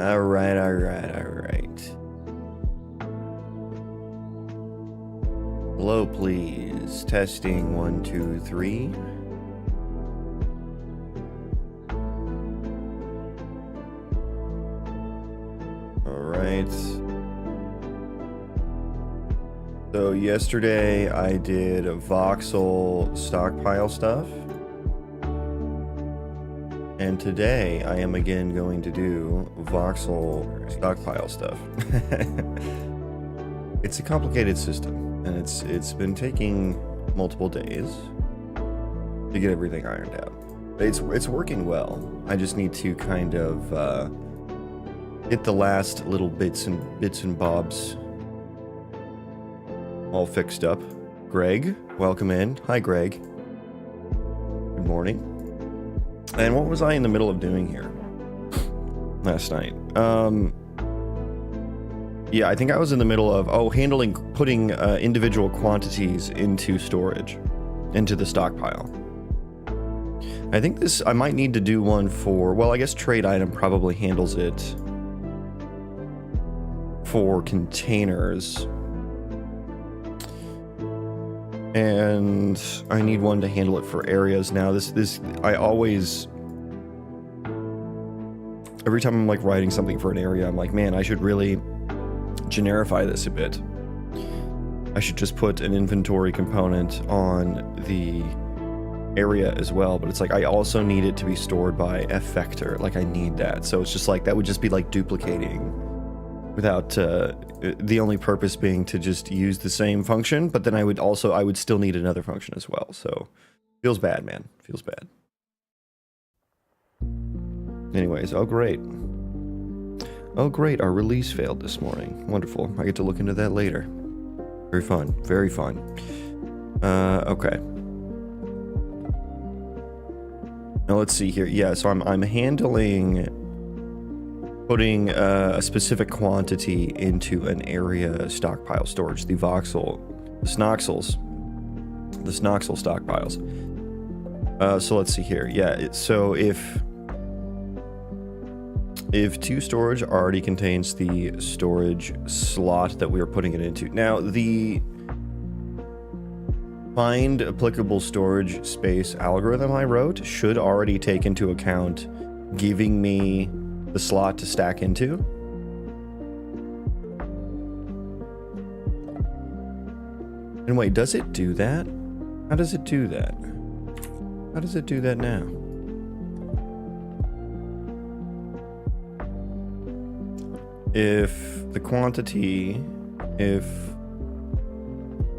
All right, all right, all right. Hello, please. Testing 1, 2, 3. All right. So yesterday I did voxel stockpile stuff. And today I am again going to do voxel stockpile stuff. It's a complicated system, and it's been taking multiple days to get everything ironed out. It's working well. I just need to kind of get the last little bits and bobs all fixed up. Greg, welcome in. Hi, Greg. Good morning. And what was I in the middle of doing here last night? Yeah, I think I was in the middle of, putting individual quantities into storage, into the stockpile. I think I might need to do one for, well, I guess trade item probably handles it for containers. And I need one to handle it for areas. Now, I always, every time I'm like writing something for an area, I'm like, man, I should really generify this a bit. I should just put an inventory component on the area as well, but it's like, I also need it to be stored by F-vector. Like, I need that. So it's just like, that would just be like duplicating without the only purpose being to just use the same function, but then I would still need another function as well. So feels bad, man. Feels bad. Anyways, oh great. Oh great, our release failed this morning. Wonderful. I get to look into that later. Very fun. Very fun. Okay. Now let's see here. Yeah, so I'm handling putting a specific quantity into an area stockpile storage, the voxel, the snoxels stockpiles. So let's see here. Yeah, so if 2 storage already contains the storage slot that we are putting it into. Now, the find applicable storage space algorithm I wrote should already take into account giving me the slot to stack into. And wait, does it do that? How does it do that? How does it do that now? If the quantity, if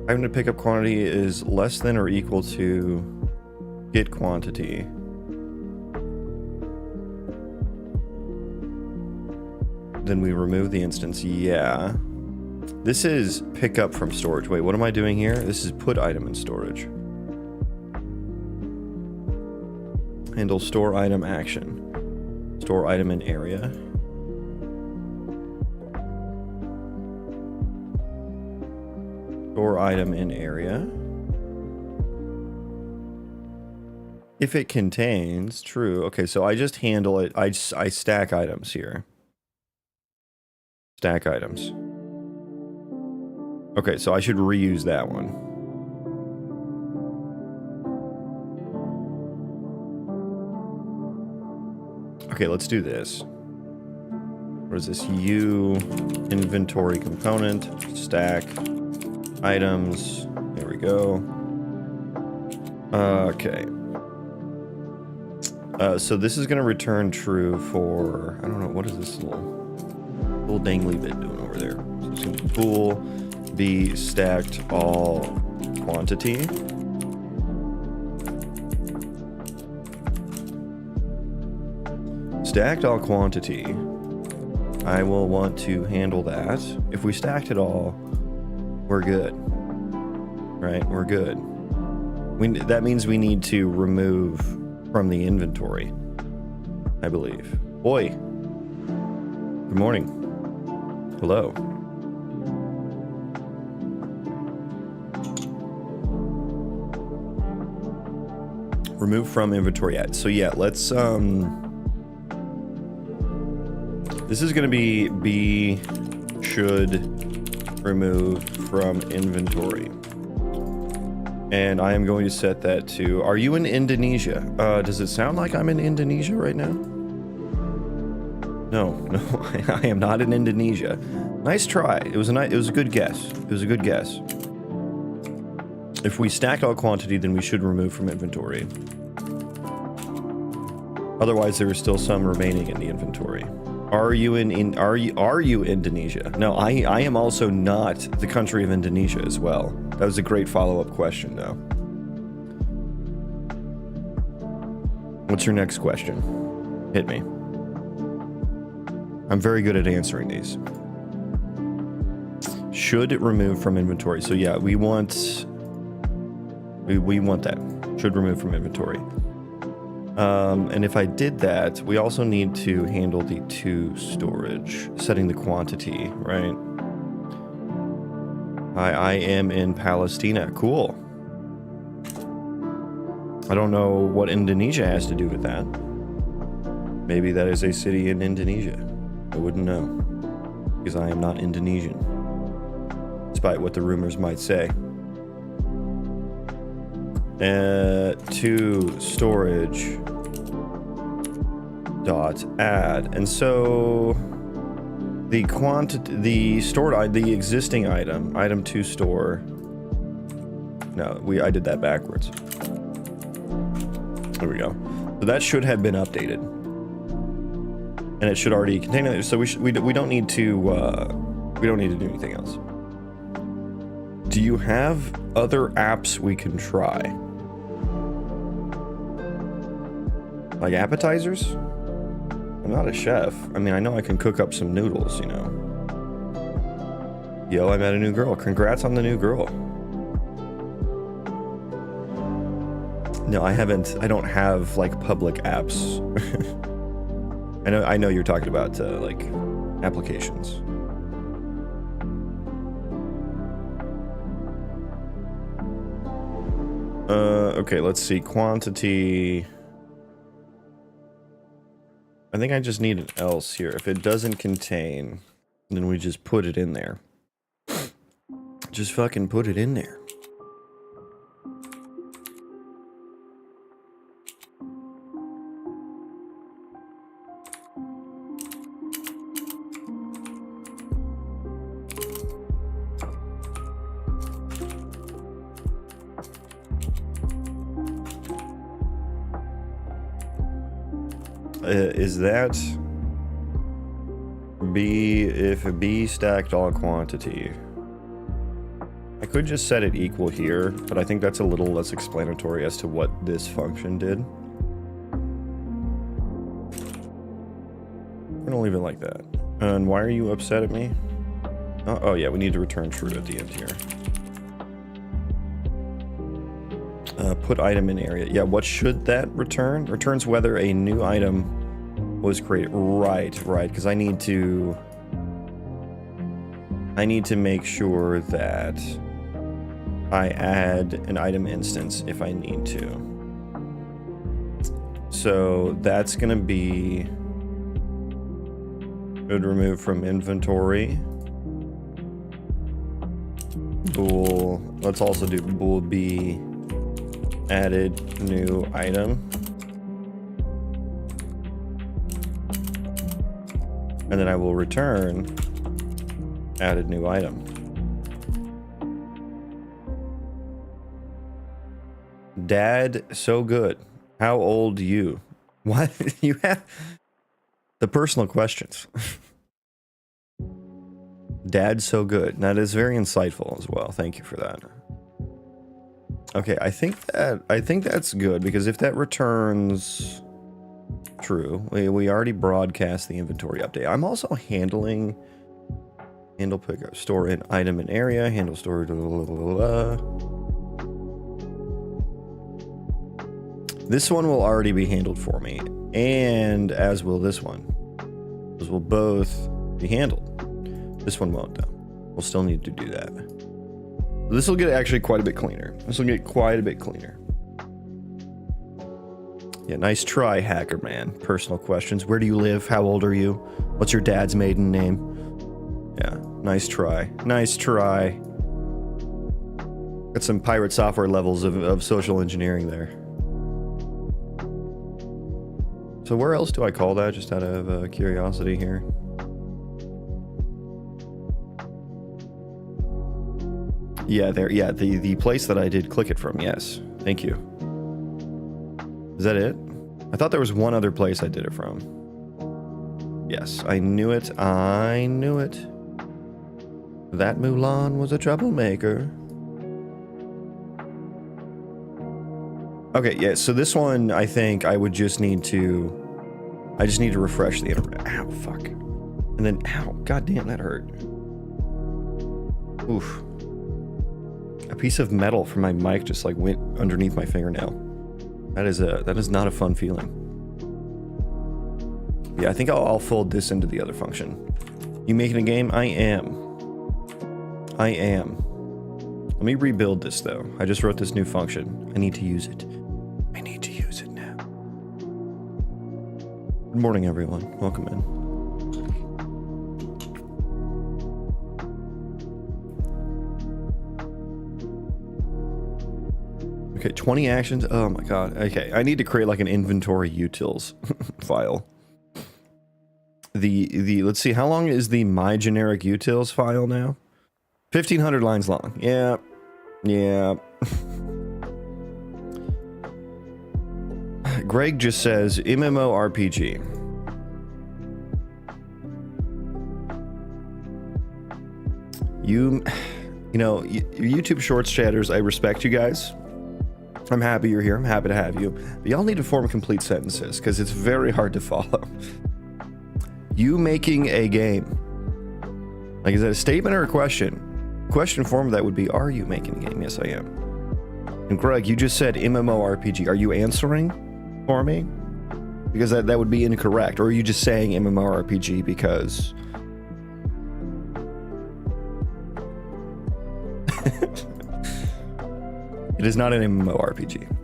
having to pick up quantity is less than or equal to get quantity, then we remove the instance. Yeah. This is pick up from storage. Wait, what am I doing here? This is put item in storage. Handle store item action. Store item in area. Store item in area. If it contains, true. Okay, so I just handle it. I stack items here. Stack items. Okay, so I should reuse that one. Okay, let's do this. What is this? U inventory component, stack items. There we go. Okay. So this is going to return true for, I don't know, what is this little dangly bit doing over there? So it's going to be bool be stacked all quantity. Stacked all quantity. I will want to handle that. If we stacked it all, we're good. Right? We're good. That means we need to remove from the inventory, I believe. Oi. Good morning. Hello. Remove from inventory. So yeah, let's This is going to be B should remove from inventory. And I am going to set that to, are you in Indonesia? Does it sound like I'm in Indonesia right now? No, I am not in Indonesia. Nice try. It was a good guess. It was a good guess. If we stacked all quantity, then we should remove from inventory. Otherwise, there is still some remaining in the inventory. Are you Indonesia? No, I am also not the country of Indonesia as well. That was a great follow-up question, though. What's your next question? Hit me. I'm very good at answering these. Should it remove from inventory? So yeah, we want that. Should remove from inventory. And if I did that, we also need to handle the to storage, setting the quantity, right? I am in Palestina. Cool. I don't know what Indonesia has to do with that. Maybe that is a city in Indonesia. I wouldn't know, because I am not Indonesian, despite what the rumors might say. To storage dot add, and so the the existing item to store. No, I did that backwards. There we go. So that should have been updated, and it should already contain it. So we don't need to do anything else. Do you have other apps we can try? Like appetizers? I'm not a chef. I mean, I know I can cook up some noodles, you know. Yo, I met a new girl. Congrats on the new girl. No, I haven't. I don't have like public apps. I know you're talking about like applications. Okay, let's see. Quantity. I think I just need an else here. If it doesn't contain, then we just put it in there. Just fucking put it in there. Is that B, if B stacked all quantity? I could just set it equal here, but I think that's a little less explanatory as to what this function did. We're gonna leave it like that. And why are you upset at me? Oh yeah, we need to return true at the end here. Put item in area. Yeah, what should that return? Returns whether a new item was created. Right, because I need to make sure that I add an item instance if I need to. So that's gonna be should remove from inventory. Bool. Let's also do bool B added new item. And then I will return added new item. Dad, so good. How old you? What? You have the personal questions. Dad, so good. That is very insightful as well. Thank you for that. Okay, I think that's good, because if that returns true, we already broadcast the inventory update. I'm also handle pickup, store in item in area, handle storage. This one will already be handled for me, and as will this one. Those will both be handled. This one won't though. We'll still need to do that. This will get actually quite a bit cleaner. Yeah, nice try, hacker man. Personal questions. Where do you live? How old are you? What's your dad's maiden name? Yeah, nice try. Nice try. Got some pirate software levels of social engineering there. So where else do I call that, just out of curiosity here? Yeah, there. Yeah, the place that I did click it from. Yes, thank you. Is that it? I thought there was one other place I did it from. Yes, I knew it. I knew it. That Mulan was a troublemaker. Okay, yeah. So this one, I think I would just need to. I just need to refresh the internet. Ow, fuck. And then, ow, goddamn, that hurt. Oof. A piece of metal from my mic just like went underneath my fingernail. That is not a fun feeling. Yeah, I think I'll fold this into the other function. You making a game? I am. I am. Let me rebuild this though. I just wrote this new function. I need to use it. I need to use it now. Good morning, everyone. Welcome in. Okay, 20 actions. Oh my god. Okay, I need to create like an inventory utils file. Let's see, how long is the my generic utils file now? 1500 lines long. Yeah. Yeah. Greg just says MMORPG. You know, YouTube Shorts chatters, I respect you guys. I'm happy you're here. I'm happy to have you. But y'all need to form complete sentences because it's very hard to follow. You making a game. Like, is that a statement or a question? Question form of that would be, are you making a game? Yes, I am. And Greg, you just said MMORPG. Are you answering for me? Because that would be incorrect. Or are you just saying MMORPG because... It is not an MMORPG.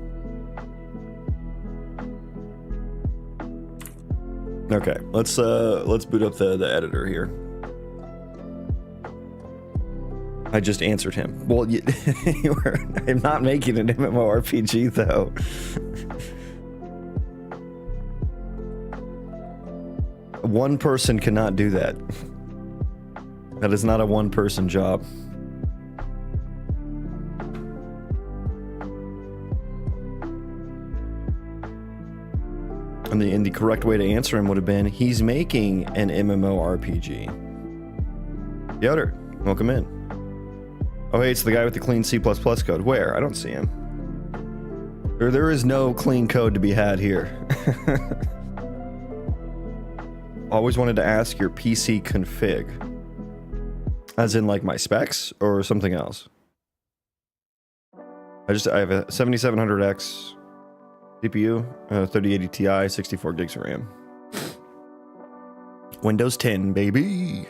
Okay, let's boot up the editor here. I just answered him. Well, I'm not making an MMORPG though. One person cannot do that. That is not a one-person job. And the correct way to answer him would have been, he's making an MMORPG. Yoder, welcome in. Oh, hey, it's the guy with the clean C++ code. Where? I don't see him. There is no clean code to be had here. Always wanted to ask your PC config. As in, like, my specs or something else? I have a 7700X CPU, 3080 Ti, 64 gigs of RAM. Windows 10, baby.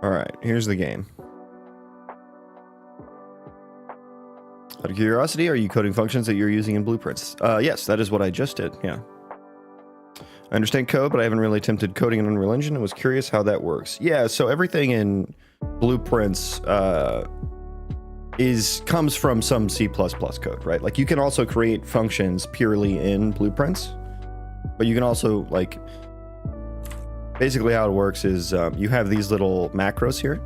All right, here's the game. Out of curiosity, are you coding functions that you're using in Blueprints? Yes, that is what I just did, yeah. I understand code, but I haven't really attempted coding in Unreal Engine and was curious how that works. Yeah, so everything in Blueprints comes from some C++ code, right? Like, you can also create functions purely in Blueprints, but you can also, like, basically how it works is you have these little macros here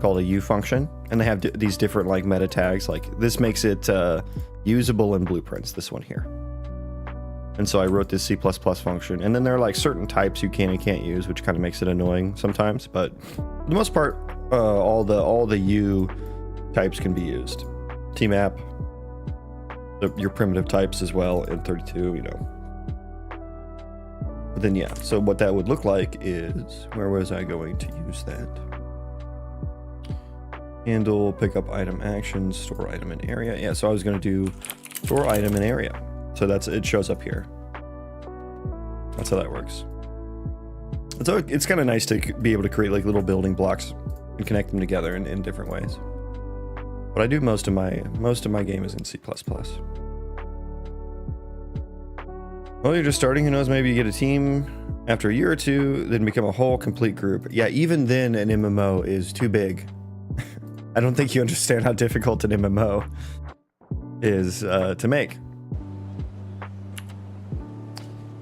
called a U function, and they have these different, like, meta tags. Like, this makes it usable in Blueprints, this one here. And so I wrote this C++ function, and then there are, like, certain types you can and can't use, which kind of makes it annoying sometimes, but for the most part, all the U types can be used. Tmap, your primitive types as well in 32, you know. But then, yeah, so what that would look like is, where was I going to use that? Handle, pick up item action, store item in area. Yeah, so I was going to do store item in area. So it shows up here. That's how that works. So it's kind of nice to be able to create like little building blocks and connect them together in different ways. But I do most of my game is in C++. Well, you're just starting. Who knows? Maybe you get a team after a year or two, then become a whole complete group. Yeah, even then, an MMO is too big. I don't think you understand how difficult an MMO is to make.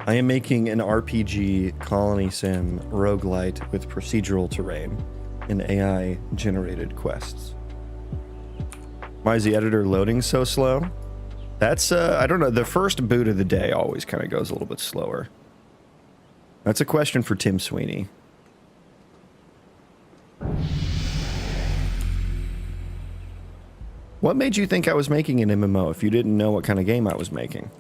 I am making an RPG Colony Sim Roguelite with procedural terrain and AI-generated quests. Why is the editor loading so slow? That's, I don't know, the first boot of the day always kind of goes a little bit slower. That's a question for Tim Sweeney. What made you think I was making an MMO if you didn't know what kind of game I was making?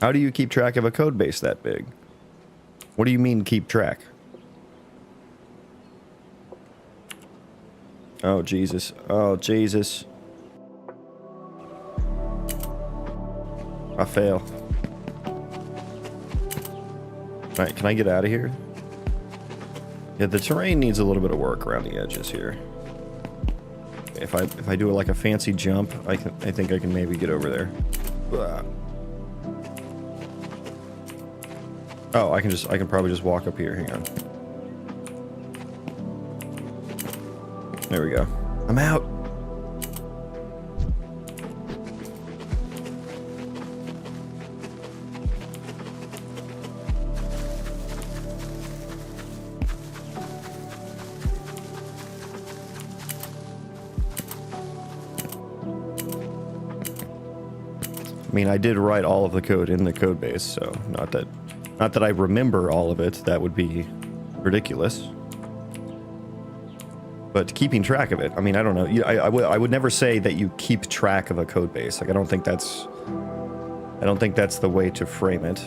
How do you keep track of a code base that big? What do you mean keep track? Oh, Jesus. Oh, Jesus. I fail. Alright, can I get out of here? Yeah, the terrain needs a little bit of work around the edges here. If I do like a fancy jump, I think I can maybe get over there. Oh, I can probably just walk up here. Hang on. There we go. I'm out. I mean, I did write all of the code in the code base, so not that I remember all of it. That would be ridiculous. But keeping track of it, I mean, I don't know. I would never say that you keep track of a code base. Like, I don't think that's the way to frame it.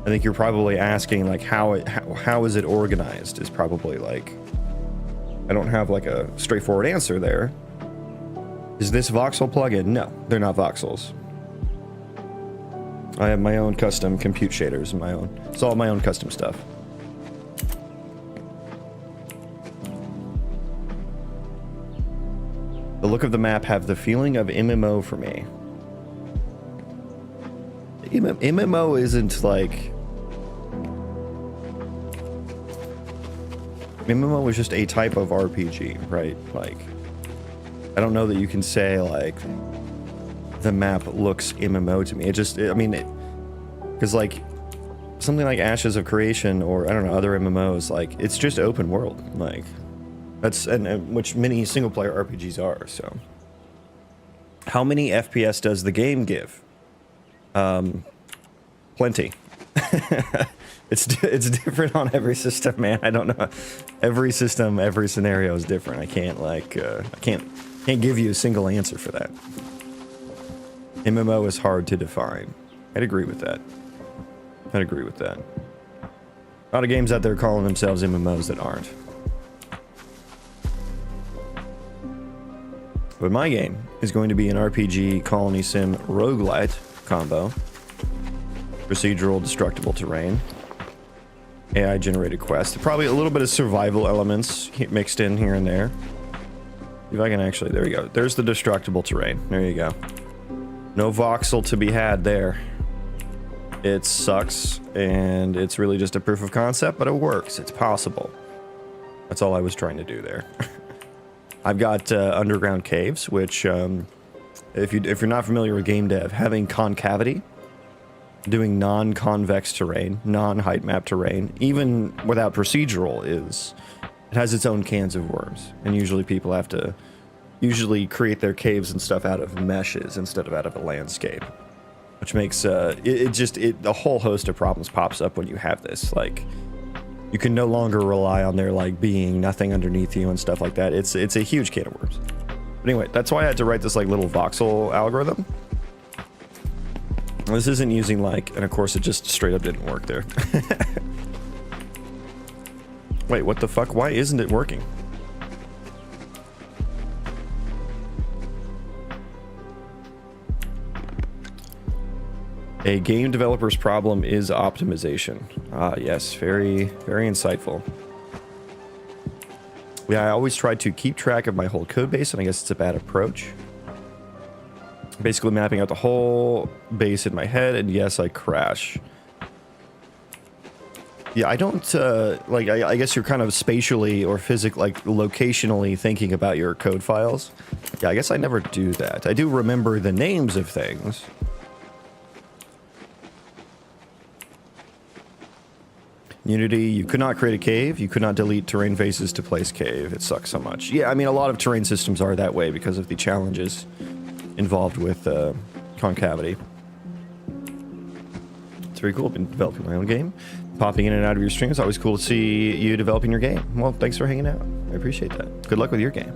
I think you're probably asking like how is it organized is probably like, I don't have like a straightforward answer there. Is this voxel plugin? No, they're not voxels. I have my own custom compute shaders and my own. It's all my own custom stuff. The look of the map have the feeling of MMO for me. MMO isn't like... MMO is just a type of RPG, right? Like, I don't know that you can say, like, the map looks MMO to me. I mean, because, like, something like Ashes of Creation or, I don't know, other MMOs, like, it's just open world. Like, that's, and which many single-player RPGs are, so. How many FPS does the game give? Plenty. It's different on every system, man. I don't know. Every system, every scenario is different. I can't, like, I can't give you a single answer for that. MMO is hard to define. I'd agree with that. I'd agree with that. A lot of games out there calling themselves MMOs that aren't. But my game is going to be an RPG Colony Sim Roguelite combo. Procedural destructible terrain. AI generated quest. Probably a little bit of survival elements mixed in here and there. If I can actually, there we go. There's the destructible terrain. There you go. No voxel to be had there. It sucks, and it's really just a proof of concept, but it works. It's possible. That's all I was trying to do there. I've got underground caves, which, if you're not familiar with game dev, having concavity, doing non-convex terrain, non-height map terrain, even without procedural, it has its own cans of worms. And usually people have to create their caves and stuff out of meshes instead of out of a landscape, which makes a whole host of problems pops up when you have this. Like, you can no longer rely on there like being nothing underneath you and stuff like that. It's a huge can of worms. But anyway, that's why I had to write this like little voxel algorithm. This isn't using like, and of course it just straight up didn't work there. Wait, what the fuck? Why isn't it working? A game developer's problem is optimization. Ah, yes, very, very insightful. Yeah, I always try to keep track of my whole code base, and I guess it's a bad approach. Basically mapping out the whole base in my head, and yes, I crash. Yeah, I don't, like, I guess you're kind of spatially or locationally thinking about your code files. Yeah, I guess I never do that. I do remember the names of things. Unity, you could not create a cave. You could not delete terrain faces to place cave. It sucks so much. Yeah, I mean, a lot of terrain systems are that way because of the challenges involved with concavity. It's very cool. I've been developing my own game. Popping in and out of your streams. Always cool to see you developing your game. Well, thanks for hanging out. I appreciate that. Good luck with your game.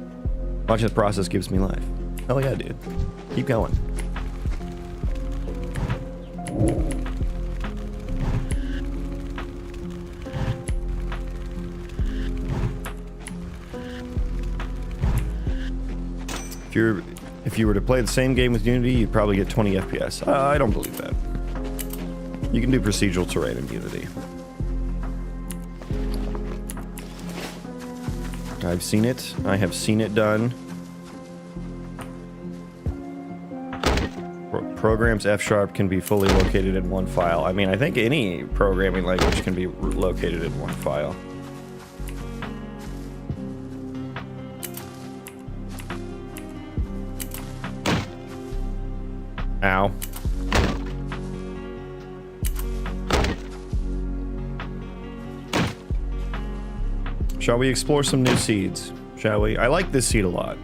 Watching the process gives me life. Hell yeah, dude. Keep going. If you were to play the same game with Unity, you'd probably get 20 FPS. I don't believe that. You can do procedural terrain in Unity. I've seen it. I have seen it done. Programs F# can be fully located in one file. I mean, I think any programming language can be located in one file. Ow. Shall we explore some new seeds? Shall we? I like this seed a lot.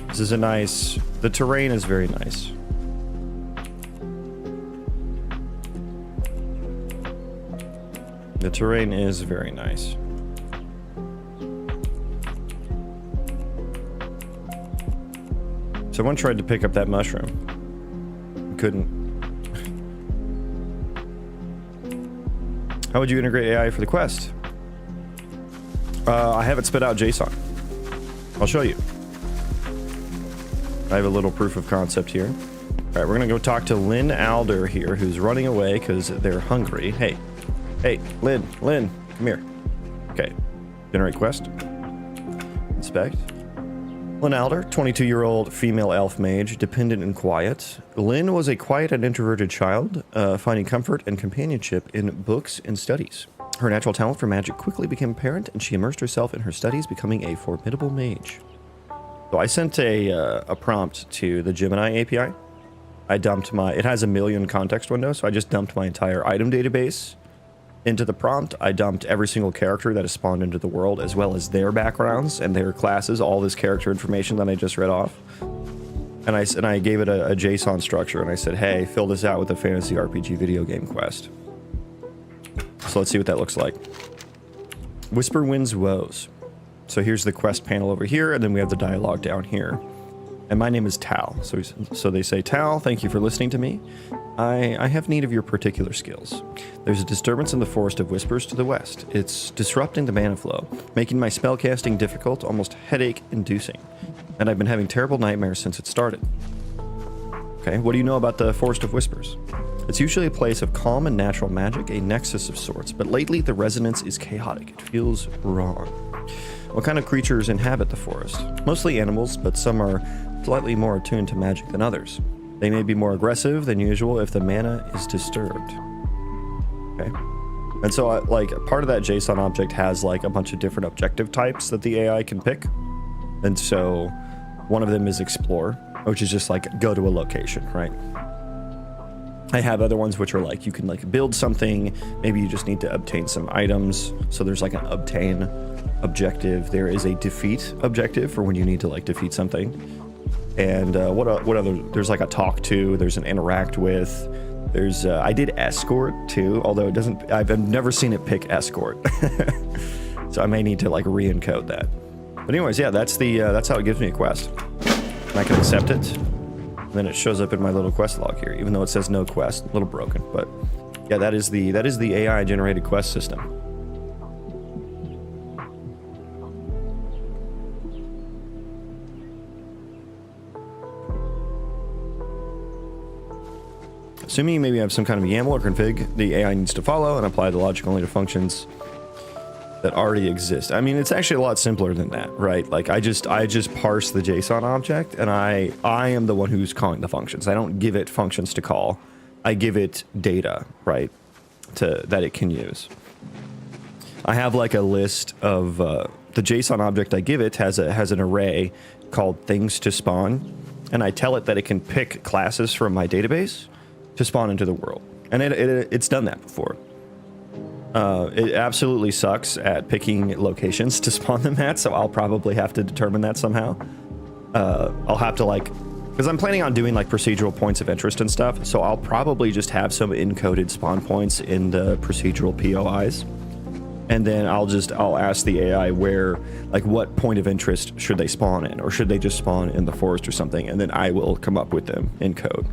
This is a nice... The terrain is very nice. The terrain is very nice. Someone tried to pick up that mushroom. Couldn't. How would you integrate AI for the quest? I have it spit out JSON. I'll show you. I have a little proof of concept here. All right, we're gonna go talk to Lynn Alder here, who's running away because they're hungry. Hey, Lynn, come here. Okay, generate quest. Inspect. Lynn Alder, 22-year-old female elf mage, dependent and quiet. Lynn was a quiet and introverted child, finding comfort and companionship in books and studies. Her natural talent for magic quickly became apparent, and she immersed herself in her studies, becoming a formidable mage. So I sent a prompt to the Gemini API. I dumped it has a million context windows, so I just dumped my entire item database into the prompt. I dumped every single character that has spawned into the world, as well as their backgrounds and their classes, all this character information that I just read off. And I gave it a JSON structure, and I said, hey, fill this out with a fantasy RPG video game quest. So let's see what that looks like. Whisper Wins Woes. So here's the quest panel over here, and then we have the dialogue down here. And my name is Tal. So they say, Tal, thank you for listening to me. I have need of your particular skills. There's a disturbance in the Forest of Whispers to the west. It's disrupting the mana flow, making my spellcasting difficult, almost headache-inducing. And I've been having terrible nightmares since it started. Okay, what do you know about the Forest of Whispers? It's usually a place of calm and natural magic, a nexus of sorts, but lately the resonance is chaotic. It feels wrong. What kind of creatures inhabit the forest? Mostly animals, but some are slightly more attuned to magic than others. They may be more aggressive than usual if the mana is disturbed. Okay. And so, like, part of that JSON object has, like, a bunch of different objective types that the AI can pick. And so, one of them is explore, which is just, like, go to a location, right? I have other ones which are like, you can like build something, maybe you just need to obtain some items. So there's like an obtain objective. There is a defeat objective for when you need to like defeat something. And what other, there's like a talk to, there's an interact with, there's, I did escort too, although it doesn't, I've never seen it pick escort. So I may need to like re-encode that. But anyways, yeah, that's how it gives me a quest. And I can accept it. And then it shows up in my little quest log here, even though it says no quest. A little broken, but yeah, that is the AI generated quest system. Assuming you maybe have some kind of YAML or config the AI needs to follow and apply the logic only to functions that already exist. I mean, it's actually a lot simpler than that, right? Like I just parse the JSON object, and I am the one who's calling the functions. I don't give it functions to call. I give it data, right, that it can use. I have like a list of the JSON object I give it has an array called things to spawn, and I tell it that it can pick classes from my database to spawn into the world, and it's done that before. It absolutely sucks at picking locations to spawn them at, so I'll probably have to determine that somehow. I'll have to because I'm planning on doing like procedural points of interest and stuff, so I'll probably just have some encoded spawn points in the procedural POIs. And then I'll ask the AI where, like, what point of interest should they spawn in, or should they just spawn in the forest or something, and then I will come up with them in code.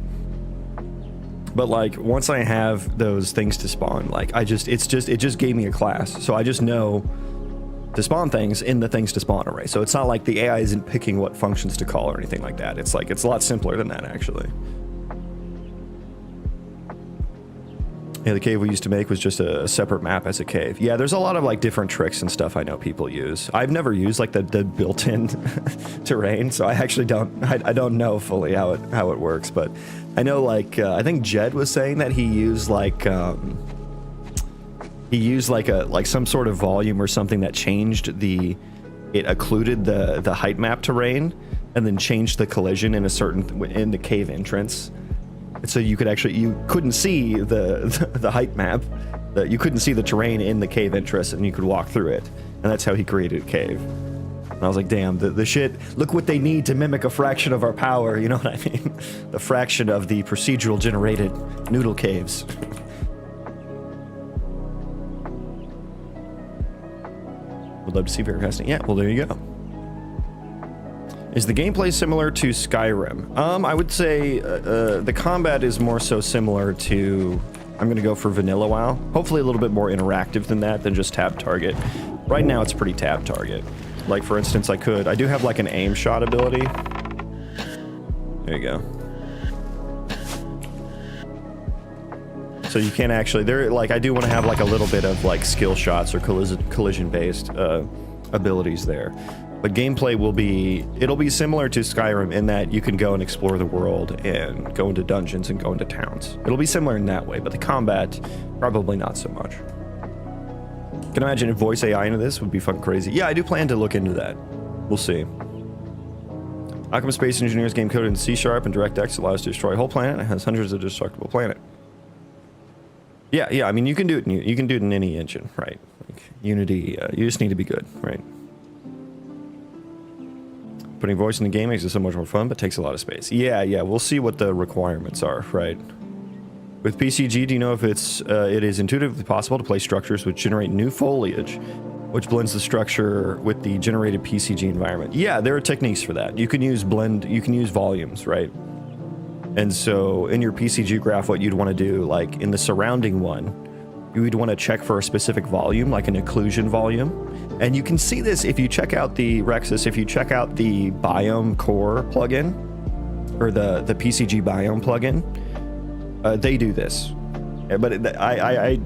But like once I have those things to spawn, like it just gave me a class, so I just know to spawn things in the things to spawn array. So it's not like the AI isn't picking what functions to call or anything like that. It's like it's a lot simpler than that actually. Yeah, the cave we used to make was just a separate map as a cave. Yeah, there's a lot of like different tricks and stuff I know people use. I've never used like the built-in terrain, so I actually don't know fully how it works. But I know like I think Jed was saying that he used like some sort of volume or something that changed it occluded the height map terrain and then changed the collision in the cave entrance. So you couldn't see the height map, you couldn't see the terrain in the cave entrance, and you could walk through it. And that's how he created a cave. And I was like, damn, the shit, look what they need to mimic a fraction of our power, you know what I mean? The fraction of the procedural generated noodle caves. Would love to see fair casting. Yeah, well, there you go. Is the gameplay similar to Skyrim? I would say the combat is more so similar to, I'm gonna go for vanilla WoW. Hopefully a little bit more interactive than that, than just tab target. Right now it's pretty tab target. Like for instance, I do have like an aim shot ability. There you go. So you can't actually, I do want to have like a little bit of like skill shots or collision based abilities there. But gameplay it'll be similar to Skyrim in that you can go and explore the world and go into dungeons and go into towns. It'll be similar in that way, but the combat, probably not so much. Can imagine if voice AI into this would be fucking crazy. Yeah, I do plan to look into that. We'll see. How come Space Engineers game coded in C# and DirectX allows to destroy a whole planet and has hundreds of destructible planet? Yeah, I mean, you can do it in any engine, right? Like Unity, you just need to be good, right? Putting voice in the game makes it so much more fun, but takes a lot of space. Yeah, we'll see what the requirements are, right? With PCG, do you know if it is intuitively possible to place structures which generate new foliage, which blends the structure with the generated PCG environment? Yeah, there are techniques for that. You can use volumes, right? And so in your PCG graph, what you'd want to do, like in the surrounding one, you would want to check for a specific volume, like an occlusion volume. And you can see this if you check out the Rexus, if you check out the Biome Core plugin, or the PCG Biome plugin, they do this. But I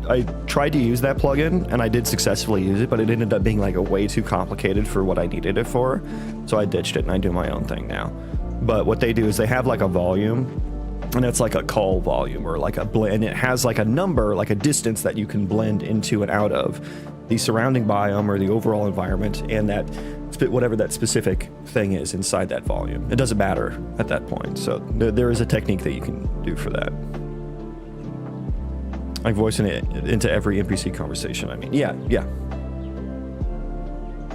tried to use that plugin, and I did successfully use it, but it ended up being like a way too complicated for what I needed it for. So I ditched it, and I do my own thing now. But what they do is they have like a volume, and it's like a call volume or like a blend, and it has like a number, like a distance that you can blend into and out of the surrounding biome or the overall environment, and that whatever that specific thing is inside that volume. It doesn't matter at that point. So there is a technique that you can do for that. Like voicing it into every NPC conversation. I mean, yeah.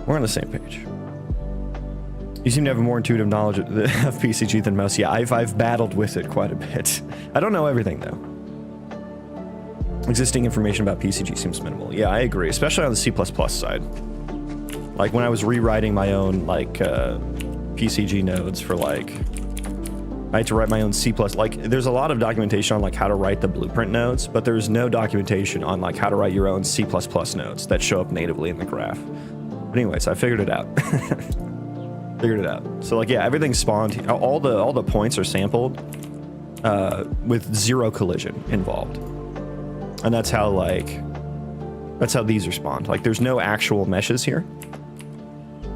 We're on the same page. You seem to have a more intuitive knowledge of PCG than most. Yeah, I've battled with it quite a bit. I don't know everything though. Existing information about PCG seems minimal. Yeah, I agree, especially on the C++ side. Like when I was rewriting my own like PCG nodes for like, I had to write my own C++. Like there's a lot of documentation on like how to write the blueprint nodes, but there's no documentation on like how to write your own C++ nodes that show up natively in the graph. But anyways, I figured it out. So like, yeah, everything's spawned. All the points are sampled with zero collision involved. And that's how like That's how these are spawned. Like, there's no actual meshes here.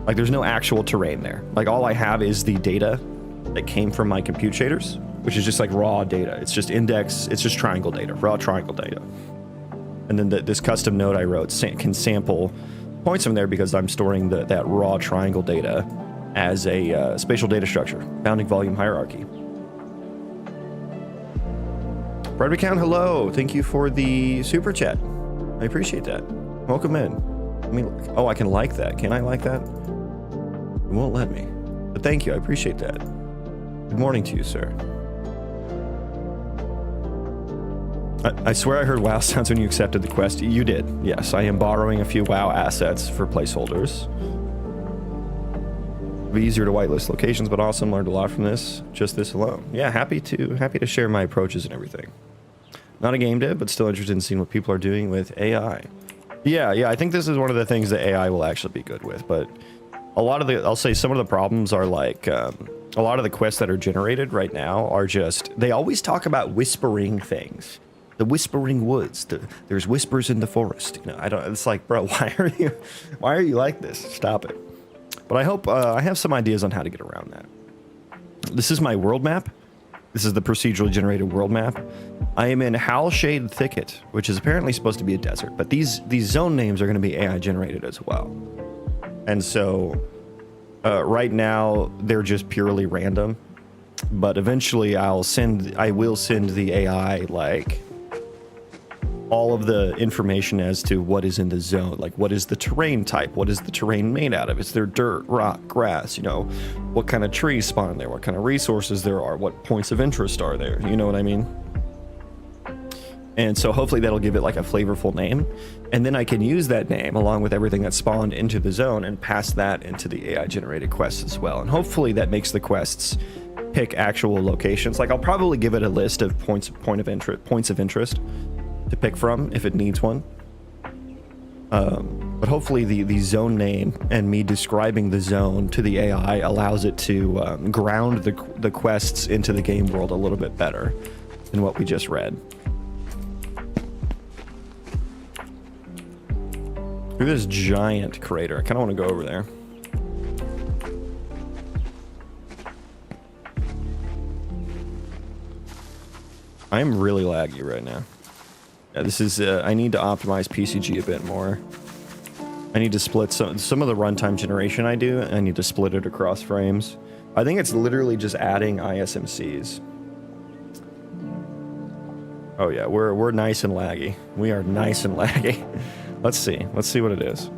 Like, there's no actual terrain there. Like, all I have is the data that came from my compute shaders, which is just like raw data. It's just index, it's just triangle data, raw triangle data. And then this custom node I wrote can sample points from there because I'm storing that raw triangle data as a spatial data structure, bounding volume hierarchy. Brad McCown, hello. Thank you for the super chat. I appreciate that. Welcome in. Let me look. Oh, I can like that. Can I like that? It won't let me. But thank you. I appreciate that. Good morning to you, sir. I swear I heard WoW sounds when you accepted the quest. You did. Yes, I am borrowing a few WoW assets for placeholders. It'll be easier to whitelist locations, but awesome. Learned a lot from this. Just this alone. Yeah, happy to share my approaches and everything. Not a game dev, but still interested in seeing what people are doing with AI. Yeah, I think this is one of the things that AI will actually be good with, but a lot of I'll say some of the problems are like, a lot of the quests that are generated right now are just, they always talk about whispering things. The whispering woods, there's whispers in the forest. You know, it's like, bro, why are you like this? Stop it. But I hope, I have some ideas on how to get around that. This is my world map. This is the procedurally generated world map. I am in Howlshade Thicket, which is apparently supposed to be a desert, but these zone names are going to be AI generated as well. And so right now they're just purely random, but eventually I will send the AI like all of the information as to what is in the zone, like what is the terrain type, what is the terrain made out of, is there dirt, rock, grass, you know, what kind of trees spawn there, what kind of resources there are, what points of interest are there, you know what I mean? And so hopefully that'll give it like a flavorful name, and then I can use that name along with everything that's spawned into the zone and pass that into the AI generated quests as well. And hopefully that makes the quests pick actual locations. Like, I'll probably give it a list of points of interest to pick from if it needs one. But hopefully the zone name and me describing the zone to the AI allows it to ground the quests into the game world a little bit better than what we just read. Look at this giant crater. I kind of want to go over there. I am really laggy right now. Yeah, this is, I need to optimize PCG a bit more. I need to split some of the runtime generation I do, I need to split it across frames. I think it's literally just adding ISMCs. Oh yeah, we're nice and laggy. We are nice and laggy. Let's see what it is.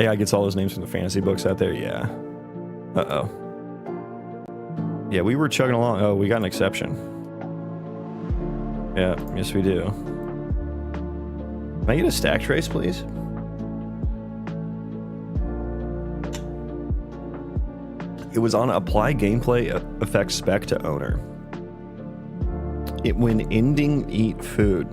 AI gets all those names from the fantasy books out there, yeah. Uh-oh. Yeah, we were chugging along. Oh, we got an exception. Yeah, yes we do. Can I get a stack trace, please? It was on apply gameplay effects spec to owner. When ending eat food.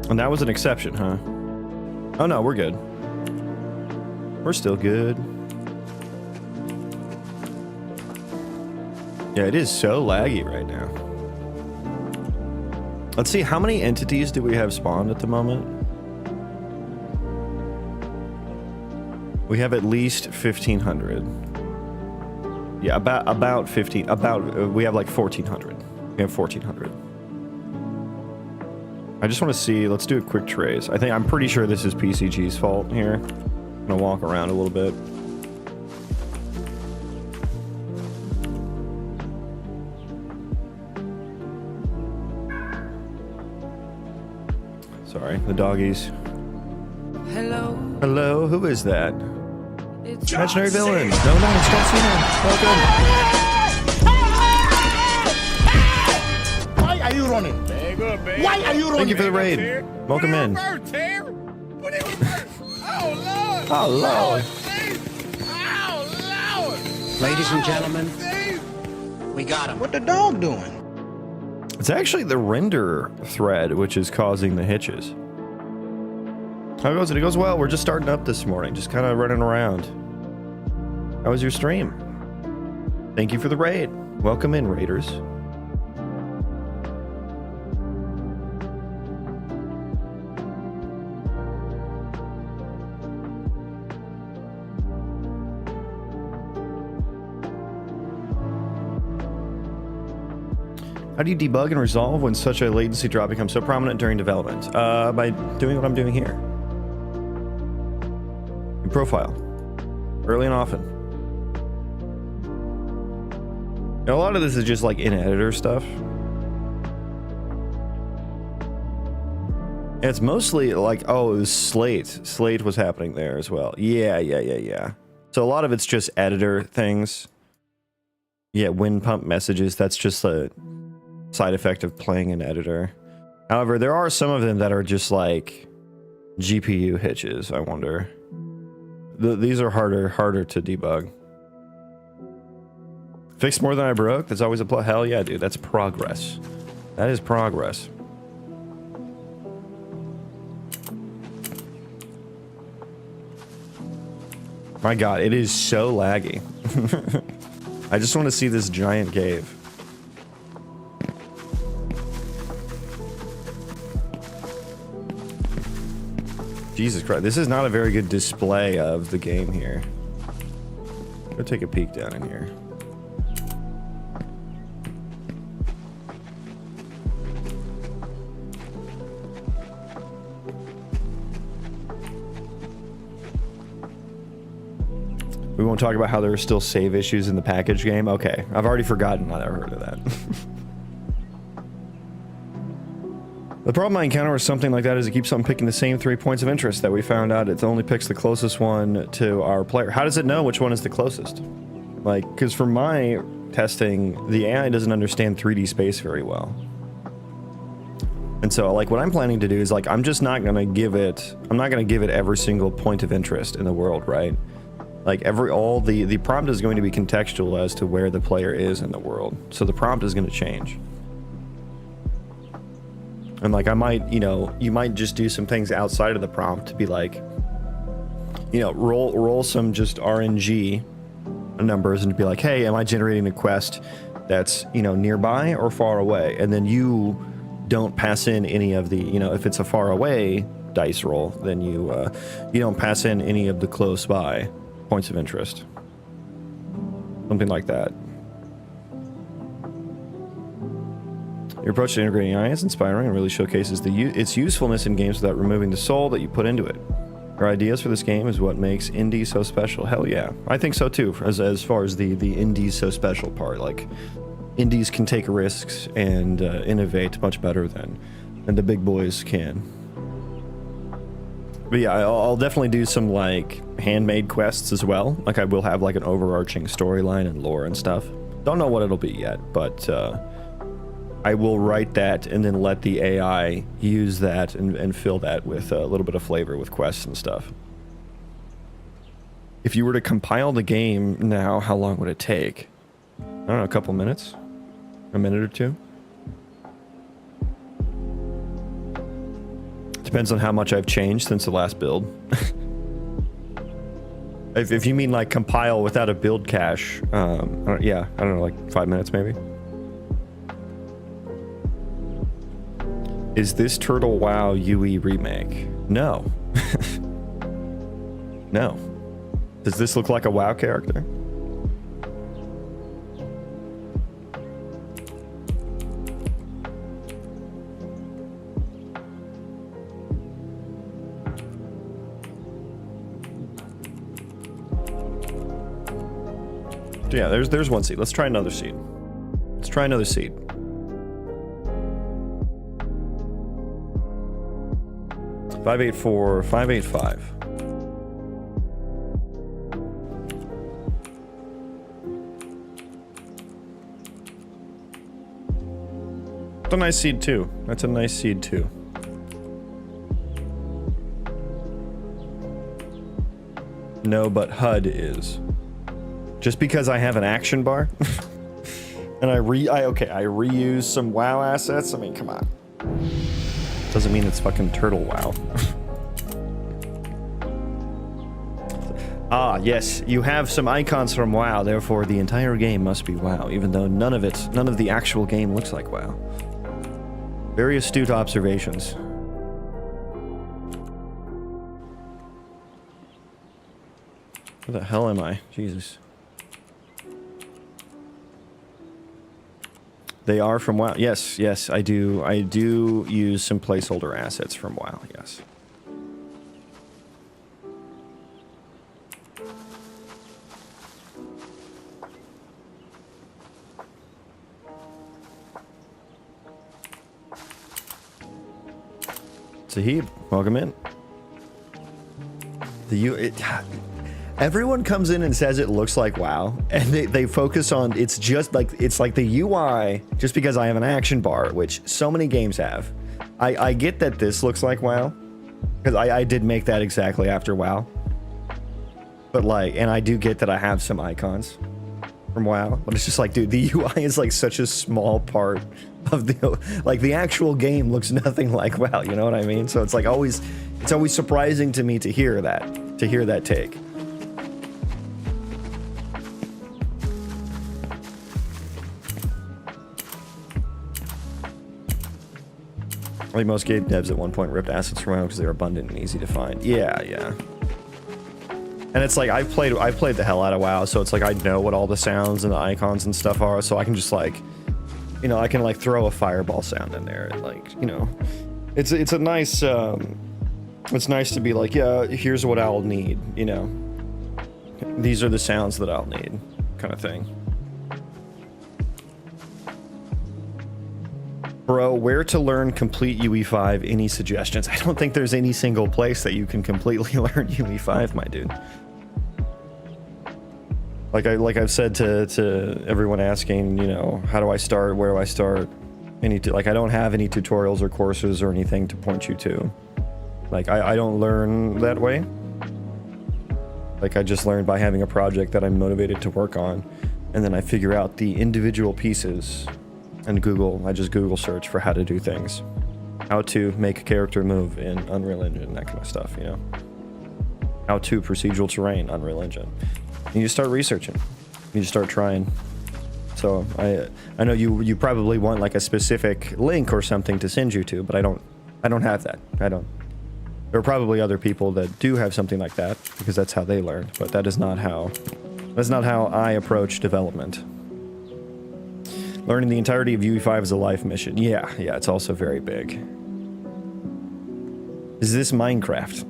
And that was an exception, huh? Oh no, we're good. We're still good. Yeah, it is so laggy right now. Let's see, how many entities do we have spawned at the moment? We have at least 1,500. Yeah, about 15. We have like 1,400. We have 1,400. I just want to see. Let's do a quick trace. I'm pretty sure this is PCG's fault here. I'm gonna walk around a little bit. Sorry, the doggies. Hello. Hello, who is that? It's imaginary villain. No, it's John Cena. Welcome. Why are you running? Very good, baby. Why are you running? Thank you for the raid. Welcome in. Oh, Lord. Oh, Lord. Oh, Lord. Ladies and gentlemen, we got him. What the dog doing? It's actually the render thread which is causing the hitches. How goes it? It goes well. We're just starting up this morning, just kind of running around. How was your stream? Thank you for the raid. Welcome in, raiders. How do you debug and resolve when such a latency drop becomes so prominent during development? By doing what I'm doing here. In profile. Early and often. And a lot of this is just like in editor stuff. And it's mostly like, oh, it was Slate. Slate was happening there as well. Yeah. So a lot of it's just editor things. Yeah, wind pump messages. That's just a side effect of playing an editor. However, there are some of them that are just like GPU hitches, I wonder. These are harder to debug. Fixed more than I broke? That's always a plus. Hell yeah, dude. That's progress. That is progress. My god, it is so laggy. I just want to see this giant cave. Jesus Christ, this is not a very good display of the game here. Go take a peek down in here. We won't talk about how there are still save issues in the package game. Okay, I've already forgotten. I never heard of that. The problem I encounter with something like that is it keeps on picking the same 3 points of interest that we found out. It only picks the closest one to our player. How does it know which one is the closest? Like, because for my testing, the AI doesn't understand 3D space very well. And so, like, what I'm planning to do is, like, I'm just not going to give it, every single point of interest in the world, right? Like, the prompt is going to be contextual as to where the player is in the world. So the prompt is going to change. And like, I might, you might just do some things outside of the prompt to be like, roll some just RNG numbers and be like, hey, am I generating a quest that's, nearby or far away? And then you don't pass in any of the, if it's a far away dice roll, then you don't pass in any of the close by points of interest. Something like that. Your approach to integrating AI is inspiring and really showcases its usefulness in games without removing the soul that you put into it. Your ideas for this game is what makes indie so special. Hell yeah. I think so too, as far as the indie so special part. Like, indies can take risks and innovate much better than the big boys can. But yeah, I'll definitely do some like handmade quests as well. Like, I will have like an overarching storyline and lore and stuff. Don't know what it'll be yet, but I will write that and then let the AI use that and fill that with a little bit of flavor with quests and stuff. If you were to compile the game now, how long would it take? I don't know, a couple minutes? A minute or two? Depends on how much I've changed since the last build. If you mean like compile without a build cache, yeah, I don't know, like 5 minutes maybe? Is this Turtle WoW UE remake? No. No. Does this look like a WoW character? Yeah, there's one seed. Let's try another seed. Let's try another seed. $584, $585. That's a nice seed too. That's a nice seed too. No, but HUD is. Just because I have an action bar and I reuse some WoW assets. I mean, come on. Doesn't mean it's fucking Turtle WoW. Ah, yes, you have some icons from WoW, therefore the entire game must be WoW, even though none of the actual game looks like WoW. Very astute observations. Where the hell am I? Jesus. They are from WoW. Yes, yes, I do. I do use some placeholder assets from WoW, yes. Sahib, welcome in. Everyone comes in and says it looks like WoW, and they focus on it's like the UI, just because I have an action bar, which so many games have. I get that this looks like WoW, because I did make that exactly after WoW. But like, and I do get that I have some icons from WoW, but it's just like, dude, the UI is like such a small part of the actual game looks nothing like WoW, you know what I mean? So it's like it's always surprising to me to hear that take. Like most game devs at one point ripped assets from WoW because they were abundant and easy to find. Yeah, yeah. And it's like I've played the hell out of WoW, so it's like I know what all the sounds and the icons and stuff are, so I can just like, you know, I can like throw a fireball sound in there and like, you know, it's a nice it's nice to be like, yeah, here's what I'll need, you know. These are the sounds that I'll need, kind of thing. Bro, where to learn complete UE5? Any suggestions? I don't think there's any single place that you can completely learn UE5, my dude. Like I've said to everyone asking, you know, how do I start? Where do I start? Like I don't have any tutorials or courses or anything to point you to. Like I don't learn that way. Like I just learned by having a project that I'm motivated to work on, and then I figure out the individual pieces. And I just Google search for how to do things. How to make a character move in Unreal Engine, that kind of stuff, you know. How to procedural terrain, Unreal Engine. And you just start researching. You just start trying. So I know you probably want like a specific link or something to send you to, but I don't have that. There are probably other people that do have something like that because that's how they learned, but that's not how I approach development. Learning the entirety of UE5 is a life mission. Yeah, it's also very big. Is this Minecraft?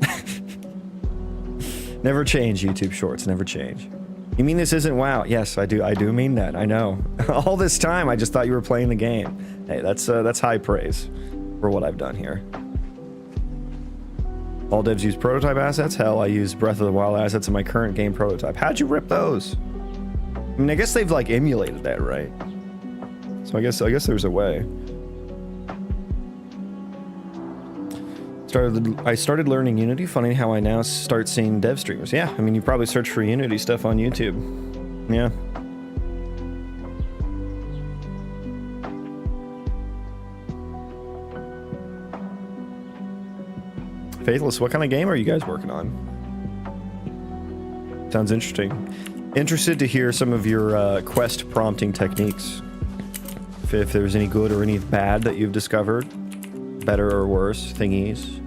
Never change, YouTube Shorts, never change. You mean this isn't WoW? Yes, I do mean that, I know. All this time, I just thought you were playing the game. Hey, that's high praise for what I've done here. All devs use prototype assets? Hell, I use Breath of the Wild assets in my current game prototype. How'd you rip those? I mean, I guess they've like emulated that, right? So I guess there's a way. I started learning Unity. Funny how I now start seeing dev streamers. Yeah, I mean, you probably search for Unity stuff on YouTube. Yeah. Faithless, what kind of game are you guys working on? Sounds interesting. Interested to hear some of your quest prompting techniques. If there's any good or any bad that you've discovered, better or worse thingies.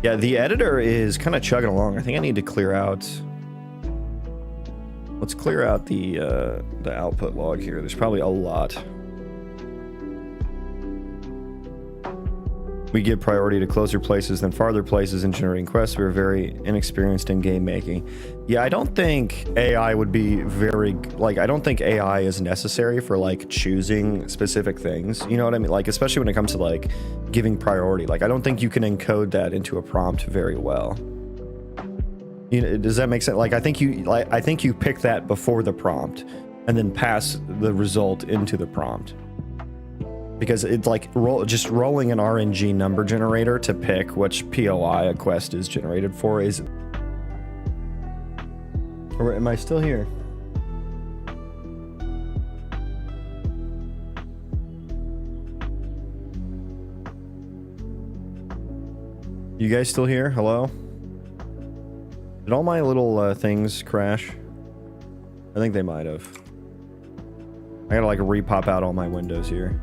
Yeah, the editor is kind of chugging along. I think I need to clear out. Let's clear out the output log here. There's probably a lot. We give priority to closer places than farther places in generating quests. We're very inexperienced in game making. Yeah, I don't think AI would be very, like, I don't think AI is necessary for, like, choosing specific things. You know what I mean? Like, especially when it comes to, like, giving priority. Like, I don't think you can encode that into a prompt very well. You know, does that make sense? Like, I think you pick that before the prompt and then pass the result into the prompt. Because it's like just rolling an RNG number generator to pick which POI a quest is generated for is... Or am I still here? You guys still here? Hello? Did all my little things crash? I think they might have. I gotta like re-pop out all my windows here.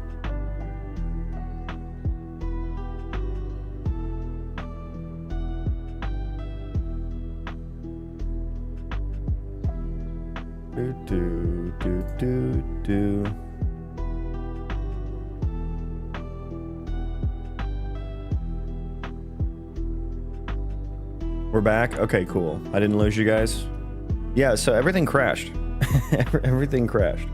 Do. We're back. Okay, cool. I didn't lose you guys. Yeah, so everything crashed. Everything crashed.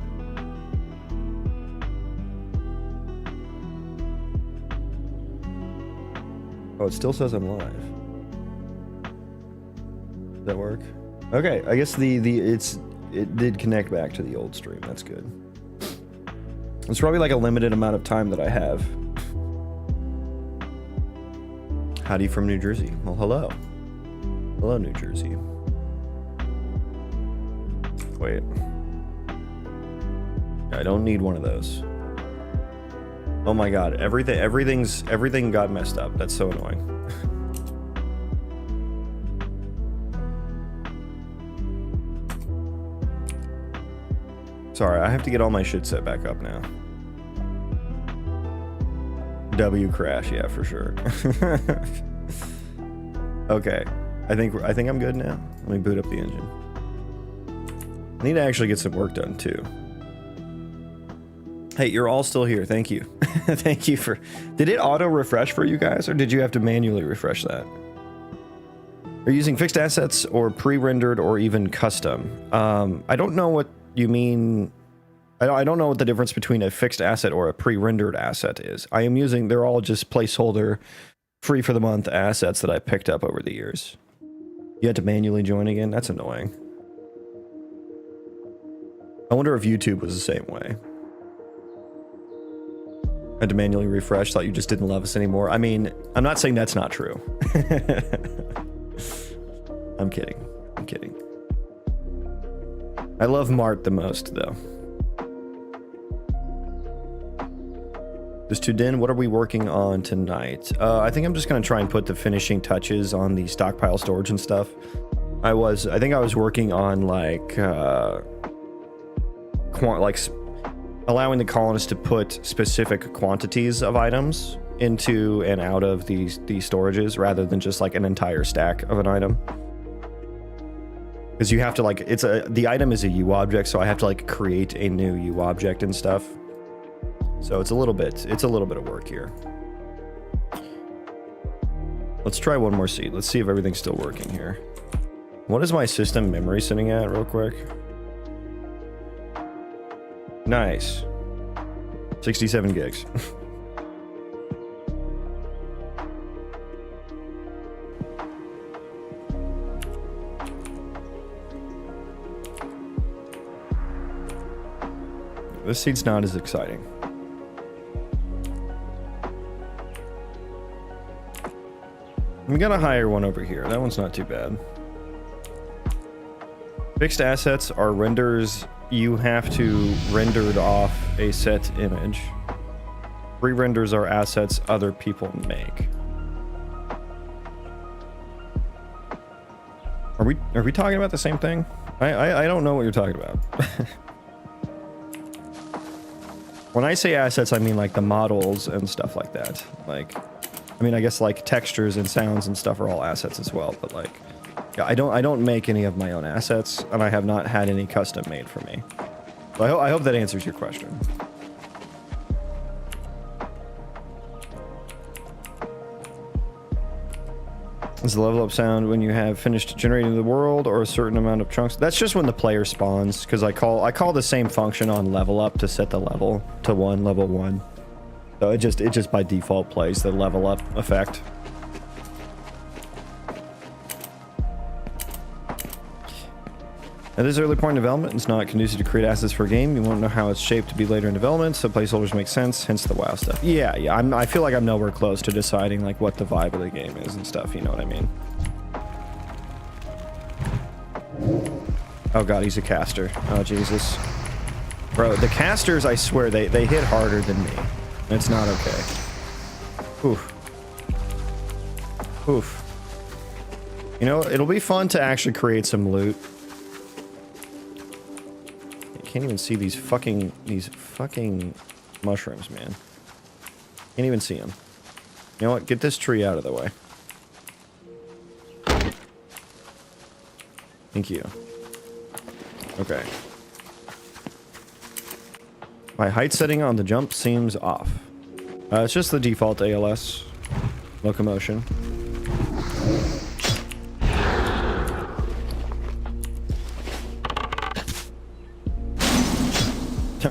Oh, it still says I'm live. Does that work? Okay, I guess it did connect back to the old stream. That's good. It's probably like a limited amount of time that I have. Howdy from New Jersey. Well, hello. Hello, New Jersey. Wait. I don't need one of those. Oh my god, everything got messed up. That's so annoying. Sorry, I have to get all my shit set back up now. W crash, yeah, for sure. Okay, I think I'm good now. Let me boot up the engine. I need to actually get some work done too. Hey, you're all still here. Thank you. Thank you for... Did it auto refresh for you guys, or did you have to manually refresh that? Are you using fixed assets or pre-rendered or even custom? I don't know what you mean. I don't know what the difference between a fixed asset or a pre-rendered asset is. I am using... They're all just placeholder, free for the month assets that I picked up over the years. You had to manually join again? That's annoying. I wonder if YouTube was the same way. I had to manually refresh, thought you just didn't love us anymore. I mean, I'm not saying that's not true. I'm kidding. I'm kidding. I love Mart the most, though. Just tuned in. What are we working on tonight? I think I'm just going to try and put the finishing touches on the stockpile storage and stuff. I think I was working on like allowing the colonists to put specific quantities of items into and out of these storages rather than just like an entire stack of an item. Because you have to like, the item is a U object, so I have to like create a new U object and stuff. So it's a little bit of work here. Let's try one more seed. Let's see if everything's still working here. What is my system memory sitting at real quick? Nice. 67 gigs. This seed's not as exciting. We got a higher one over here. That one's not too bad. Fixed assets are renders you have to rendered off a set image. Pre-renders are assets other people make. Are we talking about the same thing? I don't know what you're talking about. When I say assets, I mean like the models and stuff like that. Like, I mean, I guess like textures and sounds and stuff are all assets as well, but like, yeah, I don't make any of my own assets, and I have not had any custom made for me. So I hope that answers your question. Is the level up sound when you have finished generating the world or a certain amount of chunks? That's just when the player spawns, because I call the same function on level up to set the level to level 1. So it just by default plays the level up effect. At this early point in development, it's not conducive to create assets for a game. You won't know how it's shaped to be later in development, so placeholders make sense, hence the WoW stuff. Yeah, I feel like I'm nowhere close to deciding like what the vibe of the game is and stuff, you know what I mean? Oh god, he's a caster. Oh Jesus. Bro, the casters, I swear, they hit harder than me. It's not okay. Oof. Oof. You know, it'll be fun to actually create some loot. You can't even see these fucking mushrooms, man. Can't even see them. You know what? Get this tree out of the way. Thank you. Okay. My height setting on the jump seems off. It's just the default ALS locomotion.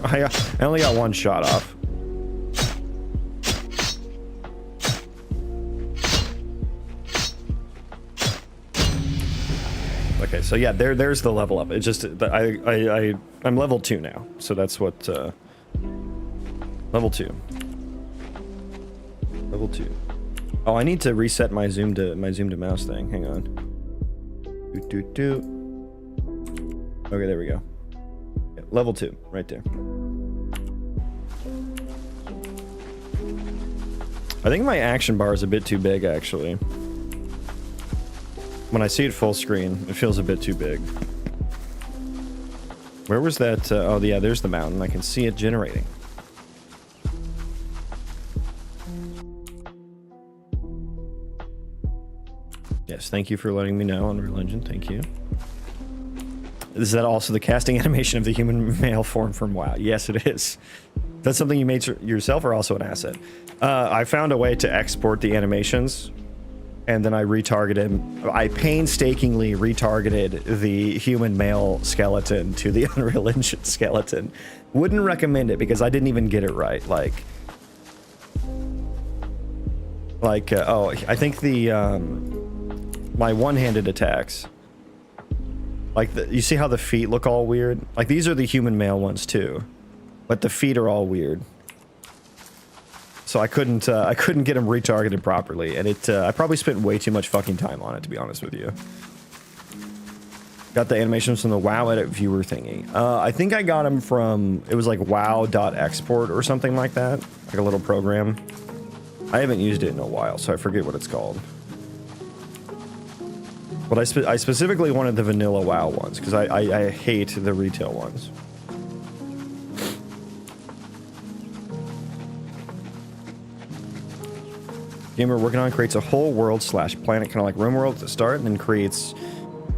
I only got one shot off. Okay, so yeah, there's the level up. It's just I'm level 2 now, so that's what level 2. Level 2. Oh, I need to reset my zoom to mouse thing. Hang on. Okay, there we go. Yeah, level 2, right there. I think my action bar is a bit too big, actually. When I see it full screen, it feels a bit too big. Where was that? Oh, yeah, there's the mountain. I can see it generating. Yes, thank you for letting me know, Unreal Engine. Thank you. Is that also the casting animation of the human male form from WoW? Yes, it is. That's something you made yourself or also an asset? I found a way to export the animations, and then I retargeted. I painstakingly retargeted the human male skeleton to the Unreal Engine skeleton. Wouldn't recommend it because I didn't even get it right. Oh, I think the my one-handed attacks. Like, you see how the feet look all weird? Like, these are the human male ones too, but the feet are all weird. So I couldn't get them retargeted properly, and I probably spent way too much fucking time on it, to be honest with you. Got the animations from the WoW edit viewer thingy. I think I got them from, it was like wow.export or something like that, like a little program. I haven't used it in a while, so I forget what it's called. But I specifically wanted the vanilla WoW ones, because I hate the retail ones. Game we're working on creates a whole world slash planet, kind of like RimWorld at the start, and then creates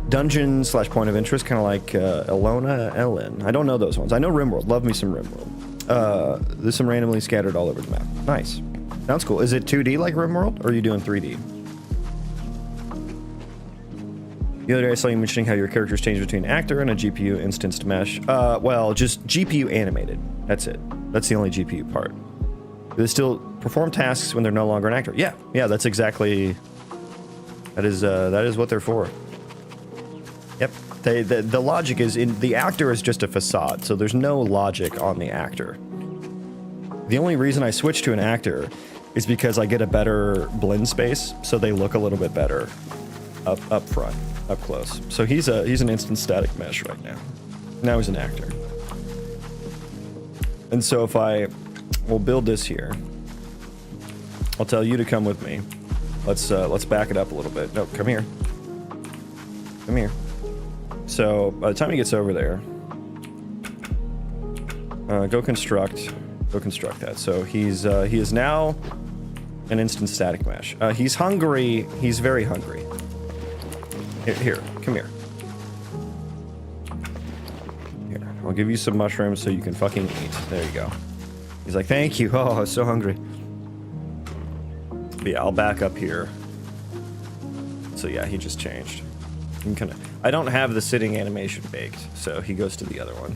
dungeon slash point of interest, kind of like Elona Ellen. I don't know those ones. I know RimWorld. Love me some RimWorld. There's some randomly scattered all over the map. Nice. Sounds cool. Is it 2D like RimWorld, or are you doing 3D? The other day I saw you mentioning how your characters change between actor and a GPU instanced mesh. Well, just GPU animated. That's it. That's the only GPU part. Do they still perform tasks when they're no longer an actor? Yeah, that's exactly... That is what they're for. Yep. The logic is, the actor is just a facade, so there's no logic on the actor. The only reason I switched to an actor is because I get a better blend space, so they look a little bit better up front, up close. So he's an instant static mesh right now. Now he's an actor. And so if we'll build this here. I'll tell you to come with me. Let's back it up a little bit. No, come here. Come here. So by the time he gets over there, go construct that. So he is now an instant static mesh. He's hungry. He's very hungry. Here, come here. Here, I'll give you some mushrooms so you can fucking eat. There you go. He's like, thank you. Oh, I was so hungry. But yeah, I'll back up here. So yeah, he just changed. I don't have the sitting animation baked, so he goes to the other one.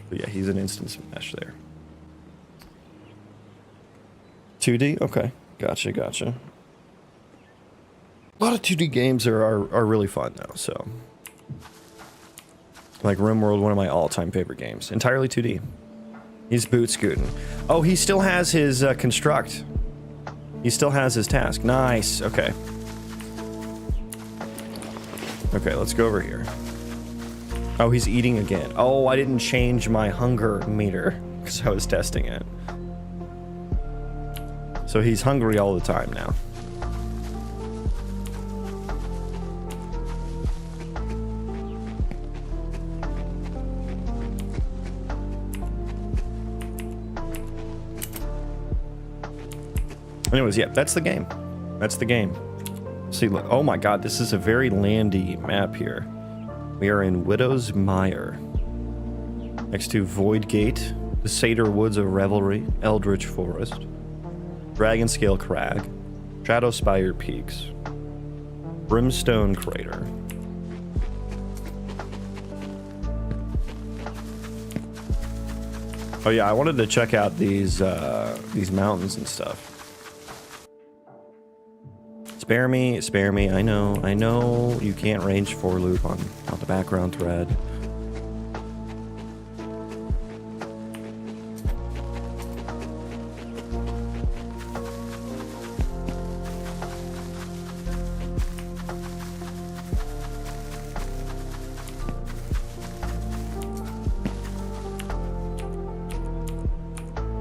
But yeah, he's an instance mesh there. 2D? Okay. Gotcha. A lot of 2D games are really fun though, so. Like RimWorld, one of my all-time favorite games. Entirely 2D. He's boot scooting. Oh, he still has his construct. He still has his task. Nice. Okay. Okay, let's go over here. Oh, he's eating again. Oh, I didn't change my hunger meter because I was testing it. So he's hungry all the time now. Anyways, yeah, that's the game. That's the game. See, look, oh my god, this is a very landy map here. We are in Widow's Mire. Next to Void Gate, the Satyr Woods of Revelry, Eldritch Forest, Dragonscale Crag, Shadowspire Peaks, Brimstone Crater. Oh yeah, I wanted to check out these mountains and stuff. Spare me, I know you can't range for loop on the background thread.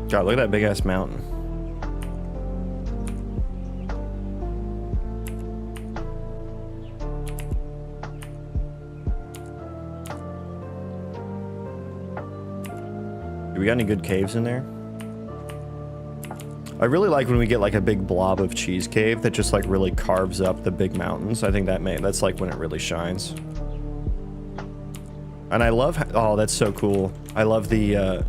God, look at that big ass mountain. Do we got any good caves in there? I really like when we get like a big blob of cheese cave that just like really carves up the big mountains. I think that's like when it really shines. And I love, oh, that's so cool. I love the,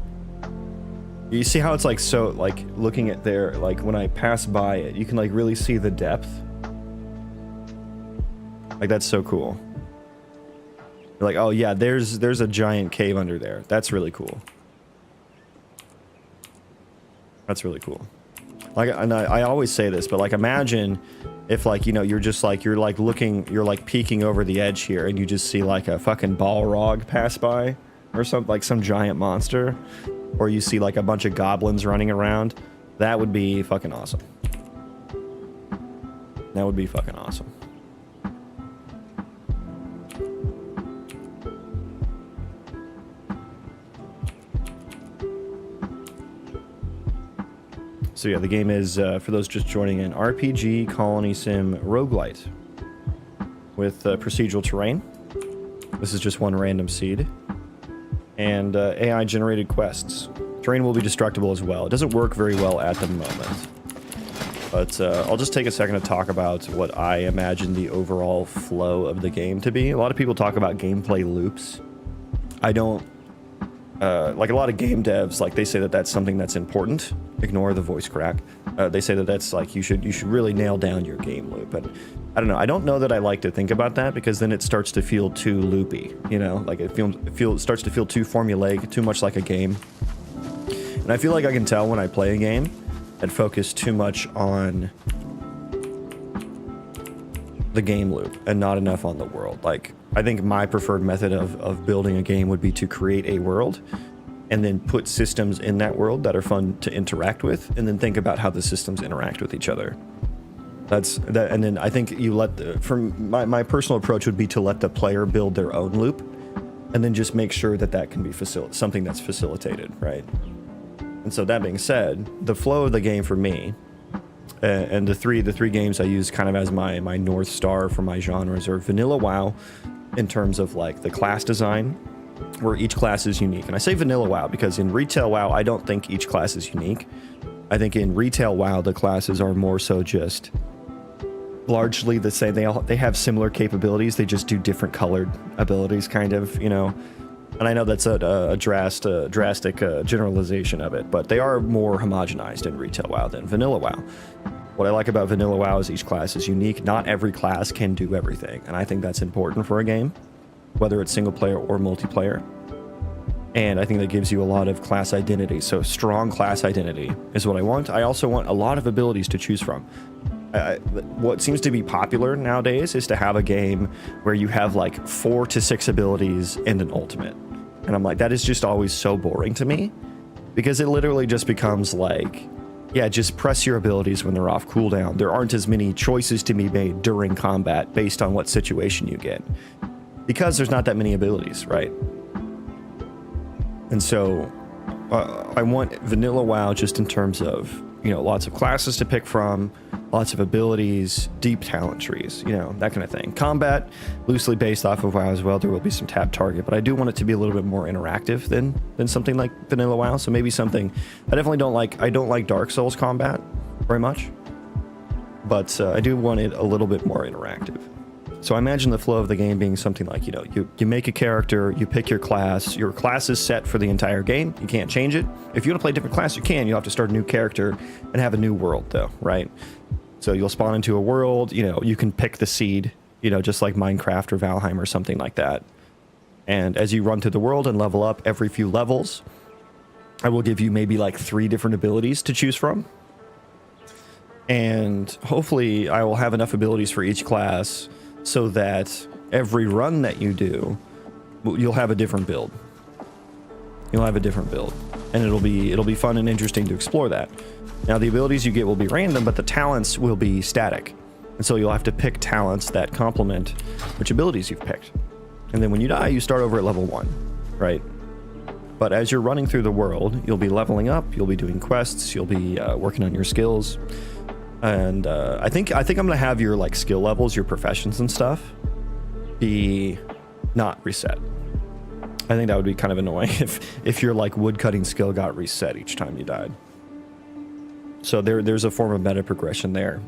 you see how it's like, so like looking at there, like when I pass by it, you can like really see the depth. Like that's so cool. You're like, oh yeah, there's a giant cave under there. That's really cool. That's really cool. Like, and I always say this, but like imagine if like, you know, you're like looking, you're like peeking over the edge here and you just see like a fucking Balrog pass by or something, like some giant monster. Or you see like a bunch of goblins running around. That would be fucking awesome. That would be fucking awesome. So yeah, the game is, for those just joining in, RPG Colony Sim Roguelite with procedural terrain. This is just one random seed. And AI-generated quests. Terrain will be destructible as well. It doesn't work very well at the moment. But I'll just take a second to talk about what I imagine the overall flow of the game to be. A lot of people talk about gameplay loops. I don't... like a lot of game devs, like they say that that's something that's important. Ignore the voice crack. They say that that's like you should really nail down your game loop. But I don't know. I don't know that I like to think about that because then it starts to feel too loopy. You know, like it starts to feel too formulaic, too much like a game. And I feel like I can tell when I play a game and focus too much on the game loop and not enough on the world. Like I think my preferred method of building a game would be to create a world and then put systems in that world that are fun to interact with and then think about how the systems interact with each other. That's that. And then I think you from my personal approach would be to let the player build their own loop and then just make sure that that can be something that's facilitated, right? And so that being said, the flow of the game for me, and the three games I use kind of as my North Star for my genres are Vanilla WoW in terms of like the class design, where each class is unique. And I say Vanilla WoW because in Retail WoW, I don't think each class is unique. I think in Retail WoW, the classes are more so just largely the same. They have similar capabilities. They just do different colored abilities, kind of, you know. And I know that's a drastic generalization of it, but they are more homogenized in Retail WoW than Vanilla WoW. What I like about Vanilla WoW is each class is unique. Not every class can do everything, and I think that's important for a game, whether it's single player or multiplayer. And I think that gives you a lot of class identity. So strong class identity is what I want. I also want a lot of abilities to choose from. What seems to be popular nowadays is to have a game where you have like 4 to 6 abilities and an ultimate. And I'm like, that is just always so boring to me because it literally just becomes like, yeah, just press your abilities when they're off cooldown. There aren't as many choices to be made during combat based on what situation you get because there's not that many abilities, right? And so I want Vanilla WoW just in terms of, you know, lots of classes to pick from, lots of abilities, deep talent trees, you know, that kind of thing. Combat, loosely based off of WoW as well. There will be some tap target, but I do want it to be a little bit more interactive than something like Vanilla WoW. So maybe something I don't like Dark Souls combat very much. but I do want it a little bit more interactive. So I imagine the flow of the game being something like, you know, you make a character, you pick your class is set for the entire game. You can't change it. If you want to play a different class, you can. You'll have to start a new character and have a new world, though, right? So you'll spawn into a world, you know, you can pick the seed, you know, just like Minecraft or Valheim or something like that. And as you run through the world and level up every few levels, I will give you maybe like 3 different abilities to choose from. And hopefully I will have enough abilities for each class so that every run that you do, you'll have a different build. You'll have a different build. And it'll be fun and interesting to explore that. Now the abilities you get will be random, but the talents will be static. And so you'll have to pick talents that complement which abilities you've picked. And then when you die, you start over at level 1, right? But as you're running through the world, you'll be leveling up, you'll be doing quests, you'll be working on your skills. And I think I'm gonna have your like skill levels, your professions and stuff, be not reset. I think that would be kind of annoying if your like woodcutting skill got reset each time you died. So there's a form of meta progression there.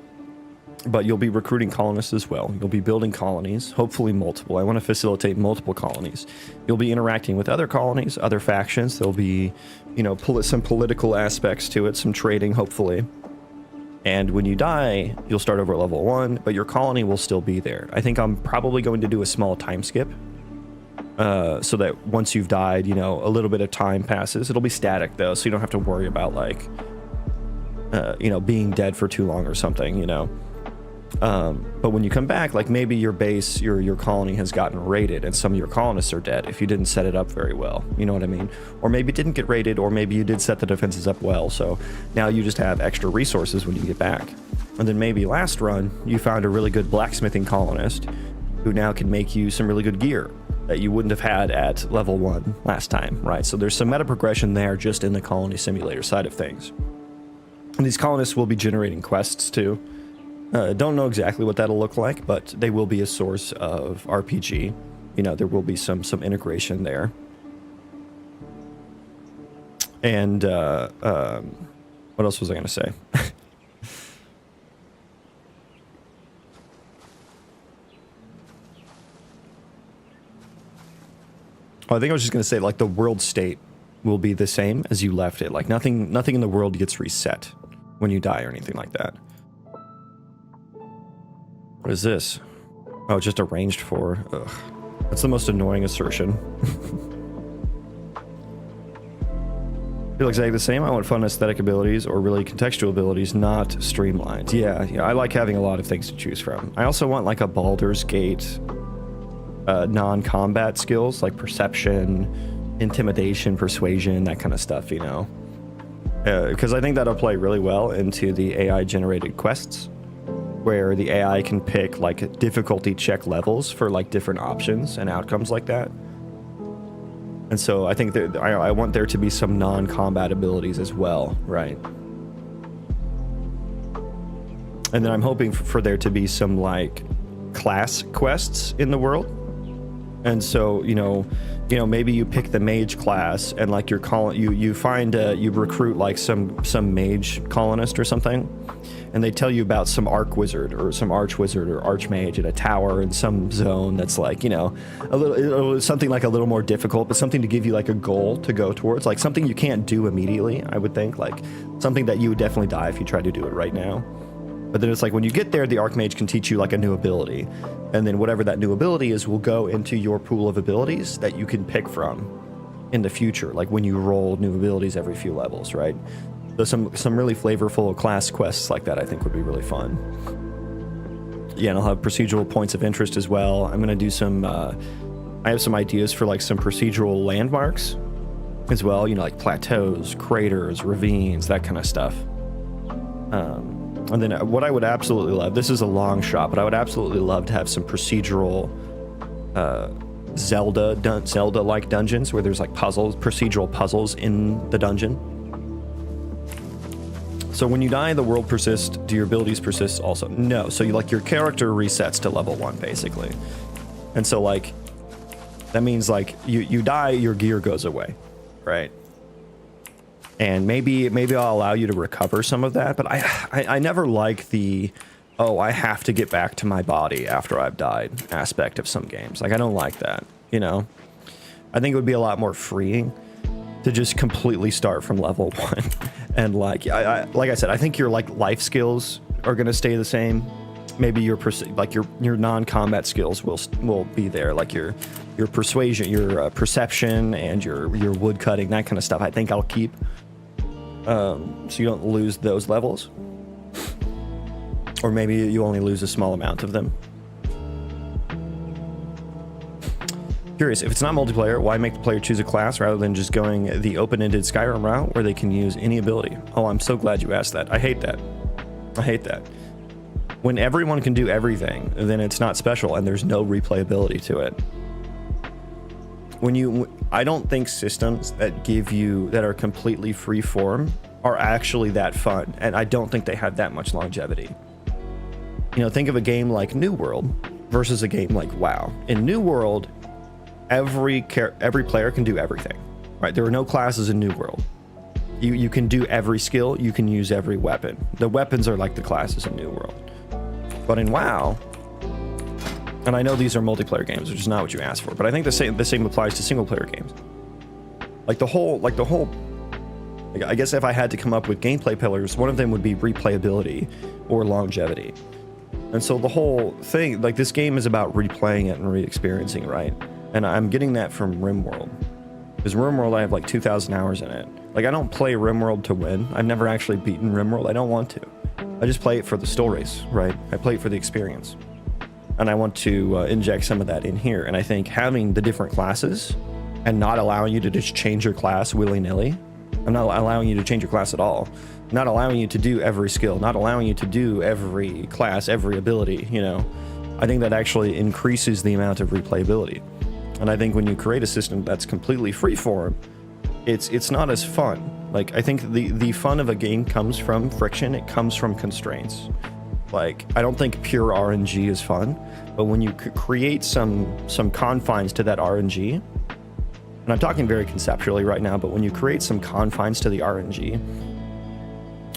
But you'll be recruiting colonists as well. You'll be building colonies, hopefully multiple. I want to facilitate multiple colonies. You'll be interacting with other colonies, other factions. There'll be, you know, some political aspects to it, some trading, hopefully. And when you die, you'll start over at level 1, but your colony will still be there. I think I'm probably going to do a small time skip. So that once you've died, you know, a little bit of time passes. It'll be static though, so you don't have to worry about like, you know, being dead for too long or something, you know. But when you come back, like maybe your base, your colony has gotten raided and some of your colonists are dead if you didn't set it up very well, you know what I mean? Or maybe it didn't get raided, or maybe you did set the defenses up well, so now you just have extra resources when you get back. And then maybe last run, you found a really good blacksmithing colonist who now can make you some really good gear that you wouldn't have had at level 1 last time, right? So there's some meta progression there just in the colony simulator side of things. And these colonists will be generating quests too. Don't know exactly what that'll look like, but they will be a source of RPG. You know, there will be some integration there. And what else was I going to say? Oh, I think I was just going to say, like, the world state will be the same as you left it. Like, nothing in the world gets reset when you die or anything like that. What is this? Oh, just arranged for. Ugh. That's the most annoying assertion. Feel exactly the same. I want fun aesthetic abilities or really contextual abilities, not streamlined. Yeah, I like having a lot of things to choose from. I also want like a Baldur's Gate non-combat skills like perception, intimidation, persuasion, that kind of stuff, you know. Because I think that'll play really well into the AI-generated quests, where the AI can pick like difficulty check levels for like different options and outcomes like that. And so I think that I want there to be some non-combat abilities as well, right? And then I'm hoping for there to be some like class quests in the world. And so, you know, maybe you pick the mage class and like you recruit like some mage colonist or something, and they tell you about some arch wizard or archmage in a tower in some zone that's like, you know, something like a little more difficult, but something to give you like a goal to go towards, like something you can't do immediately, I would think, like something that you would definitely die if you tried to do it right now. But then it's like when you get there, the archmage can teach you like a new ability. And then whatever that new ability is will go into your pool of abilities that you can pick from in the future, like when you roll new abilities every few levels, right? So some really flavorful class quests like that I think would be really fun. Yeah, and I'll have procedural points of interest as well. I'm going to do some... I have some ideas for like some procedural landmarks as well, you know, like plateaus, craters, ravines, that kind of stuff. And then what I would absolutely love, this is a long shot, but I would absolutely love to have some procedural Zelda-like dungeons where there's like procedural puzzles in the dungeon. So when you die, the world persists. Do your abilities persist also? No. So your character resets to level 1 basically. And so like, that means like you die, your gear goes away, right? And maybe I'll allow you to recover some of that, but I never like the oh, I have to get back to my body after I've died aspect of some games. Like, I don't like that, you know? I think it would be a lot more freeing to just completely start from level 1. And like I said, I think your like life skills are going to stay the same. Maybe your non-combat skills will be there, like your persuasion, your perception, and your wood cutting, that kind of stuff. I think I'll keep, so you don't lose those levels, or maybe you only lose a small amount of them. Curious, if it's not multiplayer, why make the player choose a class rather than just going the open-ended Skyrim route where they can use any ability? Oh, I'm so glad you asked that. I hate that. I hate that. When everyone can do everything, then it's not special and there's no replayability to it. I don't think systems that are completely free form are actually that fun, and I don't think they have that much longevity. You know, think of a game like New World versus a game like WoW. In New World, every player can do everything, right? There are no classes in New World. You can do every skill, you can use every weapon. The weapons are like the classes in New World. But in WoW, and I know these are multiplayer games, which is not what you asked for, but I think the same applies to single player games. Like the whole, I guess if I had to come up with gameplay pillars, one of them would be replayability or longevity. And so the whole thing, like this game is about replaying it and re-experiencing, right? And I'm getting that from RimWorld. Because RimWorld, I have like 2,000 hours in it. Like, I don't play RimWorld to win. I've never actually beaten RimWorld. I don't want to. I just play it for the stories, right? I play it for the experience. And I want to inject some of that in here. And I think having the different classes and not allowing you to just change your class willy-nilly. I'm not allowing you to change your class at all. Not allowing you to do every skill. Not allowing you to do every class, every ability, you know. I think that actually increases the amount of replayability. And I think when you create a system that's completely freeform, it's not as fun. Like, I think the fun of a game comes from friction. It comes from constraints. Like, I don't think pure RNG is fun, but when you create some confines to that RNG, and I'm talking very conceptually right now, but when you create some confines to the RNG,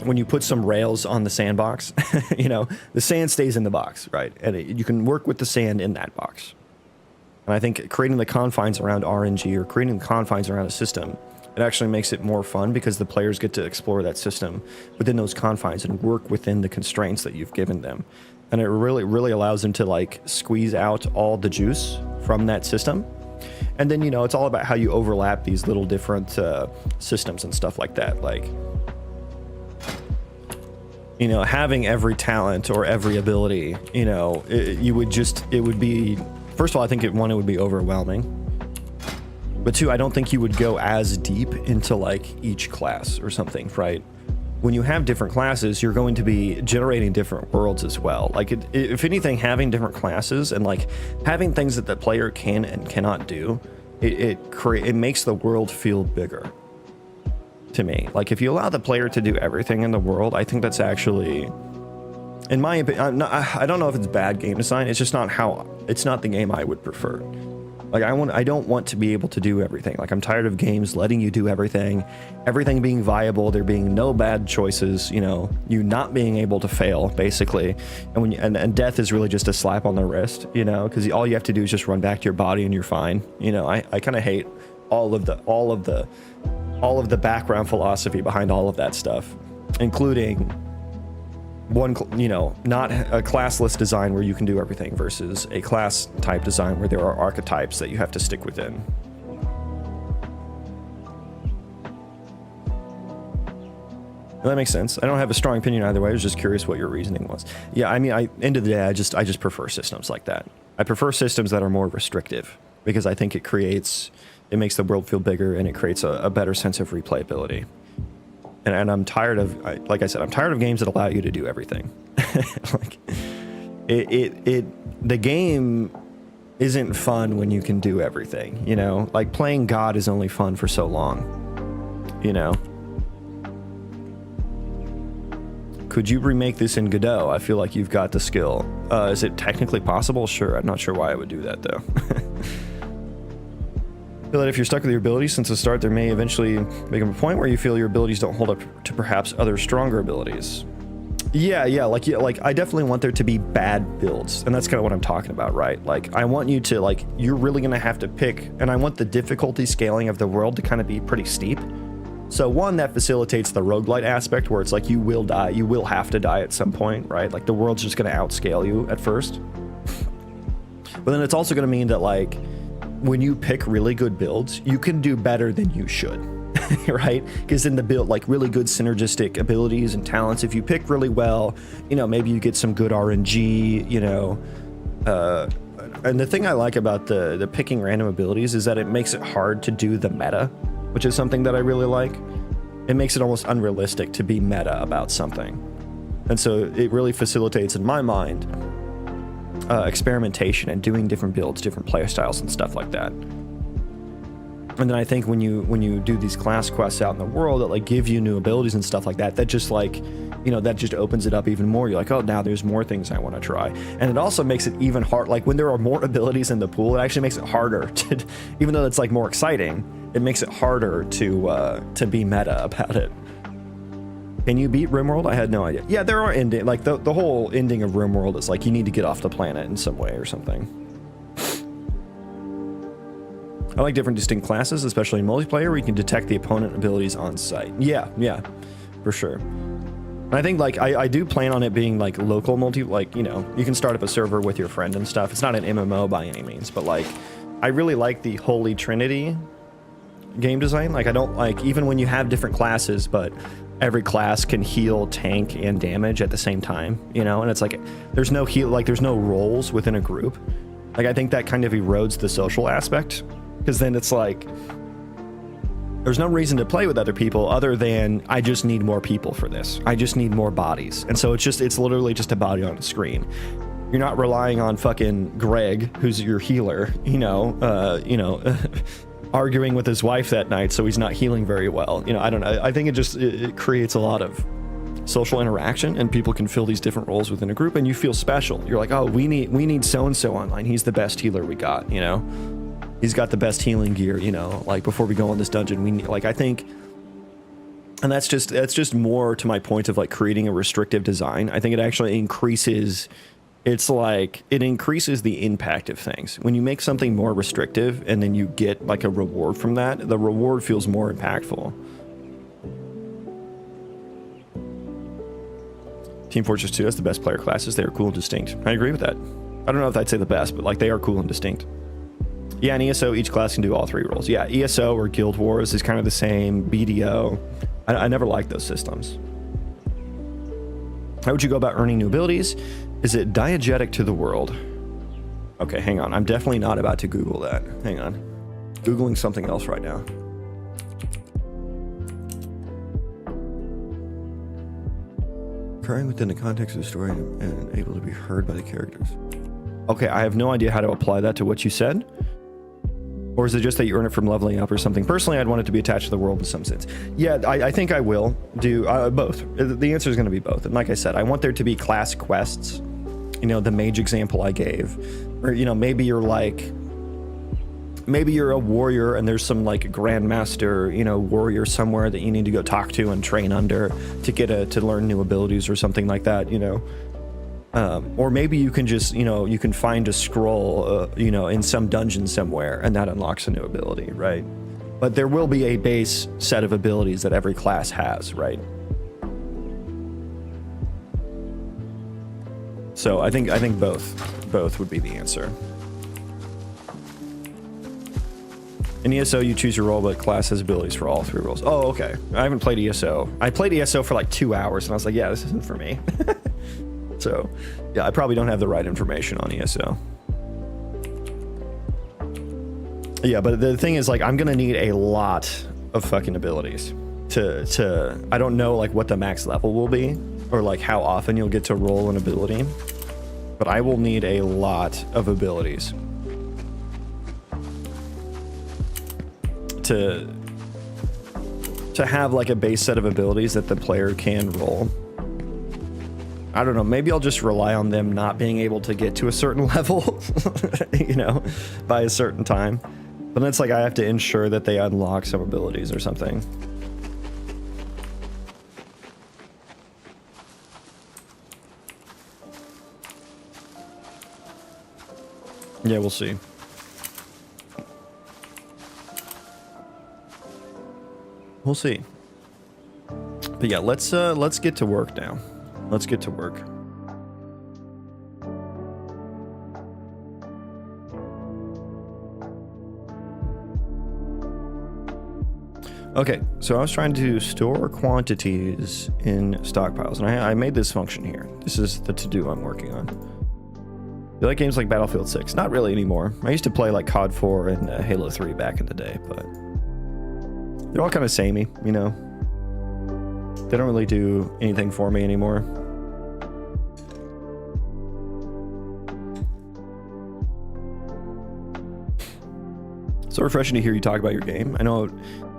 when you put some rails on the sandbox, you know, the sand stays in the box, right? And you can work with the sand in that box. And I think creating the confines around RNG or creating the confines around a system, it actually makes it more fun because the players get to explore that system within those confines and work within the constraints that you've given them. And it really, really allows them to like squeeze out all the juice from that system. And then, you know, it's all about how you overlap these little different systems and stuff like that. Like, you know, having every talent or every ability, you know, it would be, first of all, I think it would be overwhelming. But two, I don't think you would go as deep into like each class or something, right? When you have different classes, you're going to be generating different worlds as well. Like, if anything, having different classes and like having things that the player can and cannot do, it makes the world feel bigger to me. Like, if you allow the player to do everything in the world, I think that's actually, in my opinion, I don't know if it's bad game design. It's just it's not the game I would prefer. Like, I don't want to be able to do everything. Like, I'm tired of games letting you do everything being viable, there being no bad choices, you know, you not being able to fail, basically. And and death is really just a slap on the wrist, you know, because all you have to do is just run back to your body and you're fine. You know, I kind of hate all of the background philosophy behind all of that stuff, including not a classless design where you can do everything versus a class type design where there are archetypes that you have to stick within. That makes sense. I don't have a strong opinion either way. I was just curious what your reasoning was. Yeah, I mean, end of the day, I just prefer systems like that. I prefer systems that are more restrictive because I think it makes the world feel bigger and it creates a better sense of replayability. And I'm tired of, like I said, I'm tired of games that allow you to do everything. Like, the game isn't fun when you can do everything, you know? Like, playing God is only fun for so long, you know? Could you remake this in Godot? I feel like you've got the skill. Is it technically possible? Sure. I'm not sure why I would do that, though. I feel that if you're stuck with your abilities since the start, there may eventually become a point where you feel your abilities don't hold up to perhaps other stronger abilities. Yeah, like I definitely want there to be bad builds, and that's kind of what I'm talking about, right? Like I want you to, like, you're really gonna have to pick, and I want the difficulty scaling of the world to kind of be pretty steep. So one, that facilitates the roguelite aspect, where it's like you will die, you will have to die at some point, right? Like the world's just gonna outscale you at first. But then it's also gonna mean that, like, when you pick really good builds, you can do better than you should. Right? Because in the build, like really good synergistic abilities and talents, if you pick really well, you know, maybe you get some good RNG, you know. And the thing I like about the picking random abilities is that it makes it hard to do the meta, which is something that I really like. It makes it almost unrealistic to be meta about something. And so it really facilitates, in my mind, experimentation and doing different builds, different playstyles and stuff like that. And then I think when you do these class quests out in the world that like give you new abilities and stuff like that, that just, like, you know, that just opens it up even more. You're like, oh, now there's more things I want to try. And it also makes it even hard. Like when there are more abilities in the pool, it actually makes it harder to, even though it's like more exciting, it makes it harder to be meta about it. Can you beat RimWorld? I had no idea. Yeah, there are ending, like the whole ending of RimWorld is like you need to get off the planet in some way or something. I like different distinct classes, especially in multiplayer, where you can detect the opponent abilities on sight. Yeah, for sure. And I think, like, I do plan on it being like local multi, like, you know, you can start up a server with your friend and stuff. It's not an MMO by any means, but like, I really like the Holy Trinity game design. Like, I don't like, even when you have different classes, but every class can heal, tank, and damage at the same time, you know? And it's like, there's no heal, like, there's no roles within a group. Like, I think that kind of erodes the social aspect. Because then it's like, there's no reason to play with other people other than I just need more people for this. I just need more bodies. And so it's literally just a body on a screen. You're not relying on fucking Greg, who's your healer, arguing with his wife that night so he's not healing very well. You know, I don't know. I think it creates a lot of social interaction, and people can fill these different roles within a group, and you feel special. You're like, oh, we need so-and-so online. He's the best healer we got, you know? He's got the best healing gear, you know, like before we go in this dungeon, we need, like, I think, and that's just more to my point of like creating a restrictive design. I think it actually increases, it's like, it increases the impact of things. When you make something more restrictive and then you get like a reward from that, the reward feels more impactful. Team Fortress 2 has the best player classes. They are cool and distinct. I agree with that. I don't know if I'd say the best, but like they are cool and distinct. Yeah, in ESO, each class can do all three roles. Yeah, ESO or Guild Wars is kind of the same. BDO. I never liked those systems. How would you go about earning new abilities? Is it diegetic to the world? Okay, hang on. I'm definitely not about to Google that. Hang on. Googling something else right now. Occurring within the context of the story and able to be heard by the characters. Okay, I have no idea how to apply that to what you said. Or is it just that you earn it from leveling up or something? Personally, I'd want it to be attached to the world in some sense. Yeah, I think I will do both. The answer is going to be both. And like I said, I want there to be class quests. You know, the mage example I gave. Or, you know, maybe you're a warrior and there's some like grandmaster, you know, warrior somewhere that you need to go talk to and train under to learn new abilities or something like that, you know. Or maybe you can just, you know, you can find a scroll, you know, in some dungeon somewhere, and that unlocks a new ability, right? But there will be a base set of abilities that every class has, right? So I think both would be the answer. In ESO, you choose your role, but class has abilities for all three roles. Oh, okay. I haven't played ESO. I played ESO for like 2 hours, and I was like, yeah, this isn't for me. So, yeah, I probably don't have the right information on ESO. Yeah, but the thing is, like, I'm gonna need a lot of fucking abilities to I don't know, like, what the max level will be, or, like, how often you'll get to roll an ability, but I will need a lot of abilities to have, like, a base set of abilities that the player can roll. I don't know, maybe I'll just rely on them not being able to get to a certain level, you know, by a certain time. But then it's like I have to ensure that they unlock some abilities or something. Yeah, we'll see. We'll see. But yeah, let's get to work now. Let's get to work. Okay, so I was trying to store quantities in stockpiles, and I made this function here. This is the to-do I'm working on. You like games like Battlefield 6? Not really anymore. I used to play like COD 4 and Halo 3 back in the day, but they're all kind of samey, you know? They don't really do anything for me anymore. So refreshing to hear you talk about your game. I know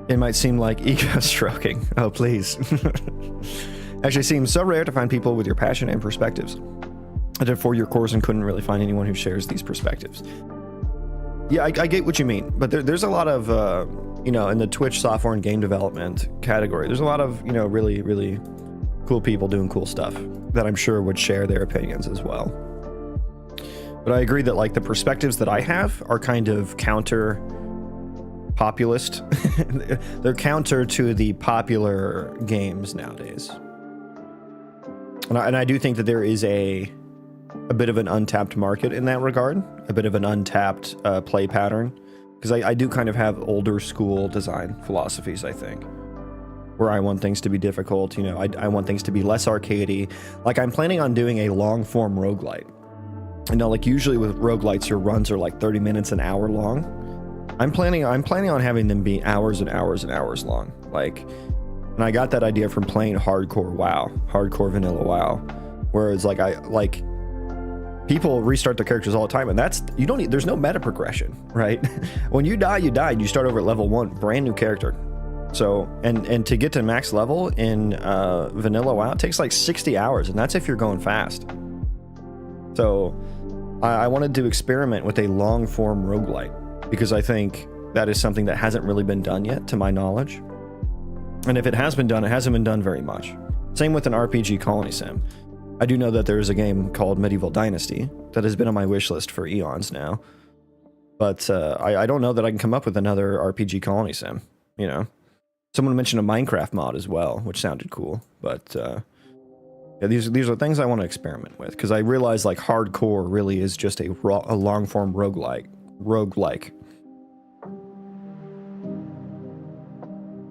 it might seem like ego stroking. Oh, please. Actually, it seems so rare to find people with your passion and perspectives. I did 4-year course and couldn't really find anyone who shares these perspectives. Yeah, I get what you mean, but there's a lot of, you know, in the Twitch software and game development category, there's a lot of, you know, really, really cool people doing cool stuff that I'm sure would share their opinions as well. But I agree that, like, the perspectives that I have are kind of populist. They're counter to the popular games nowadays. And I do think that there is a bit of an untapped market in that regard, a bit of an untapped play pattern, because I do kind of have older school design philosophies, I think, where I want things to be difficult, you know, I want things to be less arcadey. Like, I'm planning on doing a long form roguelite. You know, like usually with roguelites, your runs are like 30 minutes, an hour long. I'm planning on having them be hours and hours and hours long. Like, and I got that idea from playing hardcore vanilla WoW, whereas like people restart their characters all the time, and there's no meta progression, right? When you die, you die, and you start over at level 1, brand new character. So, and to get to max level in vanilla WoW, it takes like 60 hours, and that's if you're going fast. So I wanted to experiment with a long form roguelite, because I think that is something that hasn't really been done yet, to my knowledge. And if it has been done, it hasn't been done very much. Same with an RPG Colony Sim. I do know that there is a game called Medieval Dynasty that has been on my wish list for eons now. But I don't know that I can come up with another RPG Colony Sim, you know? Someone mentioned a Minecraft mod as well, which sounded cool. But yeah, these are things I want to experiment with, because I realize like hardcore really is just a long form roguelike.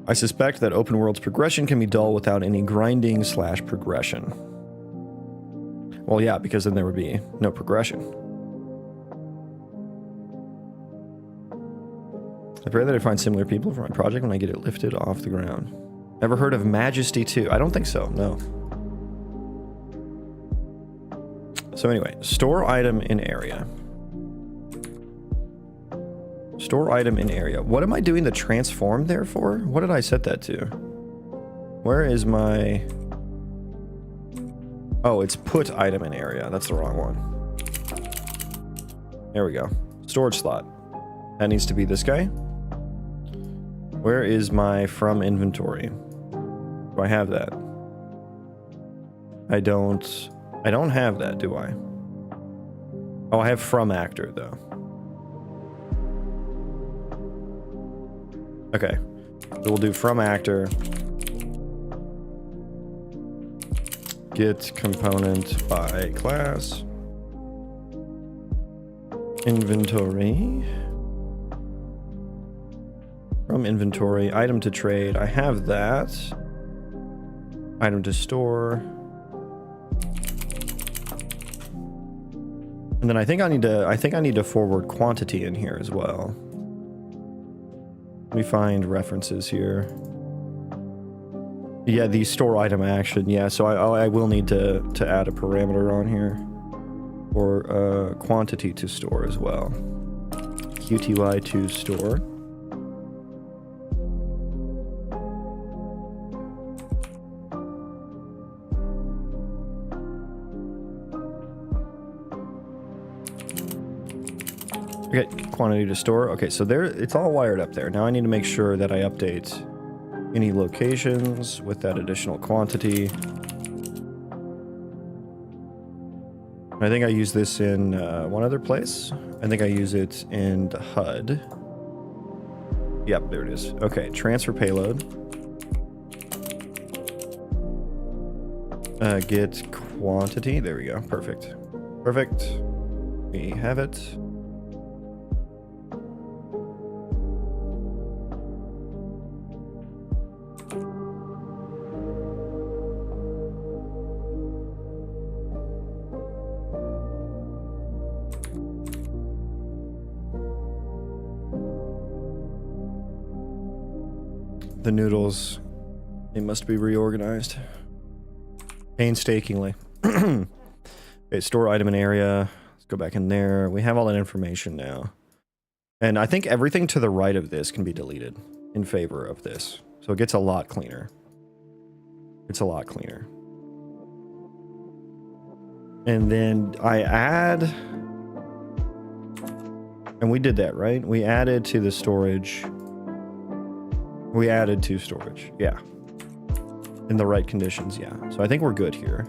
I suspect that open world's progression can be dull without any grinding / progression. Well, yeah, because then there would be no progression. I pray that I find similar people for my project when I get it lifted off the ground. Ever heard of Majesty 2? I don't think so, no. So anyway, store item in area. Store item in area. What am I doing the transform there for? What did I set that to? Where is my... Oh, it's put item in area. That's the wrong one. There we go. Storage slot. That needs to be this guy. Where is my from inventory? Do I have that? I don't have that, do I? Oh, I have from actor though. Okay. So we'll do from actor. Get component by class. Inventory. From inventory. Item to trade. I have that. Item to store. And then I think I need to forward quantity in here as well. Let me find references here. Yeah, the store item action. Yeah, so I will need to add a parameter on here, or quantity to store as well. QTY to store. Okay, quantity to store. Okay, so there, it's all wired up there. Now I need to make sure that I update any locations with that additional quantity. I think I use this in one other place. I think I use it in the HUD. Yep, there it is. Okay, transfer payload. Get quantity. There we go. Perfect. Perfect. We have it. The noodles, they must be reorganized painstakingly. Okay, store item in area. Let's go back in there. We have all that information now. And I think everything to the right of this can be deleted in favor of this. So it gets a lot cleaner. It's a lot cleaner. And then I add... And we did that, right? We added to the storage... We added to storage, yeah. In the right conditions, yeah. So I think we're good here.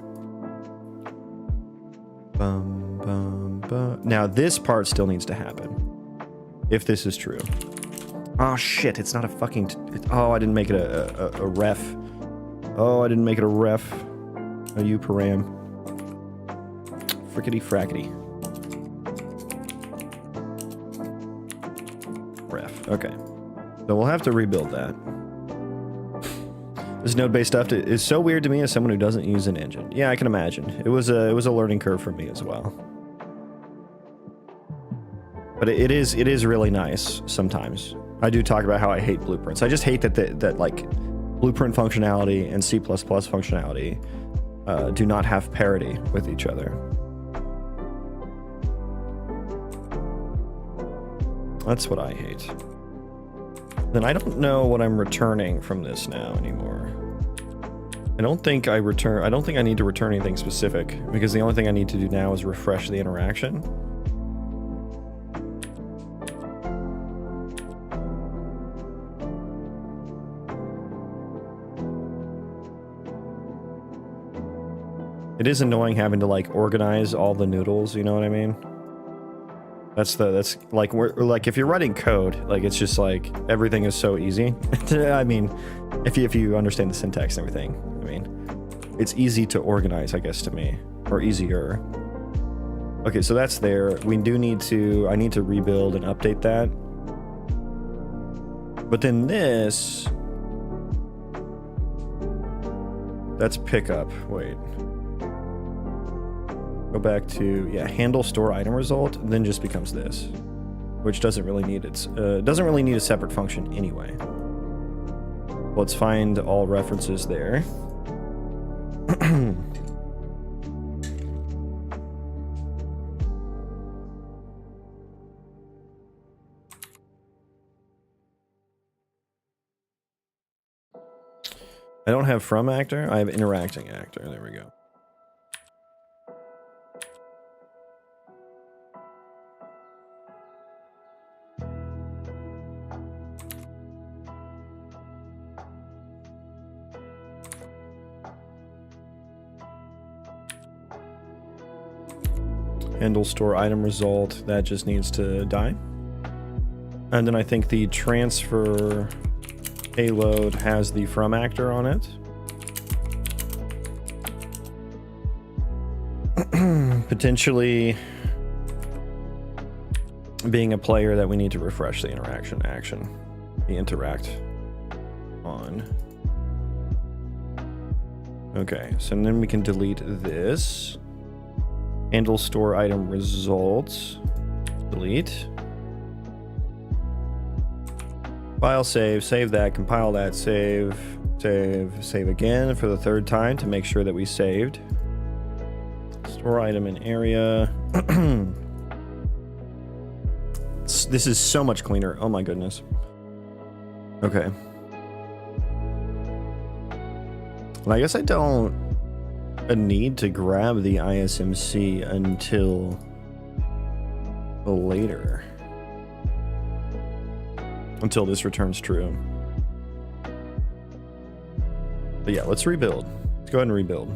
Now this part still needs to happen. If this is true. Oh shit, it's not a fucking... oh, I didn't make it a ref. Oh, I didn't make it a ref. A U param. Frickety frackety. Ref, okay. So we'll have to rebuild that. This node-based stuff is so weird to me as someone who doesn't use an engine. Yeah, I can imagine. It was a learning curve for me as well. But it is really nice sometimes. I do talk about how I hate blueprints. I just hate that like blueprint functionality and C++ functionality do not have parity with each other. That's what I hate. Then I don't know what I'm returning from this now anymore. I don't think I need to return anything specific, because the only thing I need to do now is refresh the interaction. It is annoying having to like organize all the noodles, you know what I mean? That's like, like if you're writing code, like it's just like everything is so easy. I mean, if you understand the syntax and everything, I mean, it's easy to organize, I guess, to me, or easier. Okay, so that's there. We do need to, I need to rebuild and update that. But then this, that's pickup. Wait. Go back to, yeah, handle store item result, and then just becomes this, which doesn't really need doesn't really need a separate function anyway. Let's find all references there. I don't have from actor, I have interacting actor. There we go. Handle store item result, that just needs to die. And then I think the transfer payload has the from actor on it. Potentially being a player that we need to refresh the interaction action. The interact on. Okay, so then we can delete this. Handle store item results. Delete. File save that, compile that, save again for the third time to make sure that we saved. Store item in area. This is so much cleaner. Oh my goodness. Okay. Well, I guess I don't need to grab the ISMC until later. Until this returns true. But yeah, let's rebuild. Let's go ahead and rebuild.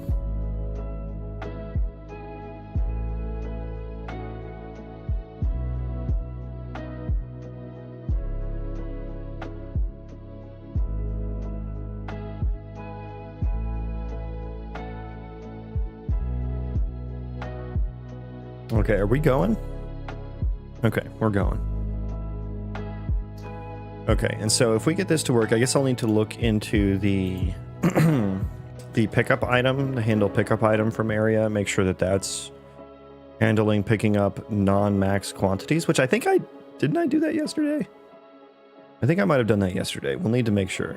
Okay, are we going? Okay, we're going. Okay, and so if we get this to work, I guess I'll need to look into the the pickup item, the handle pickup item from area, make sure that that's handling picking up non-max quantities, which I think didn't I do that yesterday? I think I might have done that yesterday. We'll need to make sure.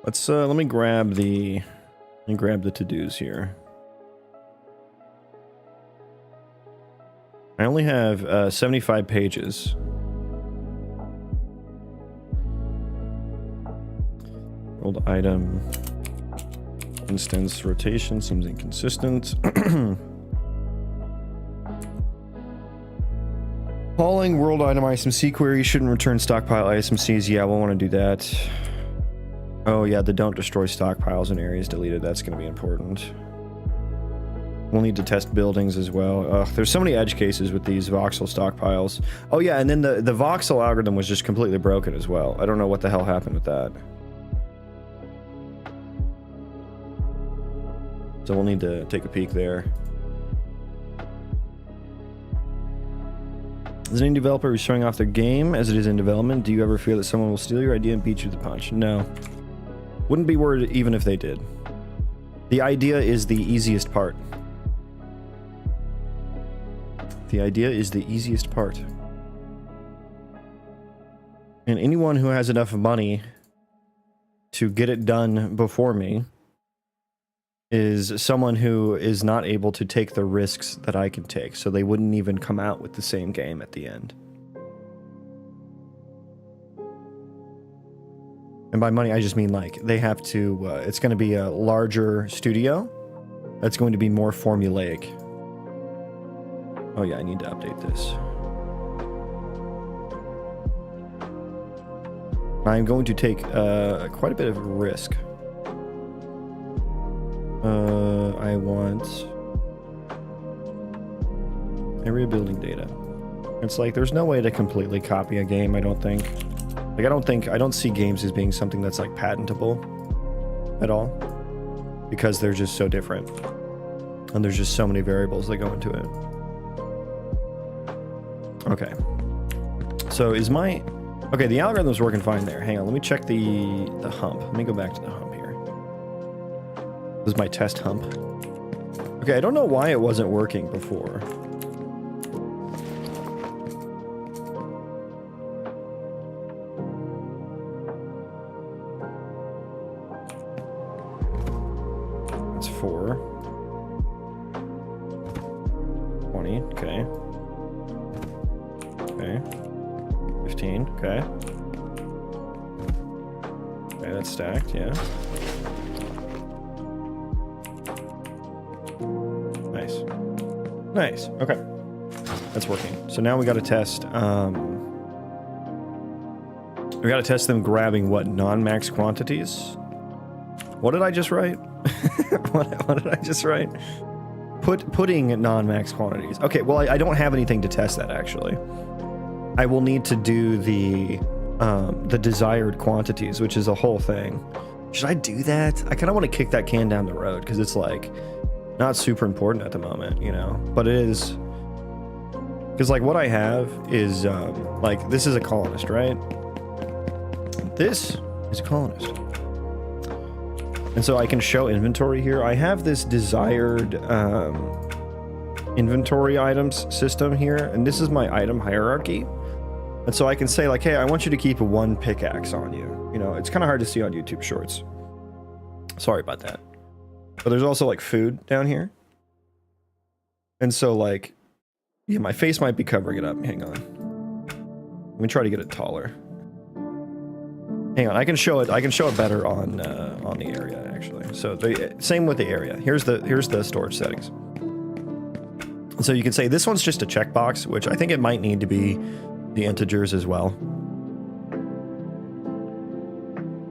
Let's let me grab the to-dos here. I only have 75 pages. Old item instance rotation seems inconsistent. Hauling world item ISMC query shouldn't return stockpile ISMCs. Yeah, we'll want to do that. Oh yeah, the don't destroy stockpiles in areas deleted. That's going to be important. We'll need to test buildings as well. There's so many edge cases with these voxel stockpiles. Oh yeah, and then the voxel algorithm was just completely broken as well. I don't know what the hell happened with that. So we'll need to take a peek there. Is any developer who's showing off their game as it is in development? Do you ever fear that someone will steal your idea and beat you to the punch? No. Wouldn't be worried even if they did. The idea is the easiest part. The idea is the easiest part. And anyone who has enough money to get it done before me is someone who is not able to take the risks that I can take, so they wouldn't even come out with the same game at the end. And by money, I just mean like they have to, it's going to be a larger studio that's going to be more formulaic. Oh yeah, I need to update this. I'm going to take quite a bit of a risk. I want area building data. It's like there's no way to completely copy a game, I don't think. Like I don't see games as being something that's like patentable at all, because they're just so different. And there's just so many variables that go into it. Okay. So is my... Okay, the algorithm's working fine there. Hang on, let me check the hump. Let me go back to the hump here. This is my test hump. Okay, I don't know why it wasn't working before. That's 4. 20, okay. Okay. 15, okay. Okay, that's stacked, yeah. Nice. Nice, okay. That's working. So now we gotta test, we gotta test them grabbing what, non-max quantities? What did I just write? what did I just write? Putting non-max quantities. Okay, well, I don't have anything to test that, actually. I will need to do the desired quantities, which is a whole thing. Should I do that? I kind of want to kick that can down the road, because it's, like, not super important at the moment, you know? But it is... Because, like, what I have is, like, this is a colonist, right? This is a colonist. And so I can show inventory here. I have this desired inventory items system here, and this is my item hierarchy. And so I can say, like, hey, I want you to keep 1 pickaxe on you. You know, it's kind of hard to see on YouTube Shorts. Sorry about that. But there's also, like, food down here. And so, like, yeah, my face might be covering it up. Hang on. Let me try to get it taller. Hang on, I can show it better on the area, actually. So same with the area. Here's the storage settings. So you can say this one's just a checkbox, which I think it might need to be the integers as well.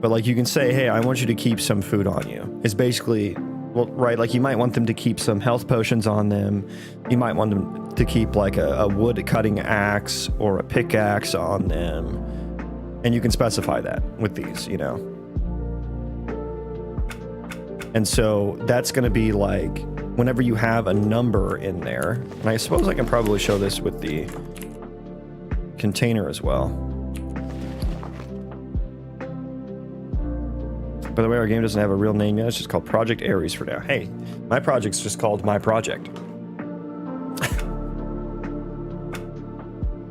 But like you can say, hey, I want you to keep some food on you. It's basically, well, right, like you might want them to keep some health potions on them. You might want them to keep like a wood cutting axe or a pickaxe on them. And you can specify that with these, you know. And so that's going to be like whenever you have a number in there, and I suppose I can probably show this with the container as well. By the way, our game doesn't have a real name yet. It's just called Project Ares for now. Hey, my project's just called My Project.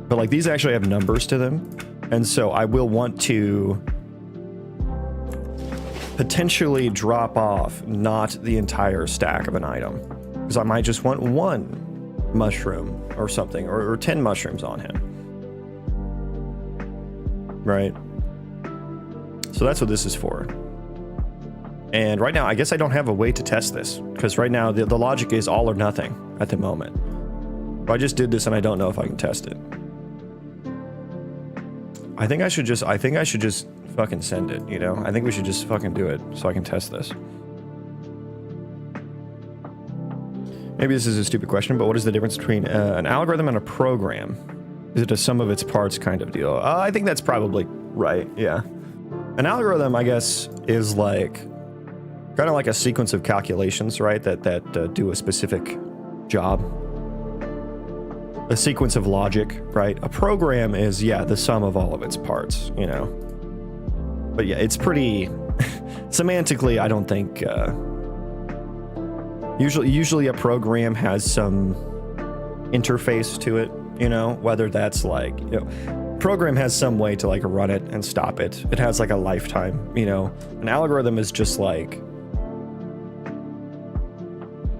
But like these actually have numbers to them. And so I will want to potentially drop off not the entire stack of an item. Because I might just want one mushroom or something, or 10 mushrooms on him. Right? So that's what this is for. And right now, I guess I don't have a way to test this. Because right now, the logic is all or nothing at the moment. But I just did this and I don't know if I can test it. I think I should just fucking send it, you know? I think we should just fucking do it so I can test this. Maybe this is a stupid question, but what is the difference between an algorithm and a program? Is it a sum of its parts kind of deal? I think that's probably right, yeah. An algorithm, I guess, is like kind of like a sequence of calculations, right? That do a specific job. A sequence of logic, right? A program is, yeah, the sum of all of its parts, you know? But yeah, it's pretty... semantically, I don't think... Usually a program has some interface to it, you know? Whether that's like, you know... Program has some way to like run it and stop it. It has like a lifetime, you know? An algorithm is just like...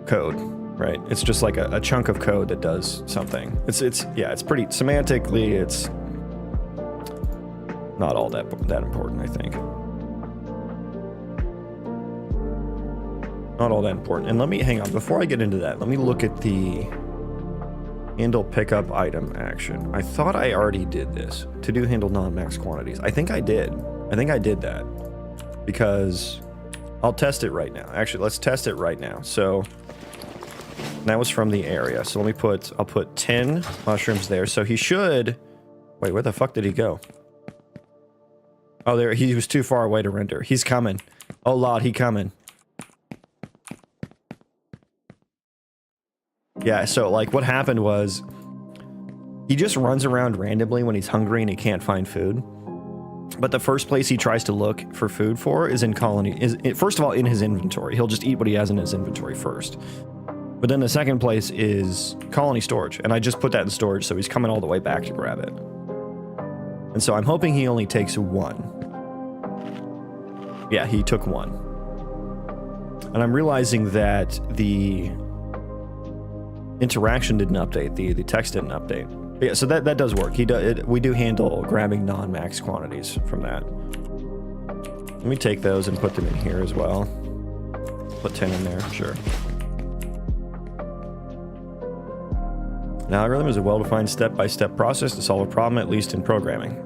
code. Right, it's just like a chunk of code that does something. It's pretty semantically. It's not all that important, I think. Not all that important. And let me hang on before I get into that. Let me look at the handle pickup item action. I thought I already did this to do handle non-max quantities. I think I did. I think I did that because I'll test it right now. Actually, let's test it right now. So. That was from the area. So I'll put 10 mushrooms there. So he should... Wait, where the fuck did he go? Oh, there, he was too far away to render. He's coming. Oh, Lord, he coming. Yeah, so like what happened was he just runs around randomly when he's hungry and he can't find food. But the first place he tries to look for food for is in Colony. First of all, in his inventory. He'll just eat what he has in his inventory first. But then the second place is Colony storage, and I just put that in storage, so he's coming all the way back to grab it. And so I'm hoping he only takes one. Yeah, he took one. And I'm realizing that the interaction didn't update, the text didn't update. But yeah, so that does work. We do handle grabbing non-max quantities from that. Let me take those and put them in here as well. Put 10 in there, sure. An algorithm is a well-defined step-by-step process to solve a problem, at least in programming.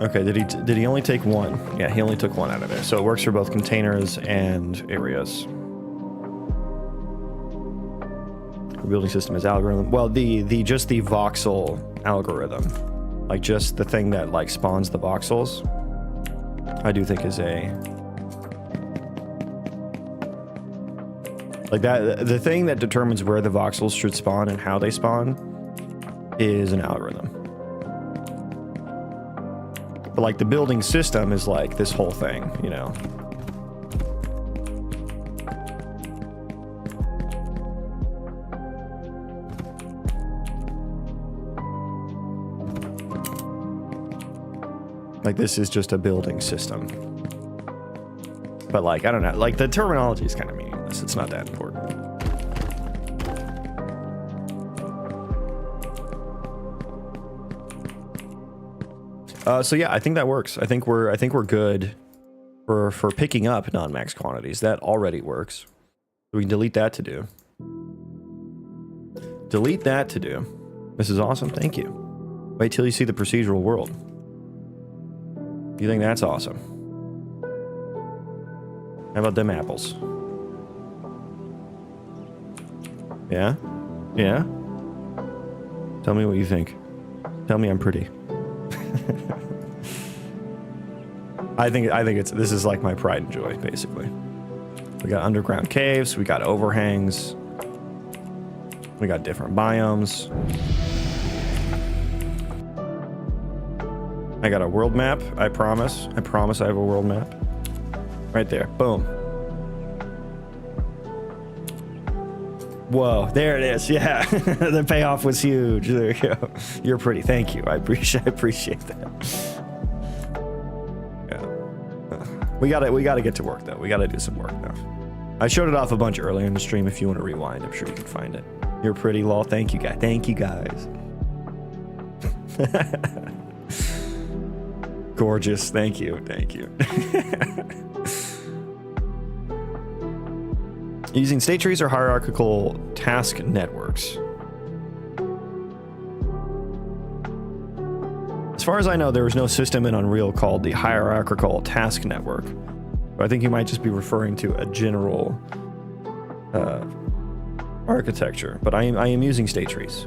Okay, did he only take one? Yeah, he only took one out of there. So it works for both containers and areas. The building system is algorithm. Well, just the voxel algorithm, like just the thing that like spawns the voxels, I do think is a... Like that, the thing that determines where the voxels should spawn and how they spawn is an algorithm. But like the building system is like this whole thing, you know. Like this is just a building system. But like, I don't know, like the terminology is kind of meaningless. It's not that important. So yeah, I think that works. I think we're good for picking up non-max quantities. That already works. We can delete that to do. Delete that to do. This is awesome. Thank you. Wait till you see the procedural world. You think that's awesome? How about them apples? Yeah? Yeah? Tell me what you think. Tell me I'm pretty. I think this is like my pride and joy, basically. We got underground caves, we got overhangs, we got different biomes. I got a world map, I promise. I promise I have a world map. Right there, boom. Whoa, there it is, yeah. The payoff was huge, there you go. You're pretty, thank you, I appreciate that. We gotta get to work though. We gotta do some work now. I showed it off a bunch earlier in the stream. If you want to rewind, I'm sure you can find it. You're pretty, lol. Thank you, guys. Thank you, guys. Gorgeous. Thank you. Thank you. Using state trees or hierarchical task networks. As far as I know, there is no system in Unreal called the hierarchical task network. I think you might just be referring to a general architecture, but I am using state trees.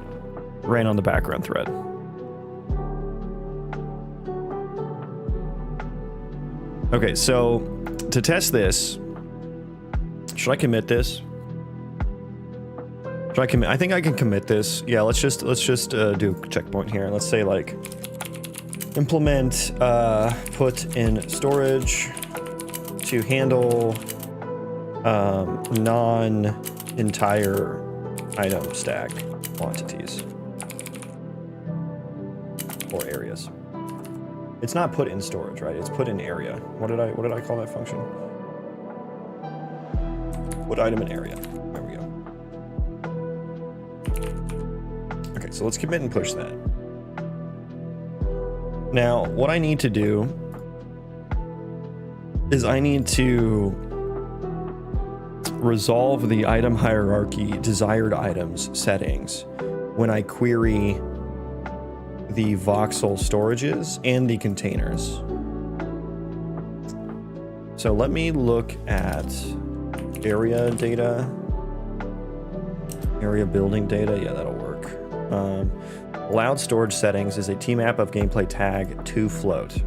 Ran on the background thread. Okay, so to test this, should I commit this? Should I commit? I think I can commit this. Yeah, let's just do a checkpoint here. Let's say like implement put in storage to handle non-entire item stack quantities or areas. It's not put in storage, right? It's put in area. What did I call that function? Put item in area. There we go. Okay, so let's commit and push that. Now, what I need to do is I need to resolve the item hierarchy desired items settings when I query the voxel storages and the containers. So let me look at area data, area building data. Yeah, that'll work. Allowed storage settings is a tmap of gameplay tag to float.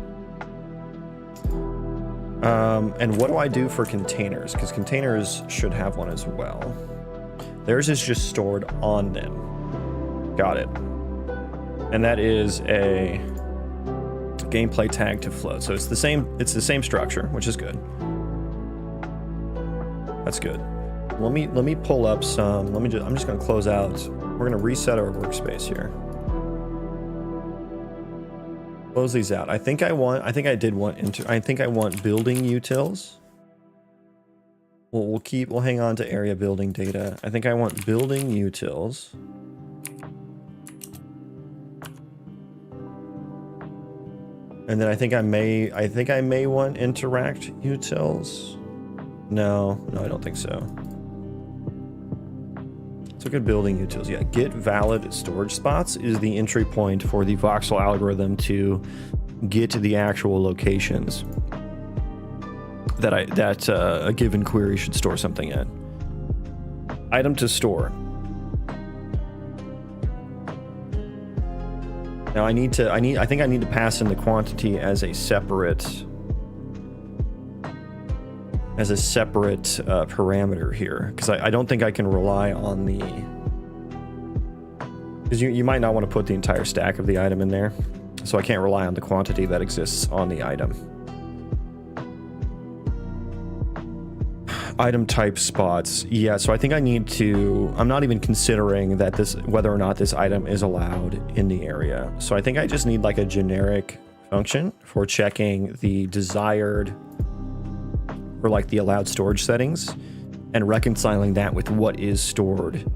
And what do I do for containers? Because containers should have one as well. Theirs is just stored on them. Got it. And that is a gameplay tag to float. So it's the same structure, which is good. That's good. Let me pull up some. I'm just going to close out. We're going to reset our workspace here. Close these out. I think I want building utils. We'll hang on to area building data. I think I want building utils. And then I think I may want interact utils. No, I don't think so. Let's look at building utils. Yeah, get valid storage spots is the entry point for the voxel algorithm to get to the actual locations that a given query should store something at. Item to store. Now I think I need to pass in the quantity as a separate parameter here, because I don't think I can rely on the, because you might not want to put the entire stack of the item in there, so I can't rely on the quantity that exists on the item. Item type spots. Yeah, so I think I need to, I'm not even considering that whether or not this item is allowed in the area. So I think I just need like a generic function for checking the desired, or like the allowed storage settings, and reconciling that with what is stored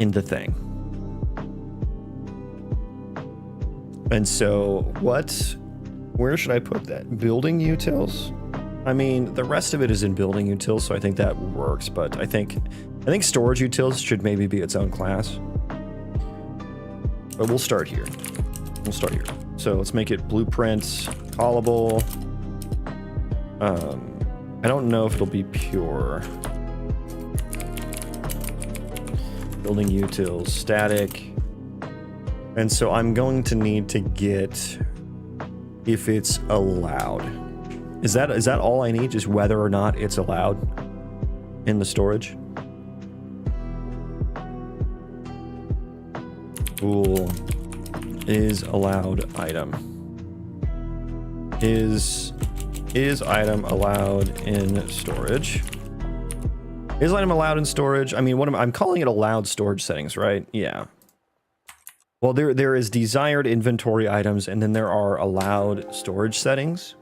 in the thing. And so where should I put that? Building utils? I mean, the rest of it is in building utils, so I think that works, but I think storage utils should maybe be its own class. But we'll start here. So let's make it blueprints, callable. I don't know if it'll be pure. Building utils, static. And so I'm going to need to get if it's allowed. Is that all I need? Just whether or not it's allowed in the storage? Bool is allowed item. Is item allowed in storage? Is item allowed in storage? I mean, I'm calling it allowed storage settings, right? Yeah. Well, there is desired inventory items, and then there are allowed storage settings.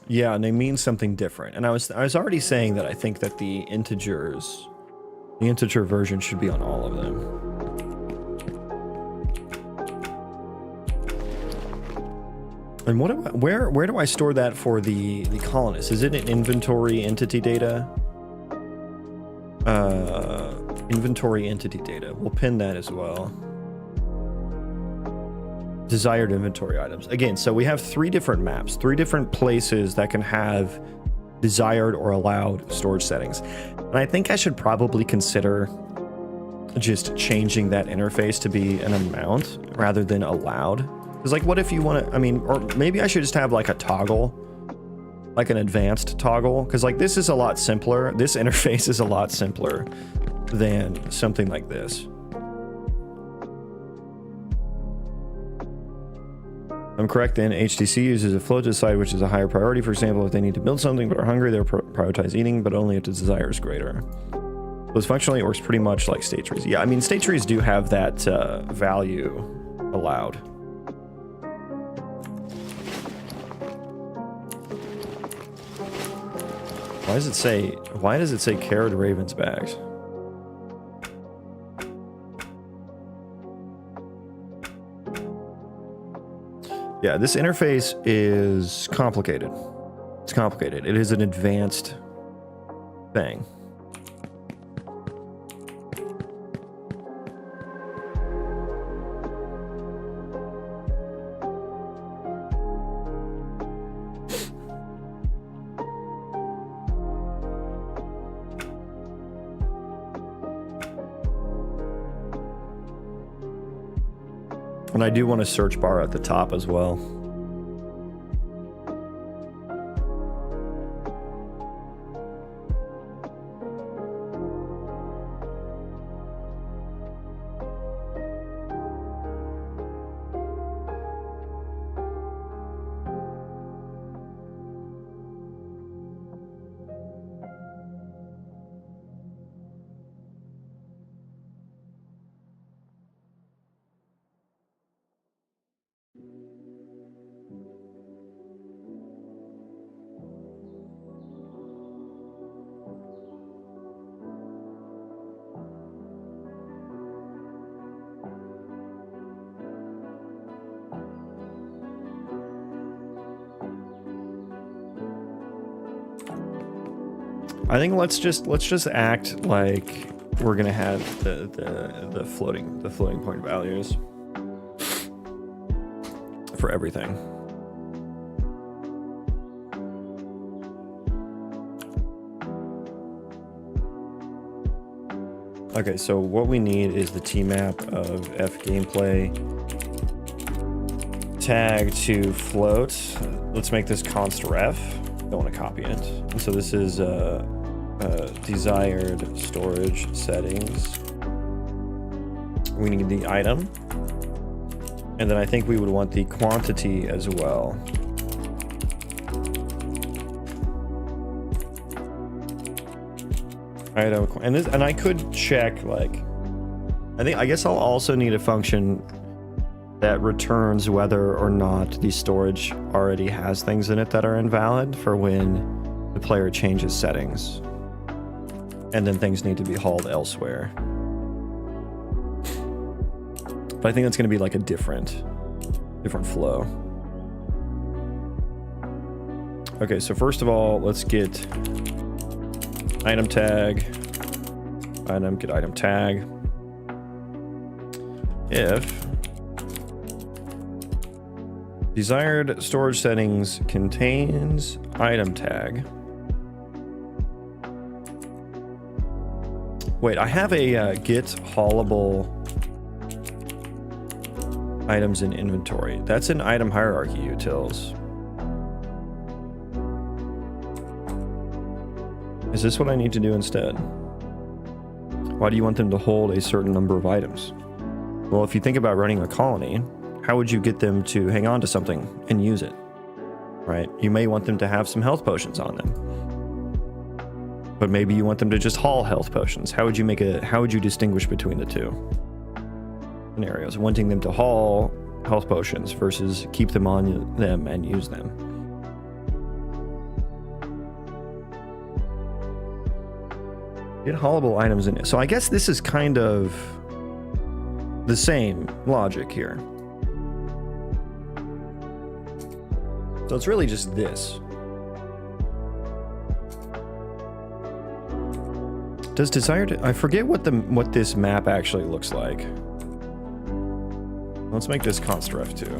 Yeah, and they mean something different. And I was already saying that I think that the integer version should be on all of them. And where do I store that for the colonists? Is it an inventory entity data? Inventory entity data. We'll pin that as well. Desired inventory items. Again, so we have 3 different maps, 3 different places that can have desired or allowed storage settings. And I think I should probably consider just changing that interface to be an amount rather than allowed. Because, like, what if you want to, I mean, or maybe I should just have, like, a toggle, like an advanced toggle. Because, like, this is a lot simpler. This interface is a lot simpler than something like this. I'm correct then, HTC uses a flow to decide which is a higher priority. For example, if they need to build something but are hungry, they'll prioritize eating, but only if the desire is greater. Those functionally works pretty much like state trees. Yeah, I mean, state trees do have that value allowed. Why does it say carrot ravens bags? Yeah, this interface is complicated. It's complicated. It is an advanced thing. And I do want a search bar at the top as well. I think let's just act like we're gonna have the floating point values for everything. Okay, so what we need is the T-map of F gameplay tag to float. Let's make this const ref. Don't want to copy it. And so this is desired storage settings. We need the item, and then I think we would want the quantity as well. Item, and I could check, like, I guess I'll also need a function that returns whether or not the storage already has things in it that are invalid for when the player changes settings. And then things need to be hauled elsewhere. But I think that's going to be like a different flow. Okay, so first of all, let's get item tag. Get item tag. If desired storage settings contains item tag, Wait, I have a get haulable items in inventory. That's an item hierarchy utils. Is this what I need to do instead? Why do you want them to hold a certain number of items? Well, if you think about running a colony, how would you get them to hang on to something and use it? Right? You may want them to have some health potions on them. But maybe you want them to just haul health potions. How would you distinguish between the two scenarios? Wanting them to haul health potions versus keep them on them and use them. Get haulable items in it. So I guess this is kind of the same logic here. So it's really just this. Does desired... I forget what this map actually looks like. Let's make this constref too.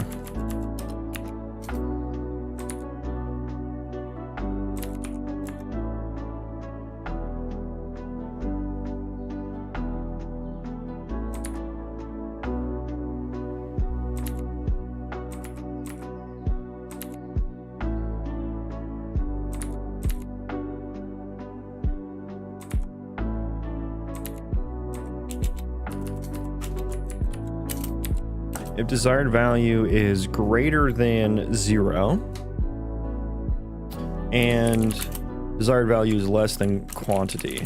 If desired value is greater than 0 and desired value is less than quantity.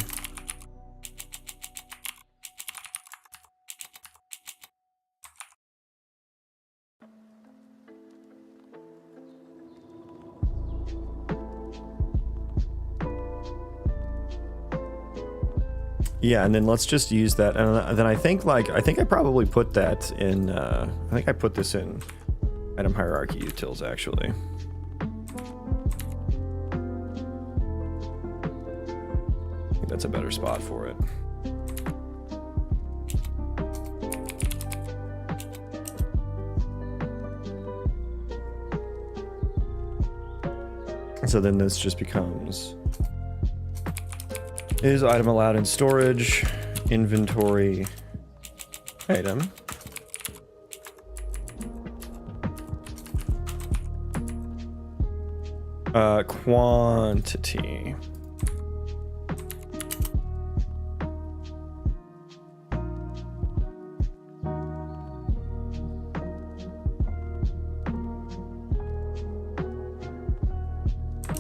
Yeah, and then let's just use that, and then I think I probably put that in. I think I put this in item hierarchy utils actually. I think that's a better spot for it. So then this just becomes. Is item allowed in storage, inventory, item. Quantity.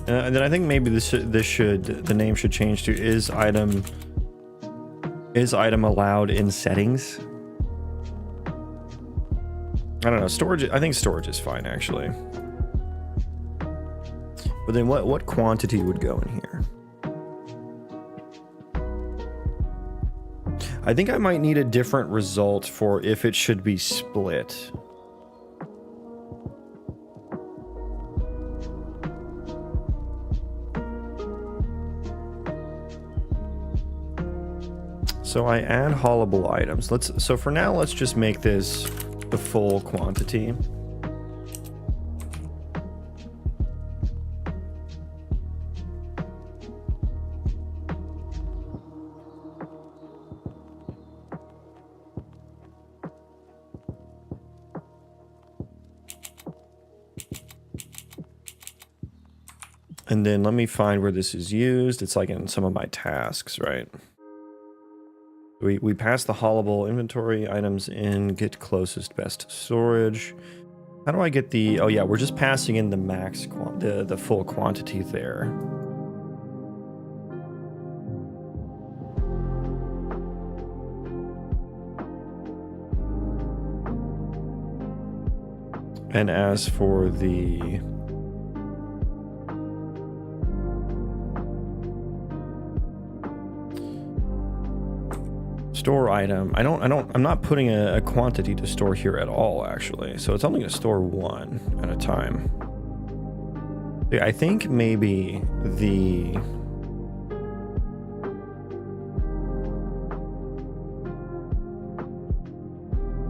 And then I think maybe the name should change to is item allowed in settings? I don't know, storage, I think storage is fine actually. But then what quantity would go in here? I think I might need a different result for if it should be split. So I add haulable items. So for now, let's just make this the full quantity. And then let me find where this is used. It's like in some of my tasks, right? We pass the haulable inventory items in, get closest best storage. How do I get the... Oh yeah, we're just passing in the max, the full quantity there. And as for the... store item, I'm not putting a quantity to store here at all actually, so it's only going to store one at a time. Yeah, I think maybe the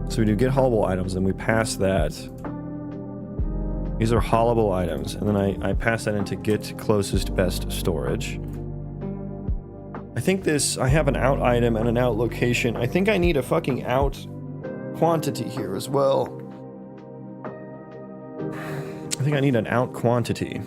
so we do get haulable items and we pass that. These are haulable items, and then I pass that into get closest best storage. I think this, I have an out item and an out location. I think I need a fucking out quantity here as well. I think I need an out quantity.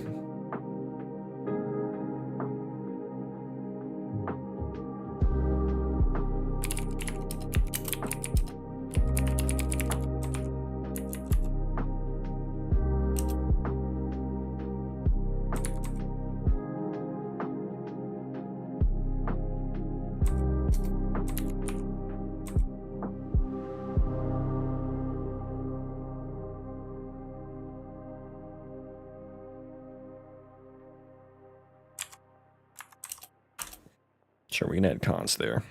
Sure, we can add cons there.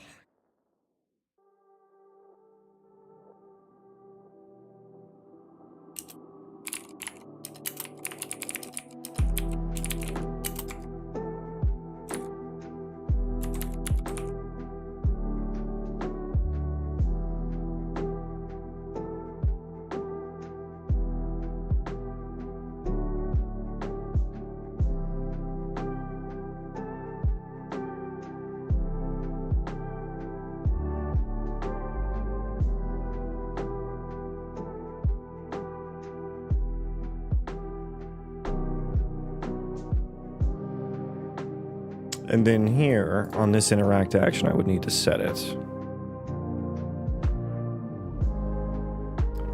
And then here, on this interact action, I would need to set it.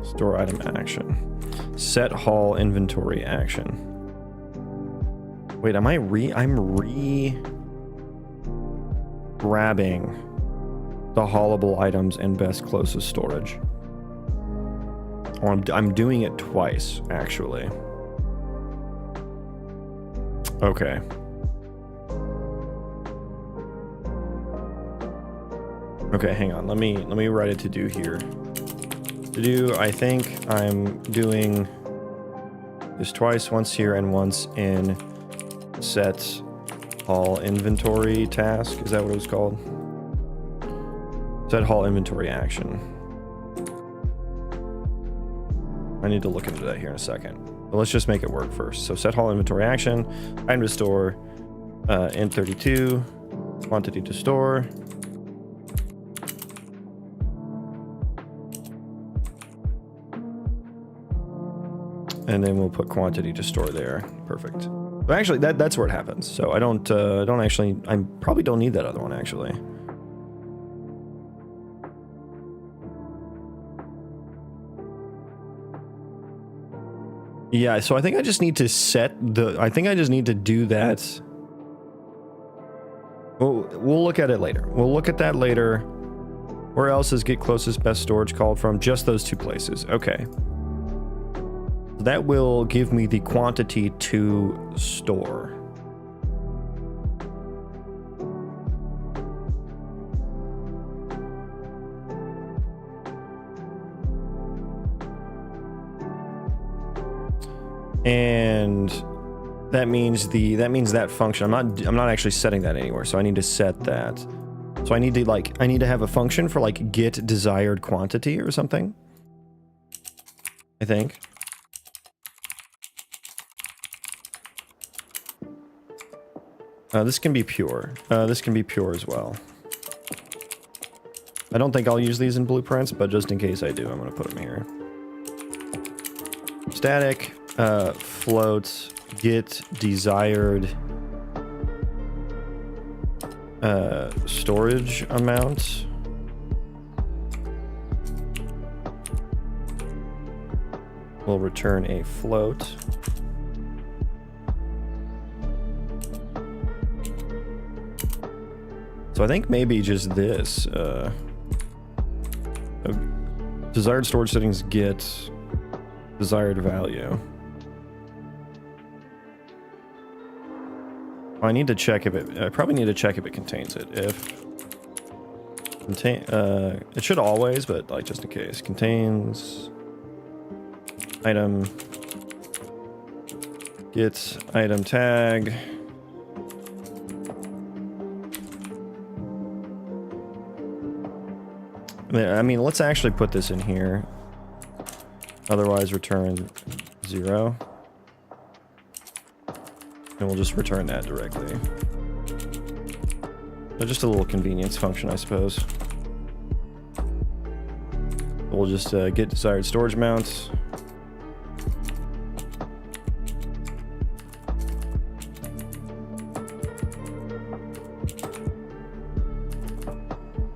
Store item action. Set haul inventory action. Wait, I'm grabbing the haulable items in best closest storage. Or I'm doing it twice, actually. Okay. Okay, hang on. Let me write a to-do here. To-do, I think I'm doing this twice, once here and once in set haul inventory task. Is that what it was called? Set haul inventory action. I need to look into that here in a second. But let's just make it work first. So set haul inventory action, item to store, int32, quantity to store. And then we'll put quantity to store there. Perfect. But actually, that's where it happens. So I don't actually, I probably don't need that other one actually. Yeah, so I think I just need to set the, I think I just need to do that. We'll look at it later. We'll look at that later. Where else is get closest best storage called from? Just those two places. Okay. That will give me the quantity to store. And that means that function. I'm not actually setting that anywhere, so I need to set that. So I need to have a function for like get desired quantity or something. I think. This can be pure. This can be pure as well. I don't think I'll use these in blueprints, but just in case I do, I'm going to put them here. Static, float, get desired storage amount. We'll return a float. So I think maybe just this. Desired storage settings get desired value. I need to check if it. I probably need to check if it contains it. If contain, it should always, but like just in case, contains item. Get item tag. I mean, let's actually put this in here. Otherwise, return 0. And we'll just return that directly. So just a little convenience function, I suppose. We'll just get desired storage amount.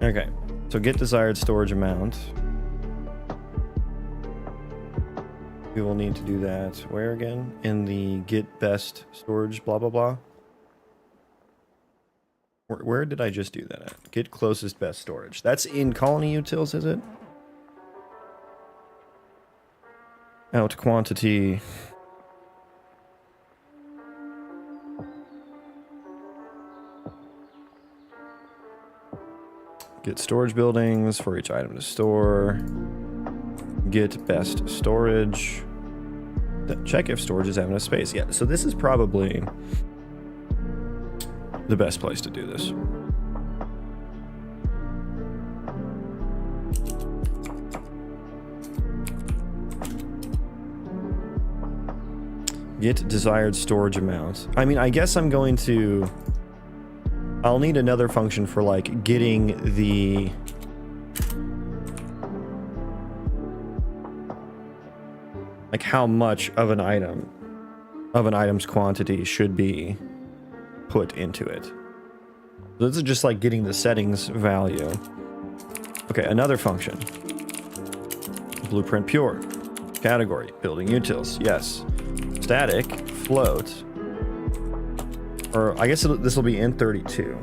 Okay, so get desired storage amount. We will need to do that where again? In the get best storage blah blah blah. Where did I just do that at? Get closest best storage. That's in colony utils, is it? Out quantity. Get storage buildings for each item to store. Get best storage. Check if storage is having a space. Yeah, so this is probably the best place to do this. Get desired storage amount. I mean, I guess I'm going to... I'll need another function for, like, getting the... like, how much of an item, of an item's quantity should be put into it. So this is just like getting the settings value. Okay, another function. Blueprint pure. Category, building utils, yes. Static, float. Or I guess this will be in 32.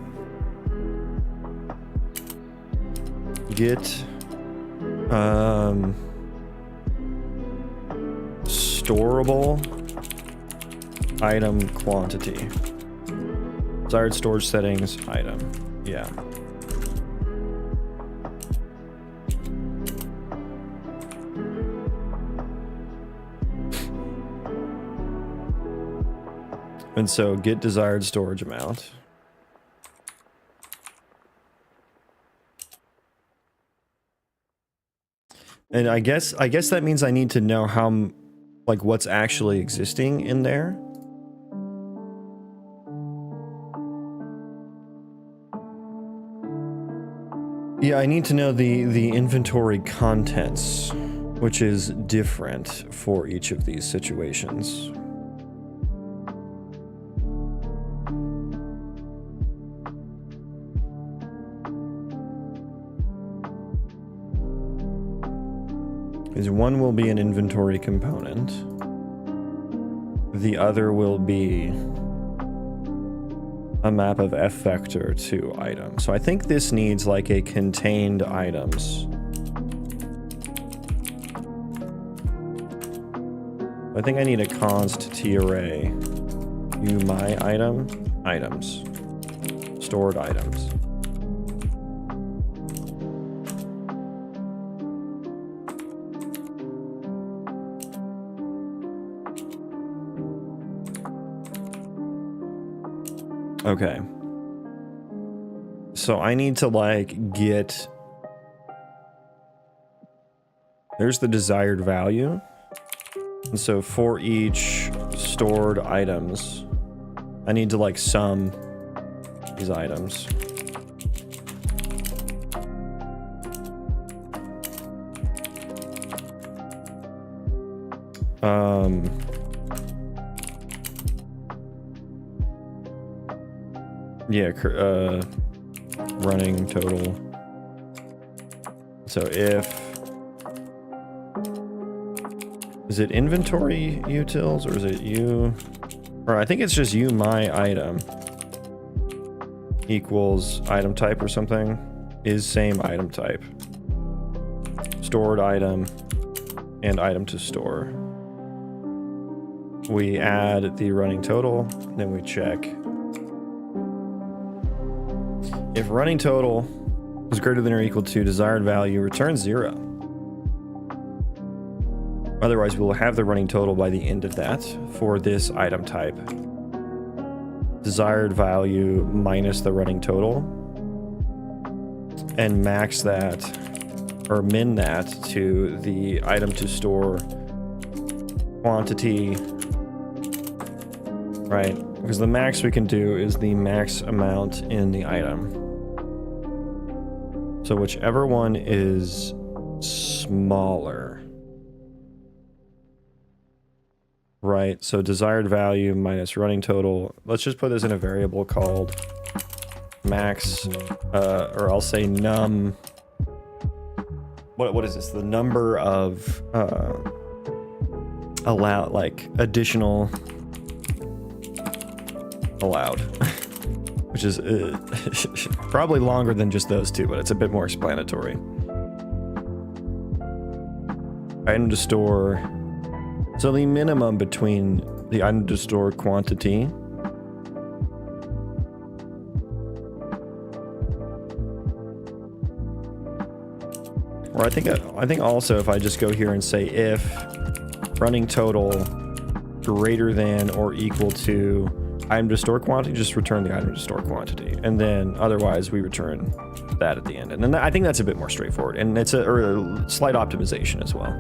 Get storable item quantity. Desired storage settings item. Yeah. And so get desired storage amount. And I guess that means I need to know how, like, what's actually existing in there. Yeah, I need to know the inventory contents, which is different for each of these situations. Is one will be an inventory component. The other will be a map of F vector to item. So I think this needs like a contained items. I think I need a const t array. U my item, items, stored items. Okay. So I need to like get... There's the desired value. And so for each stored items, I need to like sum these items. Yeah, running total. So if... Is it inventory utils or is it u... Or I think it's just u my item equals item type or something. Is same item type. Stored item and item to store. We add the running total, then we check. If running total is greater than or equal to desired value, return 0. Otherwise, we will have the running total by the end of that for this item type. Desired value minus the running total. And max that, or min that to the item to store quantity. Right? Because the max we can do is the max amount in the item. So whichever one is smaller. Right, so desired value minus running total. Let's just put this in a variable called max, or I'll say num. What is this? The number of allowed, like additional allowed, which is probably longer than just those two, but it's a bit more explanatory. Item to store. So the minimum between the item to store quantity or I think also if I just go here and say if running total greater than or equal to item to store quantity, just return the item to store quantity, and then otherwise we return that at the end. And then I think that's a bit more straightforward, and it's a slight optimization as well.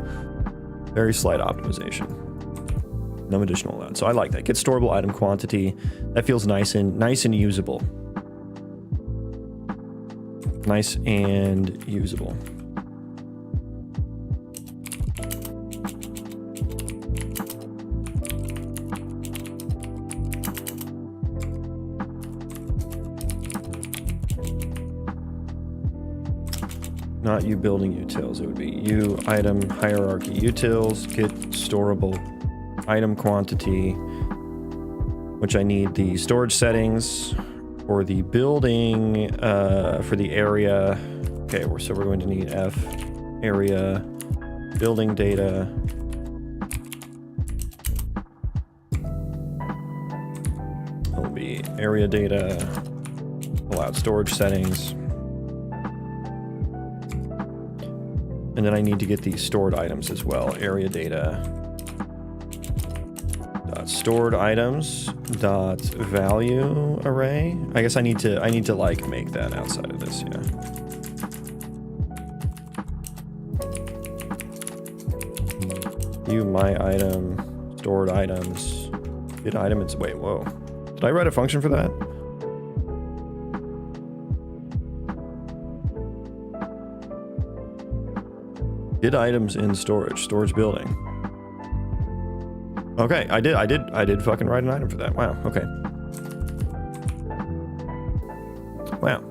Very slight optimization. No additional allowed. So I like that. Get storable item quantity. That feels nice and usable. Nice and usable. Not you building utils, it would be you item hierarchy utils, get storable item quantity, which I need the storage settings for the building, for the area. Okay, so we're going to need F area building data. It'll be area data, allowed storage settings. And then I need to get these stored items as well. Area data dot stored items dot value array. I guess I need to like make that outside of this, yeah. View my item, stored items, get item. It's wait, whoa. Did I write a function for that? Get items in storage building. Okay, I did fucking write an item for that. Wow, okay. Wow.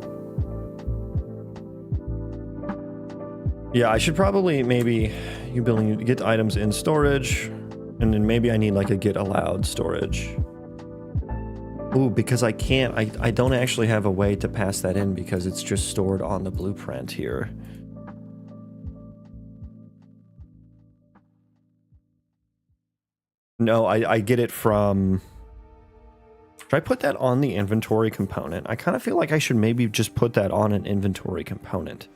Yeah, I should probably maybe you building get items in storage, and then maybe I need like a get allowed storage. Ooh, because I can't, I don't actually have a way to pass that in because it's just stored on the blueprint here. No, I get it from... Should I put that on the inventory component? I kind of feel like I should maybe just put that on an inventory component.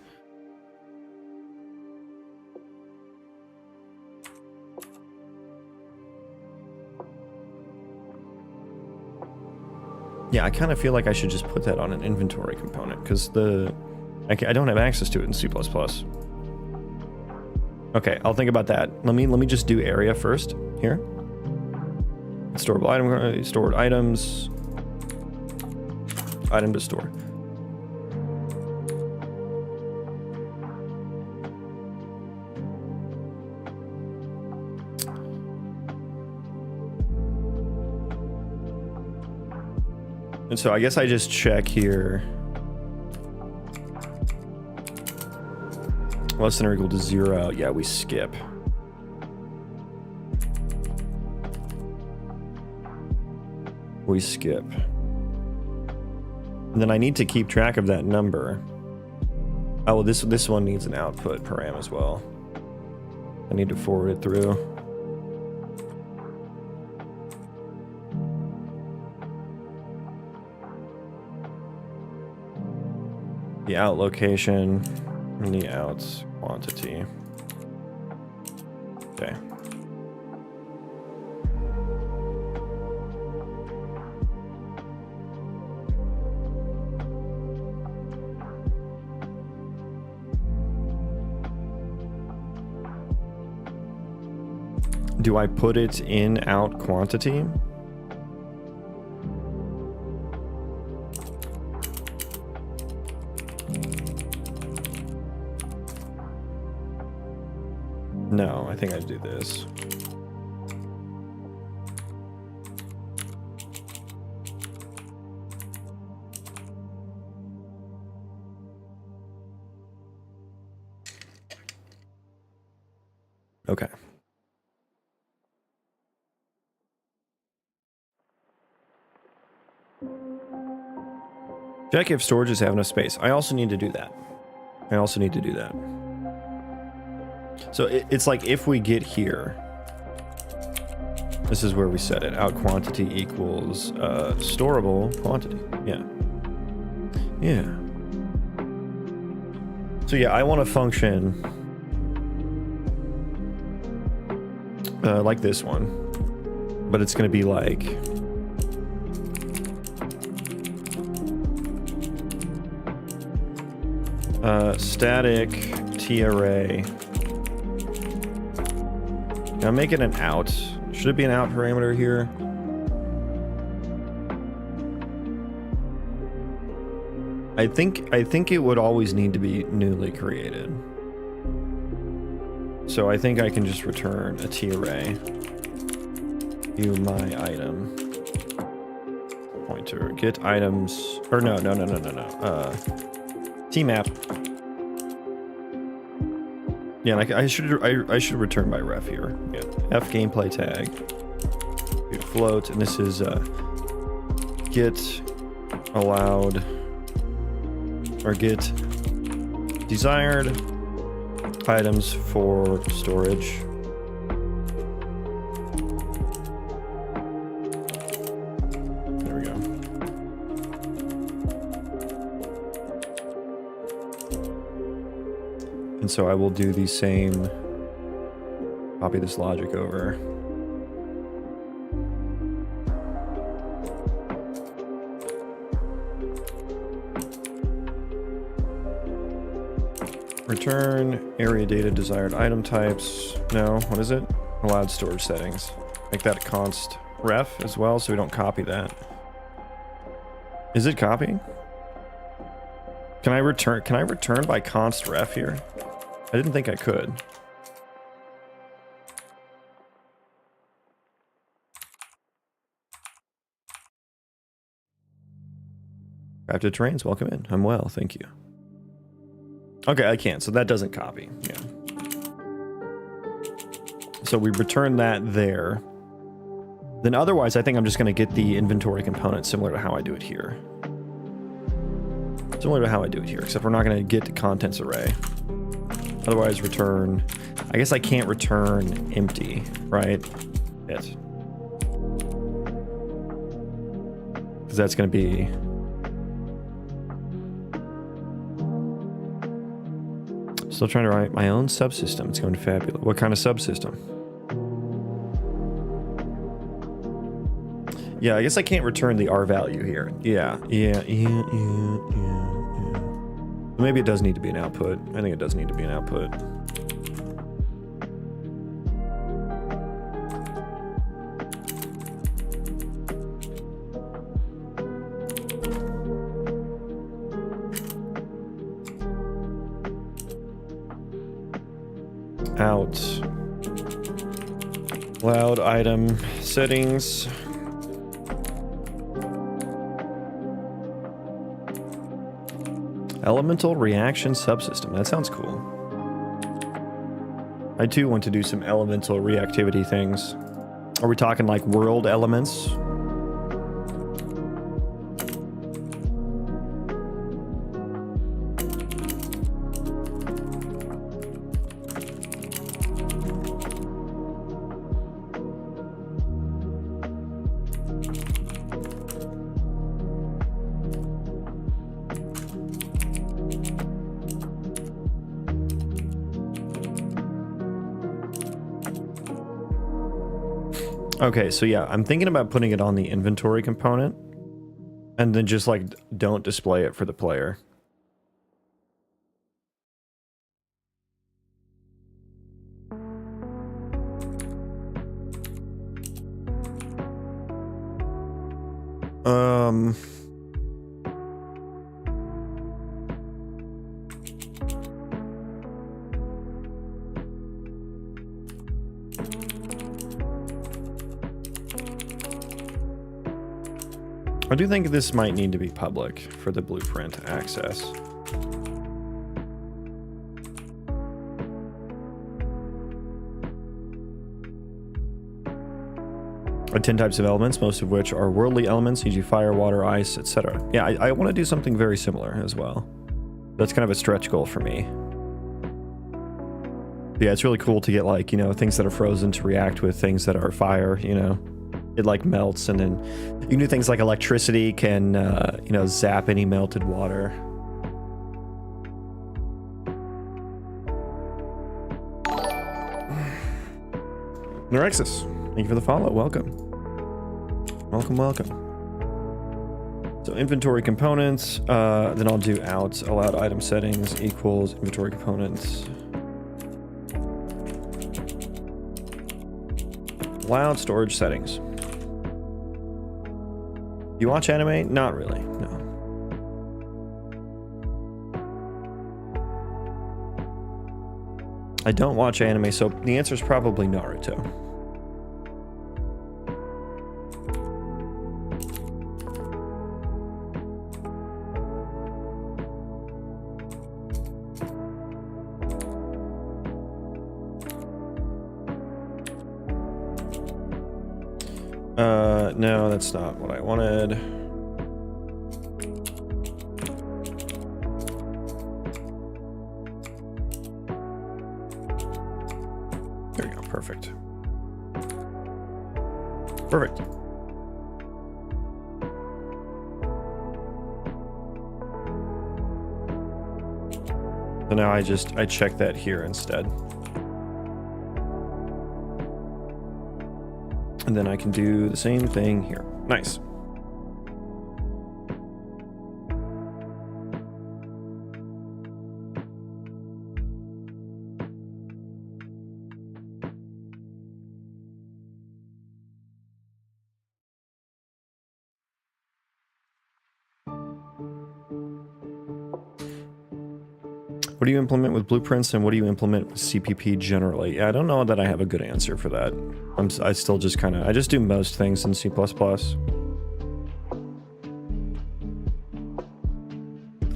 Yeah, I kind of feel like I should just put that on an inventory component because I don't have access to it in C++. Okay, I'll think about that. Let me just do area first here. Storable item, stored items, item to store. And so I guess I just check here. Less than or equal to 0. Yeah, we skip. We skip. And then I need to keep track of that number. Oh, well, this one needs an output param as well. I need to forward it through. The out location and the out quantity. Okay. Do I put it in out quantity? No, I think I'd do this. Okay. Check if storages have enough space. I also need to do that. So it's like if we get here, this is where we set it. Out quantity equals storable quantity. Yeah. Yeah. So yeah, I want to function like this one, but it's going to be like static t-array. Now make it an out. Should it be an out parameter here? I think it would always need to be newly created. So I think I can just return a t-array. View my item. Pointer. Get items. Or no. T-map. Yeah, like I should return by ref here. Yeah. F gameplay tag. Float, and this is get allowed or get desired items for storage. There we go. And so I will do the same, copy this logic over. Return area data desired item types. No, what is it? Allowed storage settings. Make that a const ref as well, so we don't copy that. Is it copying? Can I return by const ref here? I didn't think I could. Crafted terrains, welcome in. I'm well, thank you. Okay, I can't, so that doesn't copy. Yeah. So we return that there. Then otherwise, I think I'm just going to get the inventory component similar to how I do it here. Similar to how I do it here, except we're not going to get the contents array. Otherwise, return... I guess I can't return empty, right? It. Because that's going to be... Still trying to write my own subsystem. It's going to fabulous. What kind of subsystem? Yeah, I guess I can't return the R value here. Yeah. Maybe it does need to be an output. I think it does need to be an output. Out. Loud item settings. Elemental reaction subsystem. That sounds cool. I too want to do some elemental reactivity things. Are we talking like world elements? Okay, so yeah, I'm thinking about putting it on the inventory component and then just like don't display it for the player. I do think this might need to be public for the blueprint access. Are 10 types of elements, most of which are worldly elements, e.g. fire, water, ice, etc. Yeah, I want to do something very similar as well. That's kind of a stretch goal for me. Yeah, it's really cool to get, like, you know, things that are frozen to react with things that are fire, you know. It, like, melts, and then you can do things like electricity can, you know, zap any melted water. Norexus, thank you for the follow. Welcome. Welcome, welcome. So inventory components, then I'll do out allowed item settings equals inventory components. Allowed storage settings. You watch anime? Not really, no. I don't watch anime, so the answer is probably Naruto. No, that's not what I wanted. There we go, perfect. Perfect. So now I check that here instead. And then I can do the same thing here. Nice. What do you implement with blueprints and what do you implement with CPP generally? Yeah, I don't know that I have a good answer for that. I still just kind of, I just do most things in C++. I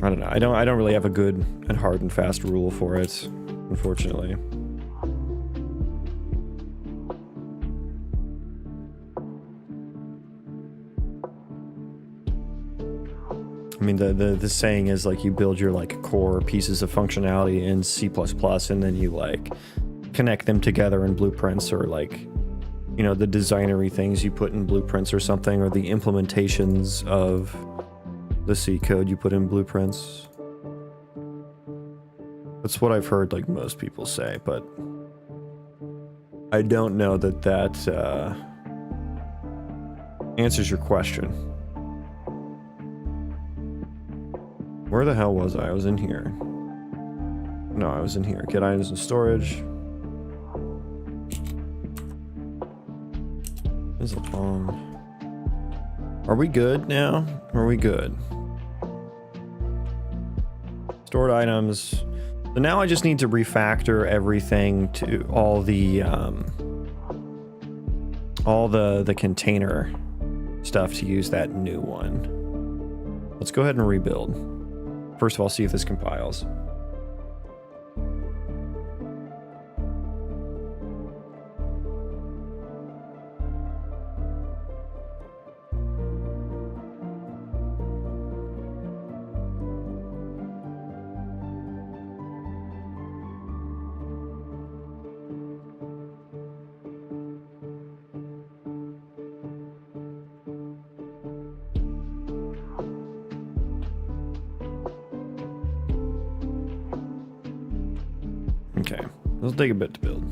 don't know. I don't really have a good and hard and fast rule for it, unfortunately. I mean, the saying is, like, you build your, like, core pieces of functionality in C++ and then you, like, connect them together in blueprints, or, like, you know, the designery things you put in blueprints or something, or the implementations of the C code you put in blueprints. That's what I've heard, like, most people say, but I don't know that answers your question. Where the hell was I? I was in here. No, I was in here. Get items in storage. There's a bomb. Are we good now? Are we good? Stored items. So now I just need to refactor everything to all the container stuff to use that new one. Let's go ahead and rebuild. First of all, see if this compiles. Okay, this will take a bit to build.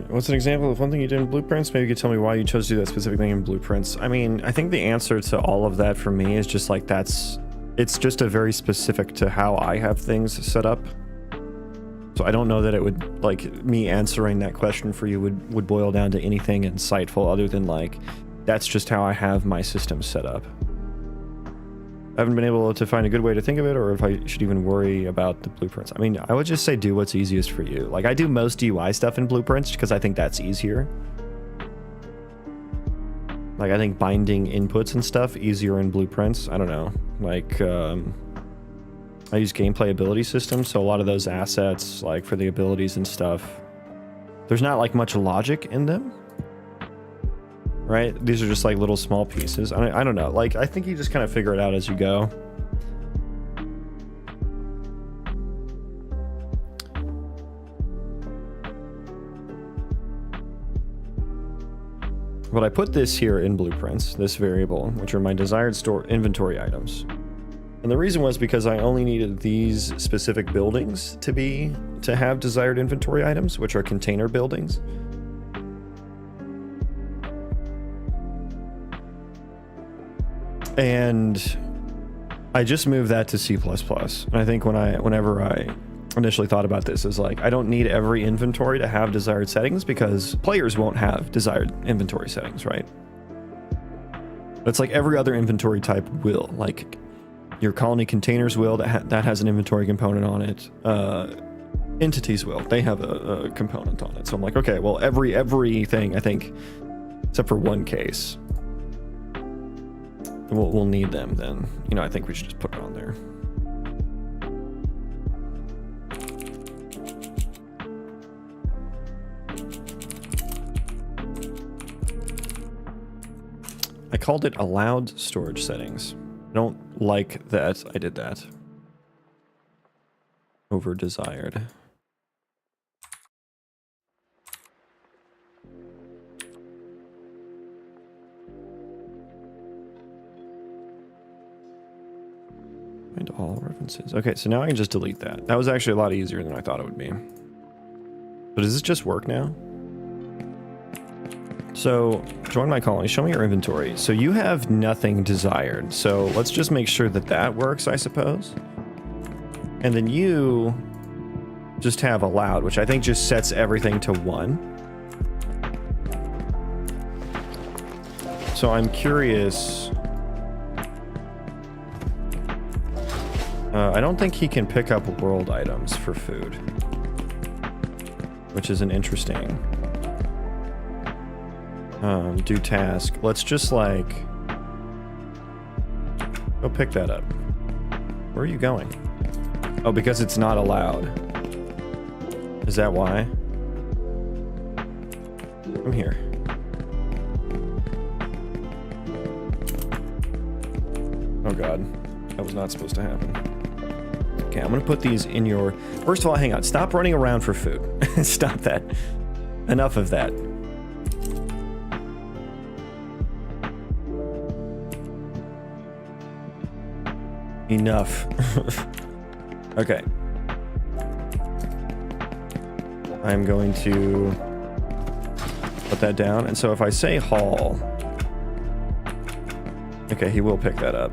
What's an example of one thing you did in blueprints? Maybe you could tell me why you chose to do that specific thing in blueprints. I mean, I think the answer to all of that for me is just like it's just a very specific to how I have things set up. So I don't know that it would, like, me answering that question for you would boil down to anything insightful other than like, that's just how I have my system set up. I haven't been able to find a good way to think of it, or if I should even worry about the blueprints. I mean, I would just say do what's easiest for you. Like, I do most UI stuff in blueprints because I think that's easier. Like, I think binding inputs and stuff easier in blueprints. I don't know. Like, I use gameplay ability systems, so a lot of those assets, like for the abilities and stuff, there's not like much logic in them. Right? These are just like little small pieces. I don't know. Like, I think you just kind of figure it out as you go. But I put this here in blueprints, this variable, which are my desired store inventory items. And the reason was because I only needed these specific buildings to have desired inventory items, which are container buildings. And I just moved that to C++. And I think whenever I initially thought about this, is like, I don't need every inventory to have desired settings because players won't have desired inventory settings, right? It's like every other inventory type will. Like, your colony containers will, that has an inventory component on it. Entities will, they have a component on it. So I'm like, okay, well, everything, I think, except for one case, we'll need them then. You know, I think we should just put it on there. I called it allowed storage settings. I don't like that I did that. Over desired. Find all references. Okay, so now I can just delete that. That was actually a lot easier than I thought it would be. But does this just work now? So, join my colony, show me your inventory. So you have nothing desired. So let's just make sure that that works, I suppose. And then you just have allowed, which I think just sets everything to 1. So I'm curious. I don't think he can pick up world items for food, which is an interesting... do task. Let's just like go pick that up. Where are you going? Oh, because it's not allowed. Is that why? I'm here. Oh god, that was not supposed to happen. Okay, I'm gonna put these in your... First of all, hang on. Stop running around for food. Stop that. Enough of that. Enough. Okay. I'm going to put that down. And so if I say haul, okay, he will pick that up.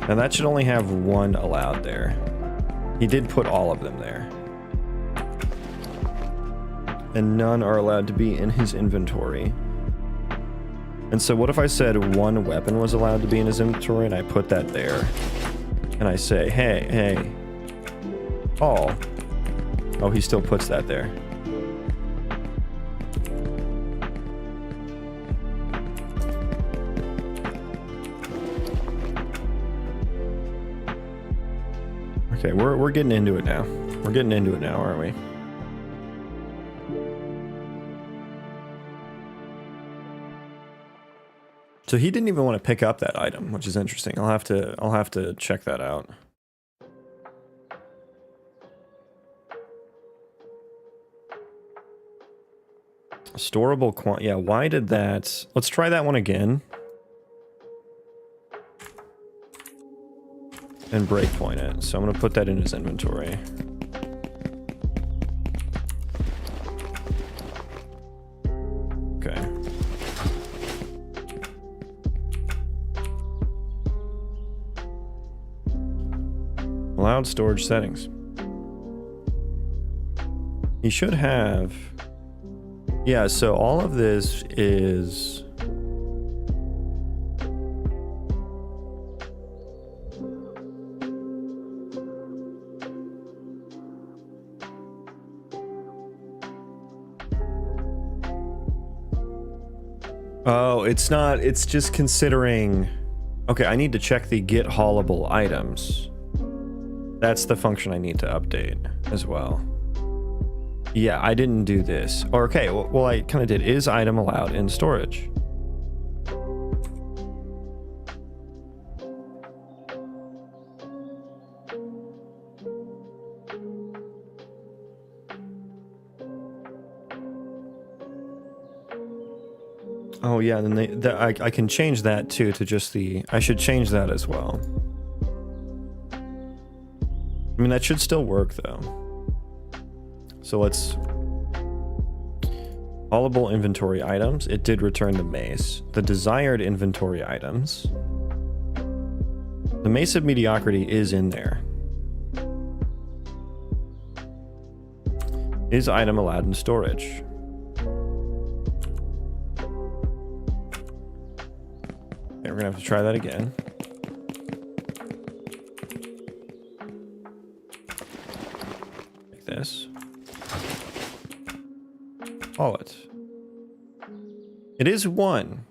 And that should only have 1 allowed there. He did put all of them there. And none are allowed to be in his inventory. And so what if I said 1 weapon was allowed to be in his inventory and I put that there? And I say, hey, all. Oh, he still puts that there. Okay, we're getting into it now. We're getting into it now, aren't we? So he didn't even want to pick up that item, which is interesting. I'll have to check that out. Storable yeah, why did that? Let's try that one again. And breakpoint it. So I'm going to put that in his inventory. Okay. Allowed storage settings. He should have... Yeah, so all of this is... Oh, it's not, it's just considering... Okay, I need to check the get haulable items. That's the function I need to update as well. Yeah, I didn't do this. Or, okay, well I kind of did. Is item allowed in storage? Oh yeah, then I can change that too to just the... I should change that as well. I mean, that should still work though. So let's... Haulable inventory items. It did return the mace. The desired inventory items. The mace of mediocrity is in there. Is item allowed in storage? Okay, we're gonna have to try that again. Like this. Call it. It is 1.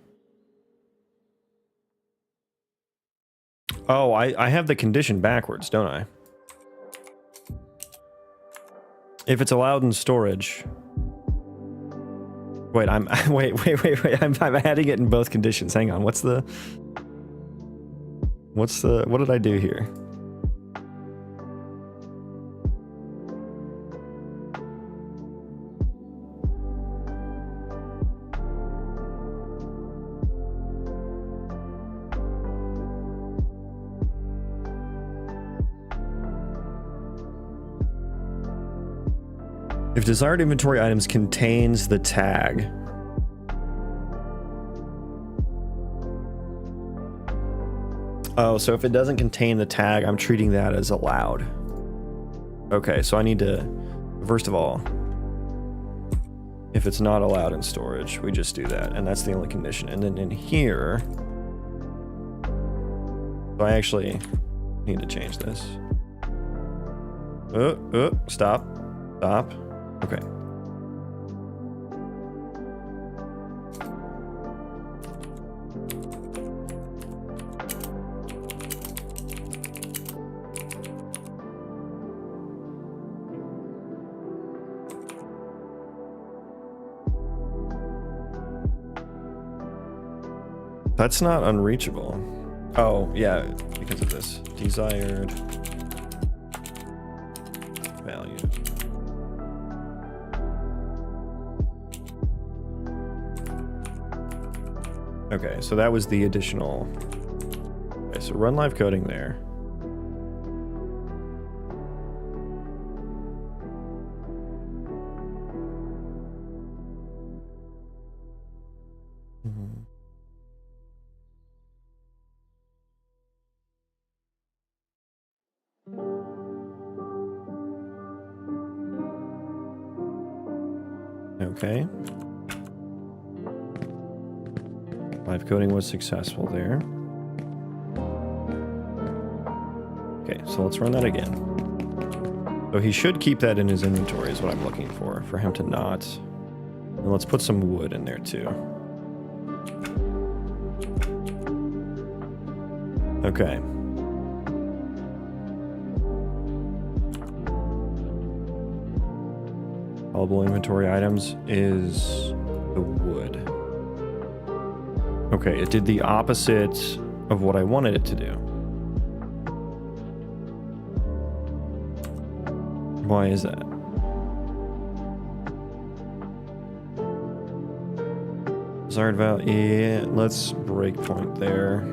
Oh, I have the condition backwards, don't I? If it's allowed in storage. Wait, wait. I'm adding it in both conditions. Hang on. What did I do here? If desired inventory items contains the tag. Oh, so if it doesn't contain the tag, I'm treating that as allowed. Okay, so I need to, first of all, if it's not allowed in storage, we just do that, and that's the only condition. And then in here, so I actually need to change this. Stop. Okay. That's not unreachable. Oh, yeah, because of this. Desired value. Okay, so that was the additional. Okay, so run live coding there. Okay. Live coding was successful there. Okay, so let's run that again. So he should keep that in his inventory is what I'm looking for him to not. And let's put some wood in there too. Okay. Allowable inventory items is the wood. Okay, it did the opposite of what I wanted it to do. Why is that? Desired value. Yeah, let's breakpoint there.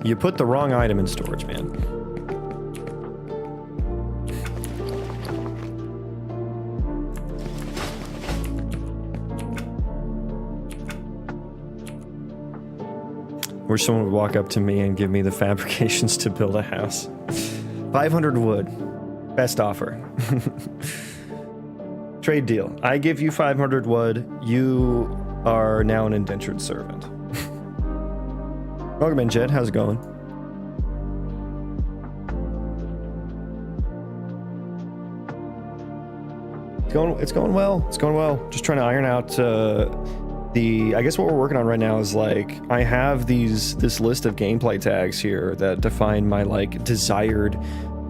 You put the wrong item in storage, man. where someone would walk up to me and give me the fabrications to build a house. 500 wood. Best offer. Trade deal. I give you 500 wood. You are now an indentured servant. Welcome in, Jed. How's it going? It's going well. It's going well. Just trying to iron out I guess what we're working on right now is like I have this list of gameplay tags here that define my like desired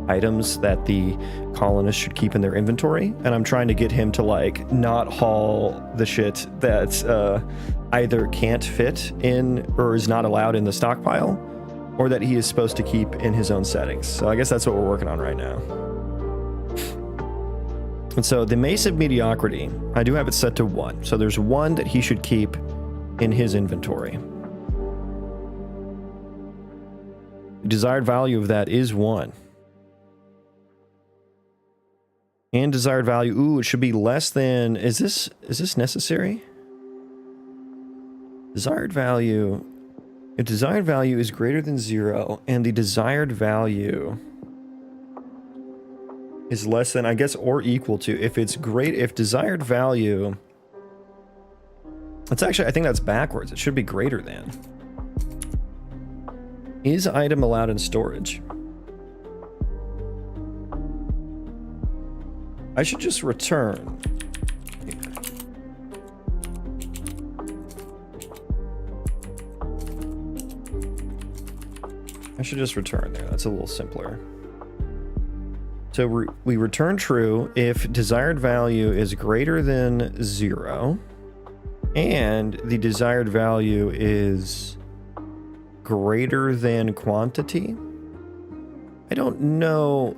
items that the colonists should keep in their inventory, and I'm trying to get him to like not haul the shit that either can't fit in or is not allowed in the stockpile, or that he is supposed to keep in his own settings. So I guess that's what we're working on right now. And so the Mace of Mediocrity, I do have it set to 1. So there's 1 that he should keep in his inventory. The desired value of that is 1. And desired value, ooh, it should be less than, is this necessary? Desired value, if desired value is greater than 0, and the desired value is less than, I guess, or equal to, if desired value, it's actually, I think that's backwards. It should be greater than. Is item allowed in storage? I should just return. I should just return there. That's a little simpler. So we return true if desired value is greater than 0 and the desired value is greater than quantity. I don't know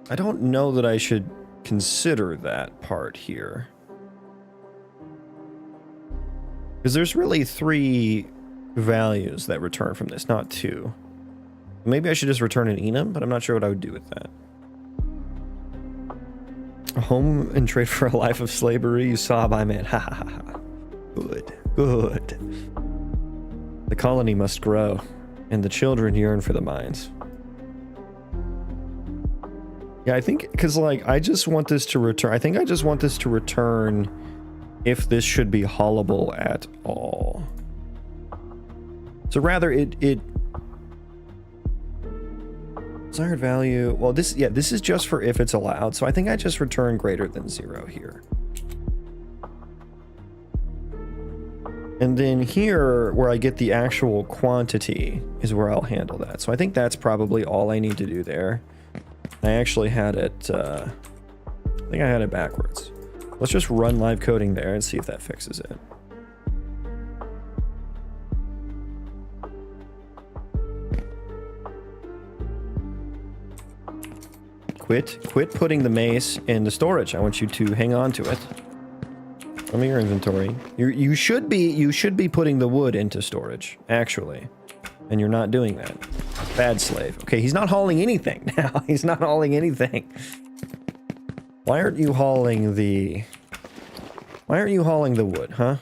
that I should consider that part here, because there's really 3 values that return from this, not 2. Maybe I should just return an enum, but I'm not sure what I would do with that. A home and trade for a life of slavery, you saw by man. Ha ha ha. Good, good. The colony must grow, and the children yearn for the mines. Yeah, I think, because like, I just want this to return. I think I just want this to return if this should be haulable at all. So rather it desired value, well, this is just for if it's allowed, so I think I just return greater than 0 here. And then here, where I get the actual quantity, is where I'll handle that. So I think that's probably all I need to do there. I actually had it, I think I had it backwards. Let's just run live coding there and see if that fixes it. Quit putting the mace in the storage. I want you to hang on to it. From your inventory. You should be putting the wood into storage, actually. And you're not doing that. Bad slave. Okay, he's not hauling anything now. He's not hauling anything. Why aren't you hauling the wood, huh?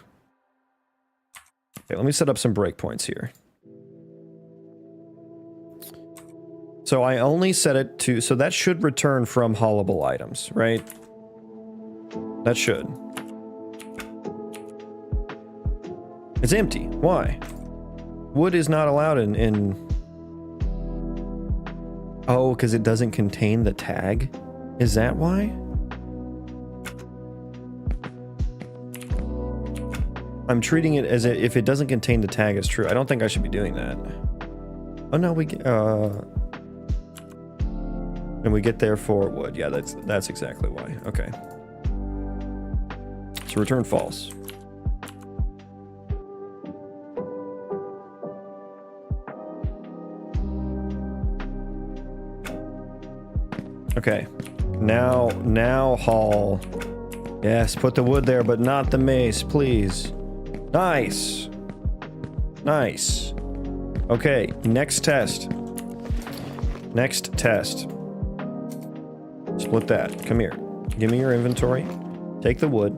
Okay, let me set up some breakpoints here. So I only set it to, so that should return from haulable items, right? That should. It's empty. Why? Wood is not allowed in... Oh, because it doesn't contain the tag? Is that why? I'm treating it as if it doesn't contain the tag as true. I don't think I should be doing that. Oh no, and we get there for wood. Yeah, that's exactly why. Okay. So return false. Okay. Now haul. Yes, put the wood there, but not the mace, please. Nice. Nice. Okay, next test. Next test. Split that. Come here. Give me your inventory. Take the wood.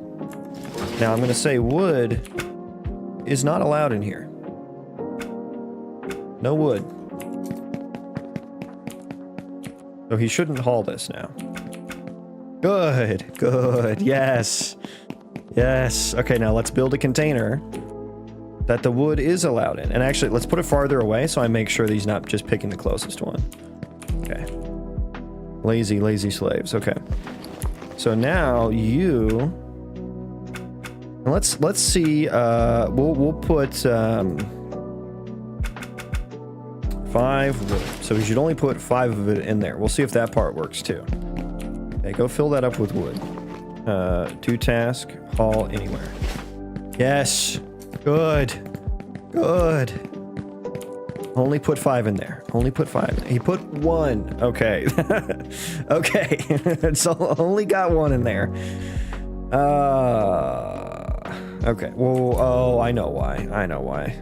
Now I'm going to say wood is not allowed in here. No wood. So he shouldn't haul this now. Good, good, yes. Yes. Okay, now let's build a container that the wood is allowed in. And actually, let's put it farther away so I make sure that he's not just picking the closest one. Okay. Lazy, lazy slaves. Okay. So now you... Let's see, we'll put 5 wood. So we should only put 5 of it in there. We'll see if that part works too. Okay, go fill that up with wood. Do task, haul anywhere. Yes, good, good. Only put 5 in there. Only put 5. He put 1. Okay, okay. So only got 1 in there. Okay. Well, oh, I know why. I know why.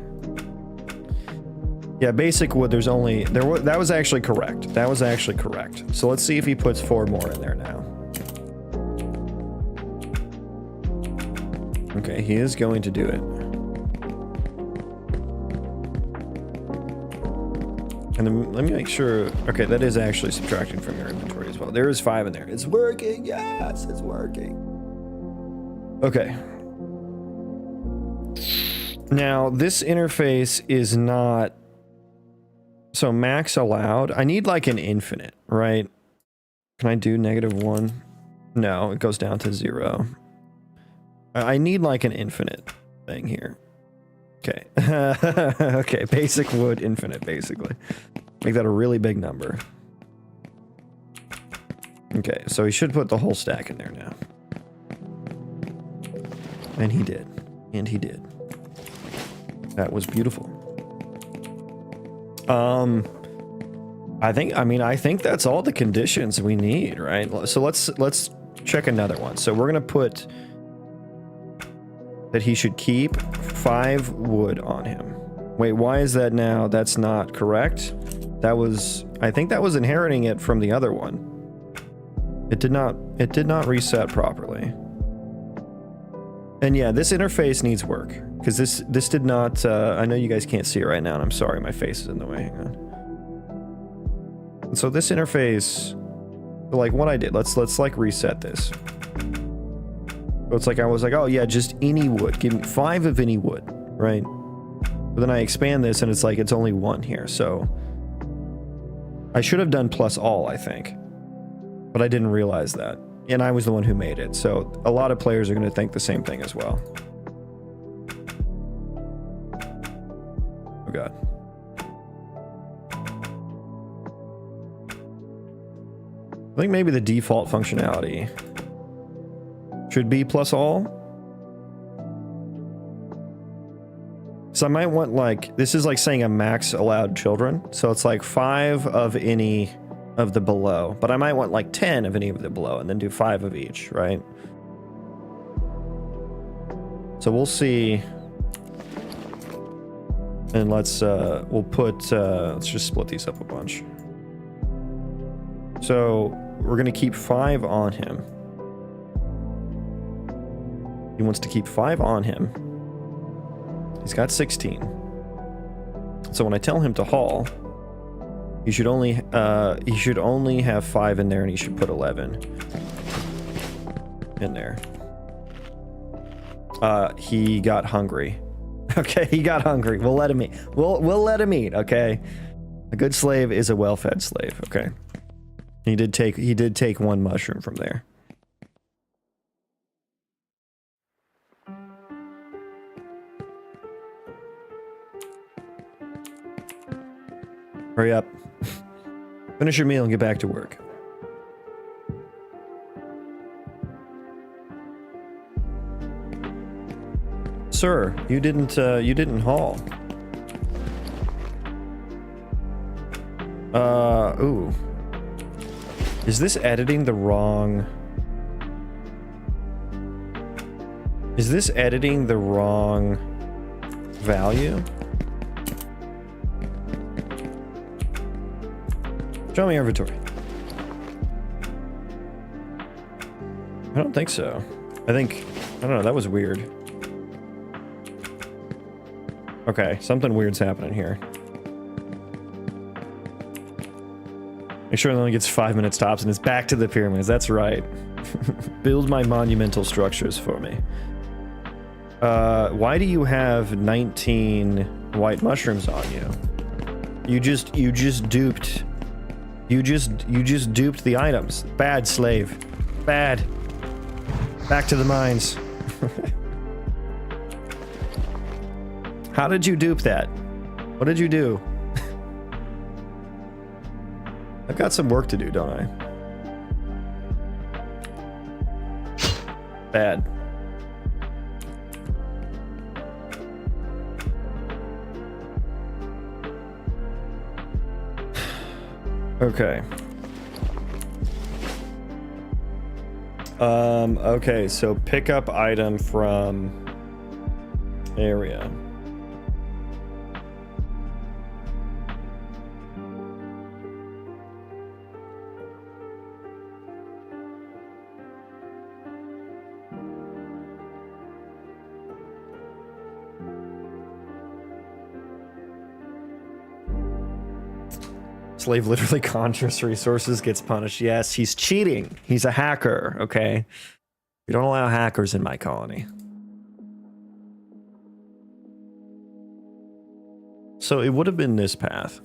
Yeah, basic wood, there's only... that was actually correct. That was actually correct. So let's see if he puts 4 more in there now. Okay, he is going to do it. And then let me make sure... Okay, that is actually subtracting from your inventory as well. There is 5 in there. It's working! Yes, it's working! Okay. Now, this interface is not... So, max allowed. I need like an infinite, right? Can I do -1? No, it goes down to 0. I need like an infinite thing here. Okay. Okay, basic wood, infinite, basically. Make that a really big number. Okay, so he should put the whole stack in there now. And he did. And he did. That was beautiful. I think that's all the conditions we need, right? So let's check another one. So we're gonna put that he should keep 5 wood on him. Wait, why is that now? That's not correct. That was, I think that was inheriting it from the other one. It did not reset properly. And yeah, this interface needs work, because this did not, I know you guys can't see it right now, and I'm sorry, my face is in the way, hang on. And so this interface, like what I did, let's like reset this. So it's like, I was like, oh yeah, just any wood, give me 5 of any wood, right? But then I expand this and it's like, it's only 1 here, so. I should have done plus all, I think. But I didn't realize that. And I was the one who made it, so a lot of players are going to think the same thing as well. Oh god. I think maybe the default functionality should be plus all. So I might want like, this is like saying a max allowed children. So it's like 5 of any of the below, but I might want like 10 of any of the below and then do 5 of each, right? So we'll see. And let's we'll put let's just split these up a bunch. So we're gonna keep 5 on him. He wants to keep 5 on him. He's got 16. So when I tell him to haul, he should only have 5 in there, and he should put 11 in there. He got hungry. Okay, he got hungry. We'll let him eat. We'll let him eat. Okay, a good slave is a well-fed slave. Okay, he did take 1 mushroom from there. Hurry up. Finish your meal and get back to work. Sir, you didn't haul. Ooh. Is this editing the wrong... Is this editing the wrong value? Show me your inventory. I don't think so. I don't know, that was weird. Okay, something weird's happening here. Make sure it only gets 5 minutes tops and it's back to the pyramids. That's right. Build my monumental structures for me. Why do you have 19 white mushrooms on you? You just duped. You just duped the items. Bad, slave. Bad. Back to the mines. How did you dupe that? What did you do? I've got some work to do, don't I? Bad. Okay. Okay, so pick up item from area. Slave literally conjures resources, gets punished. Yes, he's cheating. He's a hacker, okay? We don't allow hackers in my colony. So it would have been this path.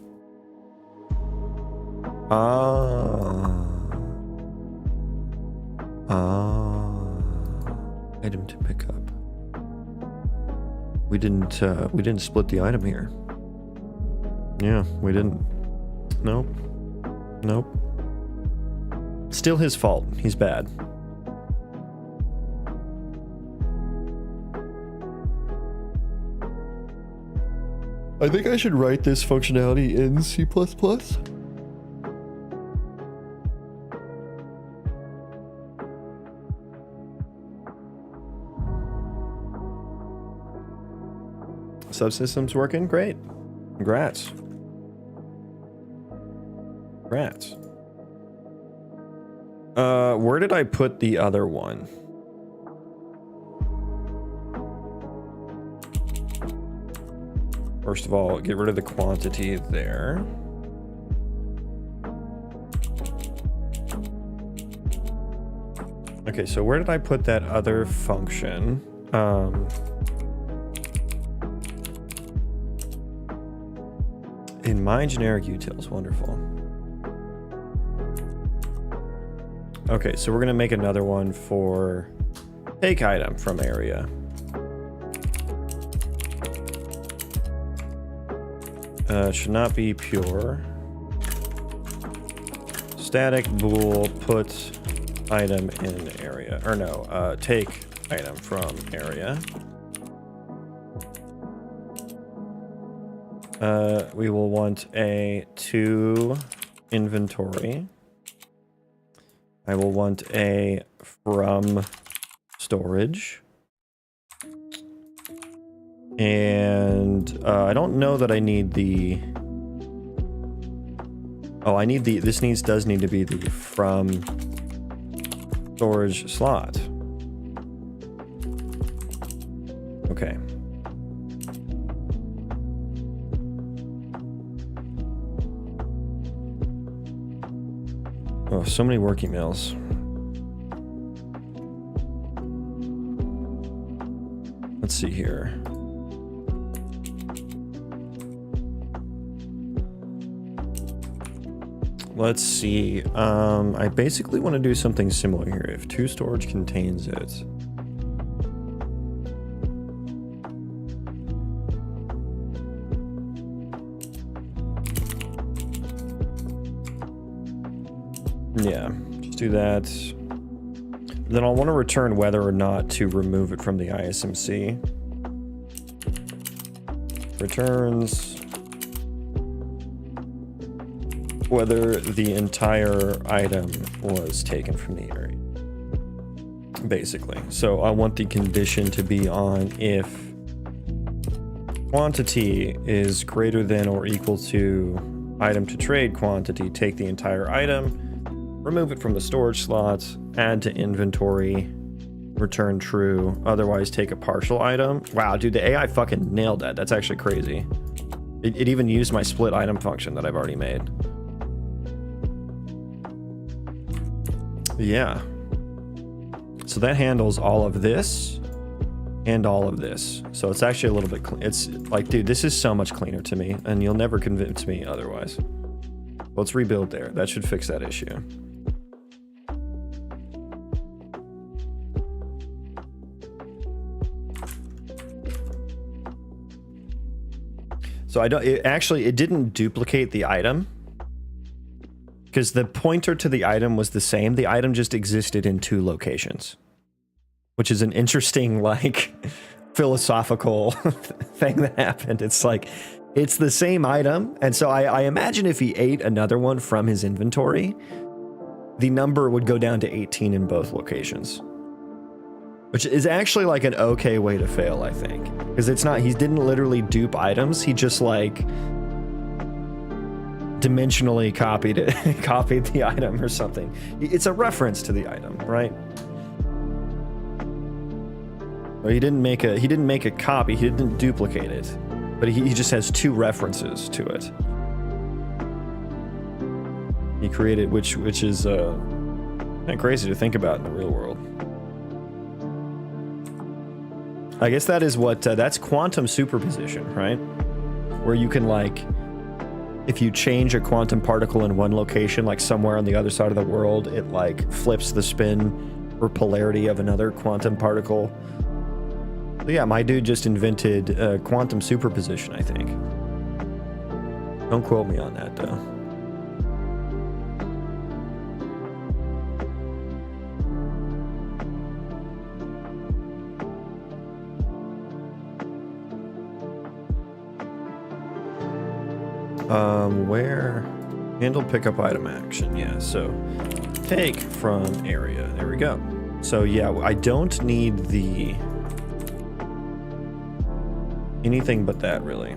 Item to pick up. We didn't split the item here. Yeah, we didn't. Nope. Nope. Still his fault. He's bad. I think I should write this functionality in C++. Subsystem's working great. Congrats. Rats. Where did I put the other one? First of all, get rid of the quantity there. Okay, so where did I put that other function? In my generic utils, wonderful. Okay, so we're gonna make another one for take item from area. Should not be pure. Static bool put item in area, or no, take item from area. We will want a to inventory. I will want a from storage. And I don't know that I need the... Oh, I need the... This does need to be the from storage slot. Okay. Oh, so many work emails. Let's see here. Let's see. I basically want to do something similar here. If to storage contains it. Yeah, just do that. Then I'll want to return whether or not to remove it from the ISMC. Returns whether the entire item was taken from the area. Basically. So I want the condition to be on if quantity is greater than or equal to item to trade quantity, take the entire item, remove it from the storage slots, add to inventory, return true, otherwise take a partial item. Wow, dude, the AI fucking nailed that. That's actually crazy. It even used my split item function that I've already made. Yeah. So that handles all of this and all of this. So it's actually a little bit clean. It's like, dude, this is so much cleaner to me, and you'll never convince me otherwise. Let's rebuild there. That should fix that issue. So it didn't duplicate the item, because the pointer to the item was the same. The item just existed in 2 locations, which is an interesting, like, philosophical thing that happened. It's like, it's the same item. And so I imagine if he ate another one from his inventory, the number would go down to 18 in both locations, which is actually like an okay way to fail, I think. Because it's not, he didn't literally dupe items. He just like dimensionally copied it, copied the item or something. It's a reference to the item, right? Or he didn't make a copy. He didn't duplicate it, but he just has 2 references to it. He created, which is kind of crazy to think about in the real world. I guess that is what, that's quantum superposition, right? Where you can, like, if you change a quantum particle in one location, like somewhere on the other side of the world, it like flips the spin or polarity of another quantum particle. So yeah, my dude just invented quantum superposition, I think. Don't quote me on that, though. Where? Handle pickup item action. Yeah, so take from area. There we go. So yeah, I don't need the anything but that, really.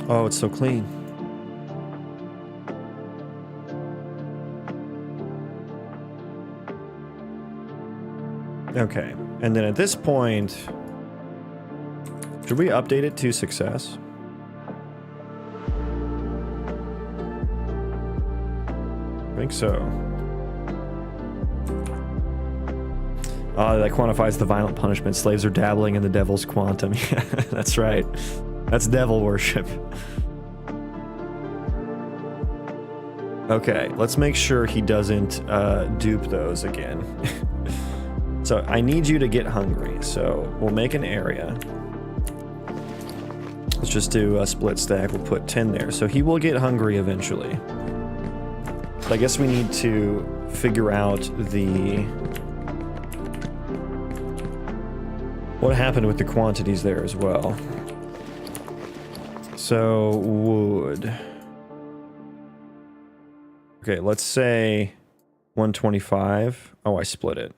Oh, it's so clean. Okay, and then at this point, should we update it to success? I think so. That quantifies the violent punishment. Slaves are dabbling in the devil's quantum. Yeah, that's right. That's devil worship. Okay, let's make sure he doesn't dupe those again. So I need you to get hungry. So we'll make an area. Let's just do a split stack. We'll put 10 there. So he will get hungry eventually. But I guess we need to figure out what happened with the quantities there as well. So, wood. Okay, let's say 125. Oh, I split it.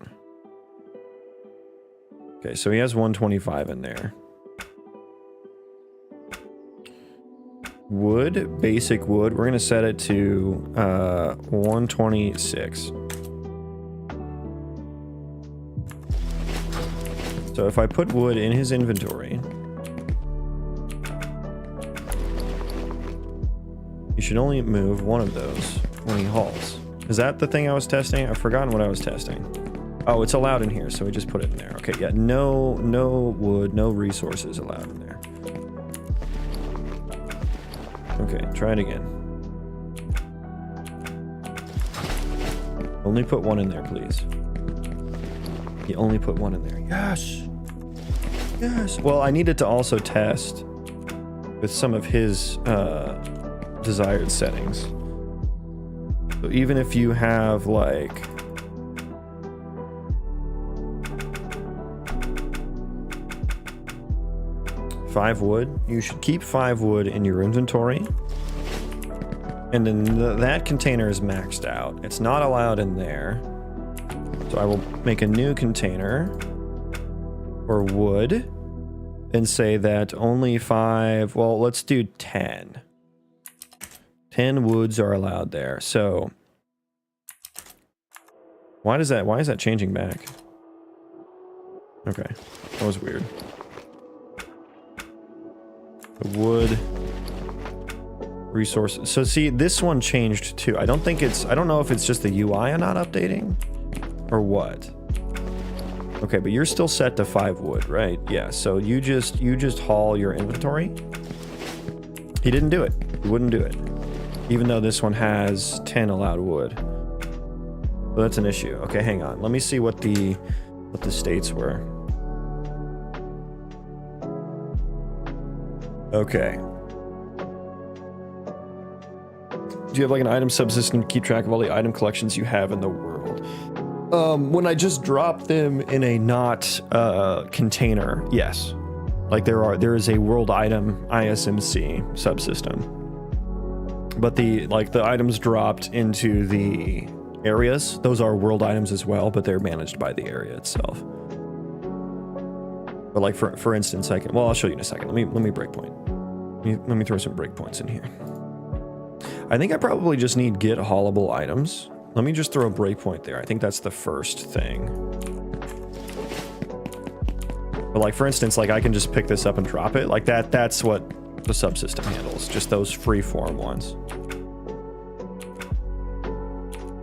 Okay, so he has 125 in there. Wood, basic wood. We're going to set it to 126. So if I put wood in his inventory, you should only move one of those when he hauls. Is that the thing I was testing? I've forgotten what I was testing. Oh, it's allowed in here, so we just put it in there. Okay, yeah, no wood, no resources allowed in there. Okay, try it again. Only put one in there, please. You only put one in there. Yes! Yes! Well, I needed to also test with some of his desired settings. So even if you have like five wood, you should keep 5 wood in your inventory, and then that container is maxed out. It's not allowed in there, so I will make a new container for wood and say that only 5, well, let's do 10 woods are allowed there. So Why is that changing back? Okay, that was weird. The wood resource. So see, this one changed too. I don't know if it's just the UI I'm not updating or what. Okay, but you're still set to 5 wood, right? Yeah, so you just haul your inventory. He didn't do it. He wouldn't do it. Even though this one has 10 allowed wood. So that's an issue. Okay, hang on. Let me see what the states were. Okay. Do you have like an item subsystem to keep track of all the item collections you have in the world? When I just drop them in a not container, yes. Like there is a world item ISMC subsystem. But the items dropped into the areas, those are world items as well, but they're managed by the area itself. But like for instance, I'll show you in a second. Let me breakpoint. Let me throw some breakpoints in here. I think I probably just need get haulable items. Let me just throw a breakpoint there. I think that's the first thing. But like for instance, like I can just pick this up and drop it. Like that's what the subsystem handles. Just those free form ones.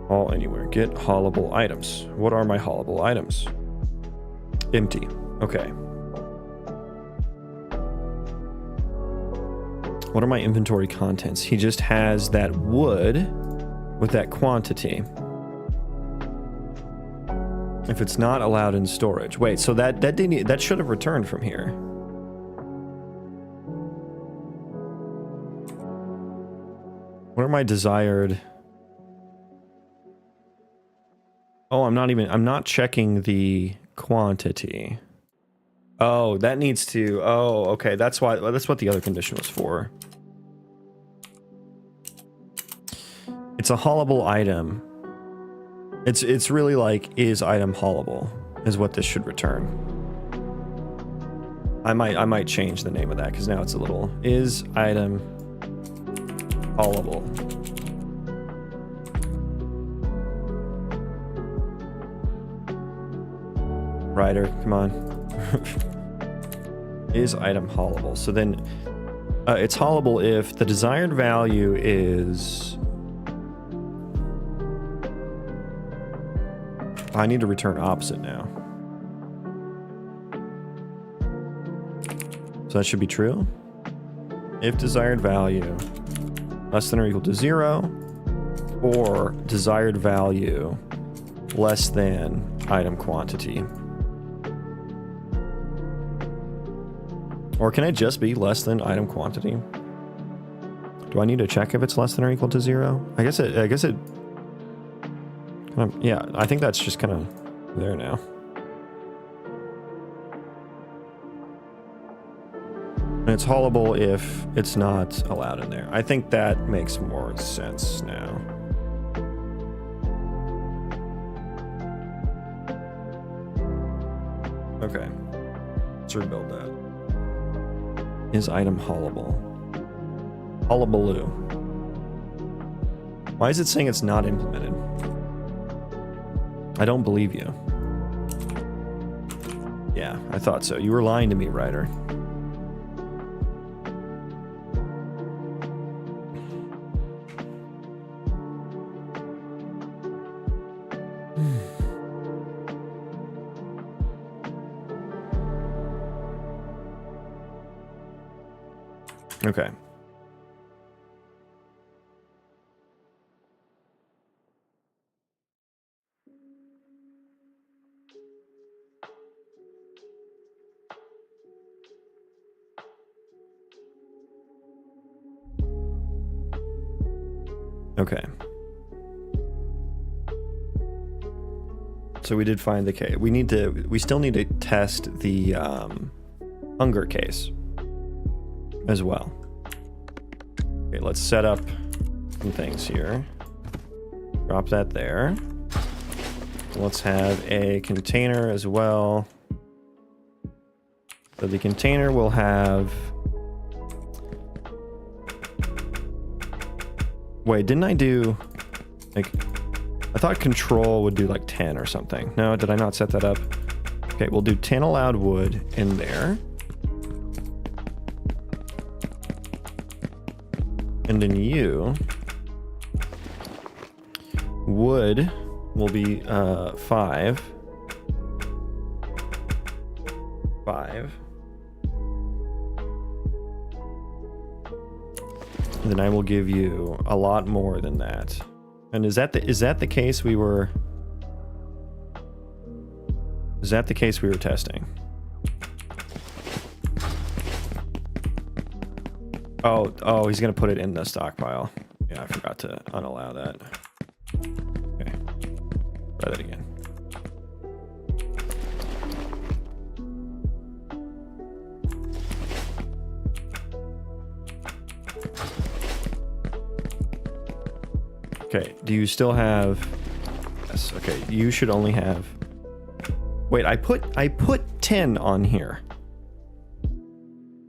Haul anywhere. Get haulable items. What are my haulable items? Empty. Okay. What are my inventory contents? He just has that wood with that quantity. If it's not allowed in storage. Wait, so that should have returned from here. What are my desired? Oh, I'm not checking the quantity. Oh, that needs to, oh, okay, that's what the other condition was for. It's a haulable item. It's really like, is item haulable, is what this should return. I might change the name of that, because now it's a little, is item haulable. Ryder, come on. Is item haulable? So then it's haulable if the desired value is... I need to return opposite now. So that should be true. If desired value less than or equal to 0, or desired value less than item quantity. Or can it just be less than item quantity? Do I need to check if it's less than or equal to 0? I guess it. Yeah, I think that's just kind of there now. And it's haulable if it's not allowed in there. I think that makes more sense now. Okay, let's rebuild that. Is item haulable? Haulabaloo. Why is it saying it's not implemented? I don't believe you. Yeah, I thought so. You were lying to me, Ryder. Okay. Okay. So we did find the case. We still need to test the hunger case as well. Okay, let's set up some things here. Drop that there. Let's have a container as well. So the container will have... Wait, didn't I do like I thought control would do like 10 or something. No, did I not set that up? Okay, we'll do 10 allowed wood in there. And then you, wood will be 5. 5. And then I will give you a lot more than that. And is that the case we were? Is that the case we were testing? Oh, he's gonna put it in the stockpile. Yeah, I forgot to unallow that. Okay, try that again. Okay, do you still have? Yes. Okay, you should only have. Wait, I put 10 on here.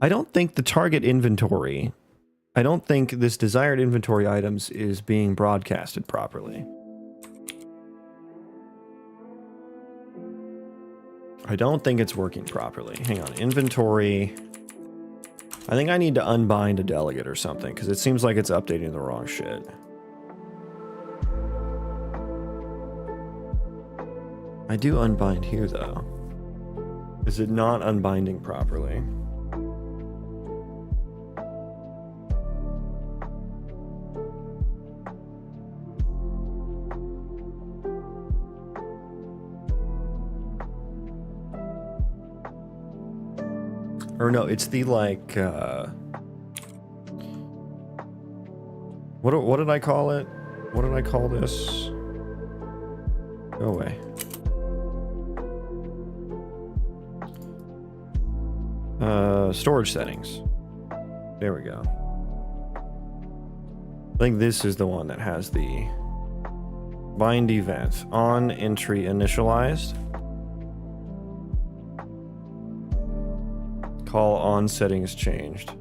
I don't think the target inventory, I don't think this desired inventory items is being broadcasted properly. I don't think it's working properly. Hang on, inventory. I think I need to unbind a delegate or something because it seems like it's updating the wrong shit. I do unbind here though. Is it not unbinding properly? Or no, it's the like, what did I call it? What did I call this? Go away. Storage settings. There we go. I think this is the one that has the bind event on entry initialized. Call on settings changed.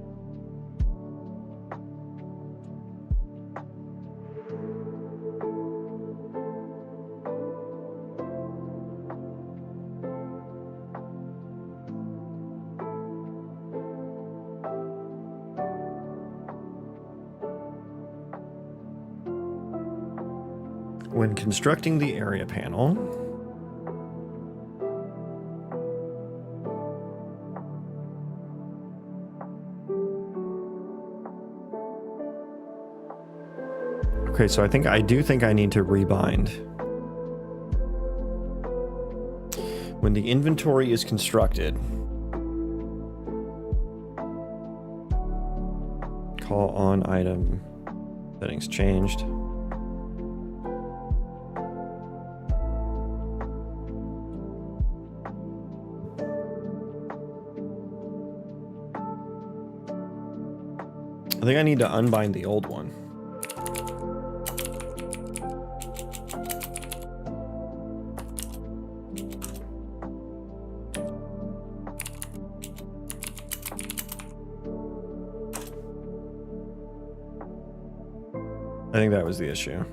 When constructing the area panel, okay, so I do think I need to rebind. When the inventory is constructed, call on item settings changed. I think I need to unbind the old one. I think that was the issue.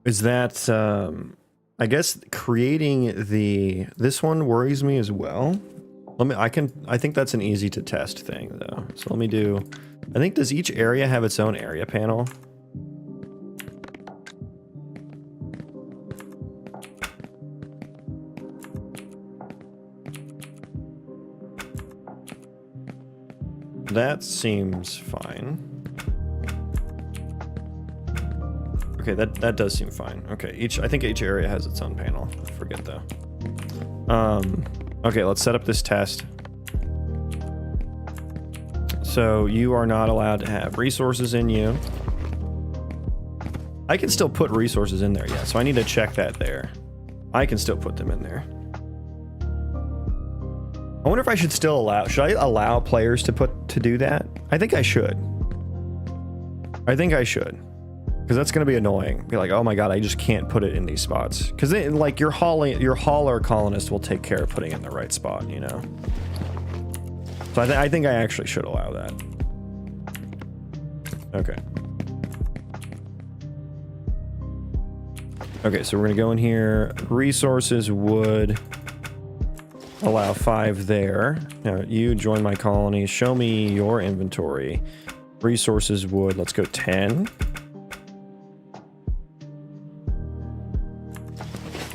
Is that, I guess creating this one worries me as well. I think that's an easy to test thing though. So let me do, I think, does each area have its own area panel? That seems fine. Okay, that does seem fine. Okay, I think each area has its own panel. I forget though. Okay, let's set up this test. So you are not allowed to have resources in you. I can still put resources in there, yeah. So I need to check that there. I can still put them in there. I wonder if I should still should I allow players to do that? I think I should. I think I should. Because that's going to be annoying. Be like, oh my god, I just can't put it in these spots. Because like your hauler colonist will take care of putting it in the right spot, you know? So I think I actually should allow that. Okay. Okay, so we're gonna go in here. Resources would allow 5 there. Now you join my colony. Show me your inventory. Resources would, let's go 10.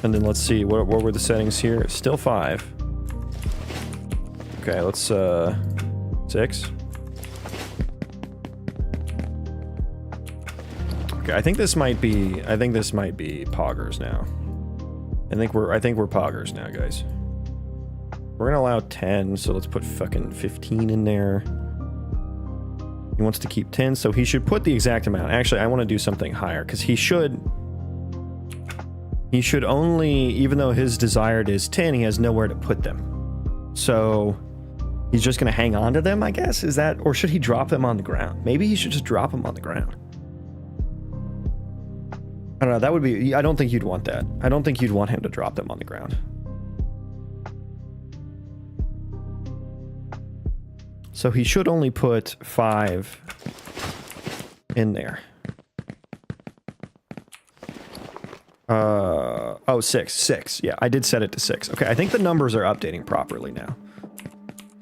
And then let's see, what were the settings here? Still 5. Okay, let's 6. Okay, I think this might be poggers now. I think we're poggers now, guys. We're gonna allow 10, so let's put fucking 15 in there. He wants to keep 10, so he should put the exact amount. Actually, I want to do something higher, because he should only, even though his desired is 10, he has nowhere to put them. So he's just gonna hang on to them, I guess? Is that, or should he drop them on the ground? Maybe he should just drop them on the ground. I don't know, that would be, I don't think you'd want that. I don't think you'd want him to drop them on the ground. So he should only put 5 in there. Oh, 6. Yeah, I did set it to 6. Okay, I think the numbers are updating properly now.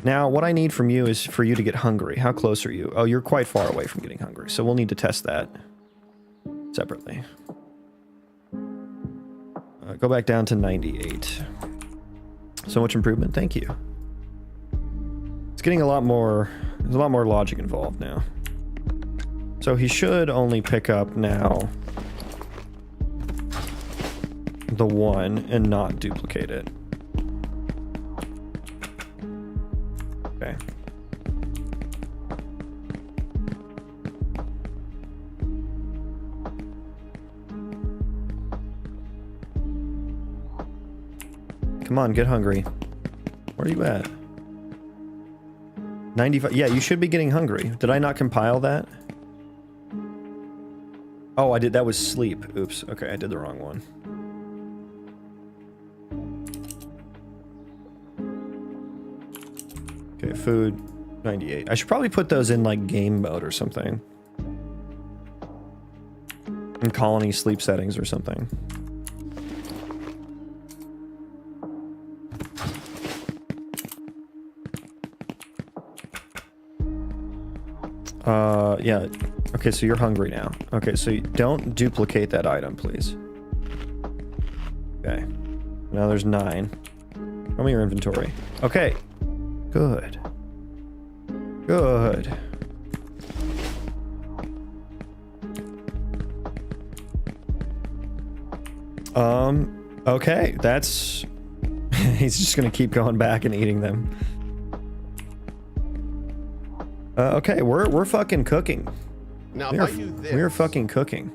Now, what I need from you is for you to get hungry. How close are you? Oh, you're quite far away from getting hungry, so we'll need to test that separately. Go back down to 98. So much improvement. Thank you. It's getting a lot more... There's a lot more logic involved now. So he should only pick up now the 1 and not duplicate it. Okay. Come on, get hungry. Where are you at? 95. Yeah, you should be getting hungry. Did I not compile that? Oh, I did. That was sleep. Oops. Okay, I did the wrong one. Okay, food, 98. I should probably put those in like game mode or something. In colony sleep settings or something. Yeah. Okay, so you're hungry now. Okay, so you don't duplicate that item, please. Okay. Now there's 9. Show me your inventory. Okay. Good. Good. Okay, that's... He's just gonna keep going back and eating them. Okay, we're fucking cooking. Now, if I do this, We're fucking cooking.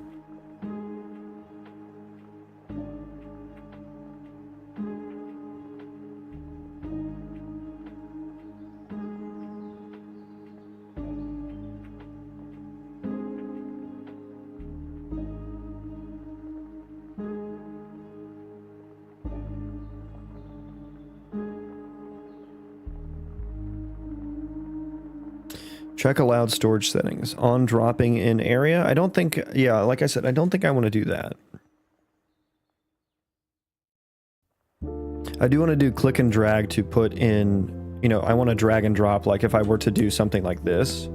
Check allowed storage settings. On dropping in area. I don't think, yeah, like I said, I don't think I want to do that. I do want to do click and drag to put in, you know, I want to drag and drop, like if I were to do something like this.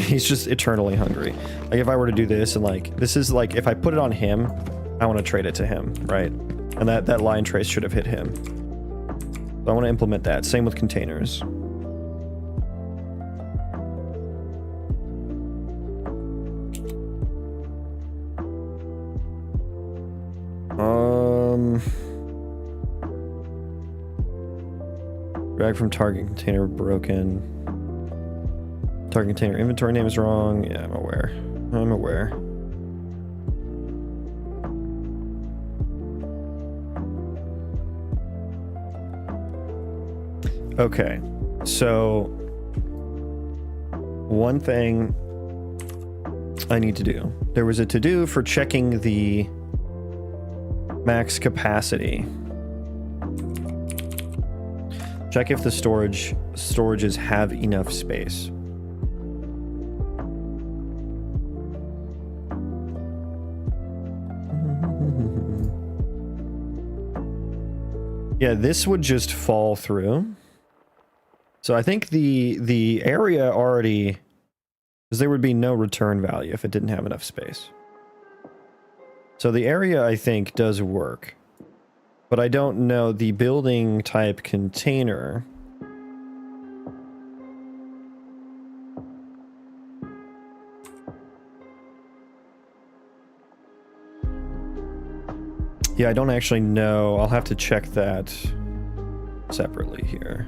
He's just eternally hungry. Like if I were to do this and like, this is like, if I put it on him, I want to trade it to him, right? And that line trace should have hit him. So I want to implement that. Same with containers. Drag from target container broken. Target container inventory name is wrong. Yeah, I'm aware. I'm aware. Okay, so one thing I need to do. There was a to-do for checking the max capacity. Check if the storages have enough space. Yeah, this would just fall through. So I think the area already, because there would be no return value if it didn't have enough space. So the area, I think, does work. But I don't know the building type container. Yeah, I don't actually know. I'll have to check that separately here.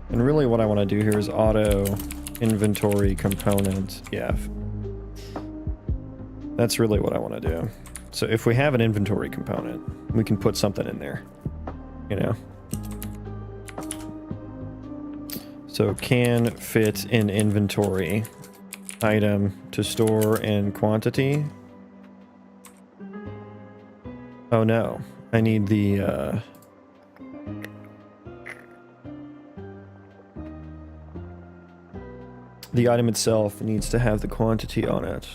And really what I want to do here is auto inventory component. Yeah. That's really what I want to do. So if we have an inventory component, we can put something in there, you know? So can fit in inventory item to store in quantity. Oh no, I need the item itself needs to have the quantity on it.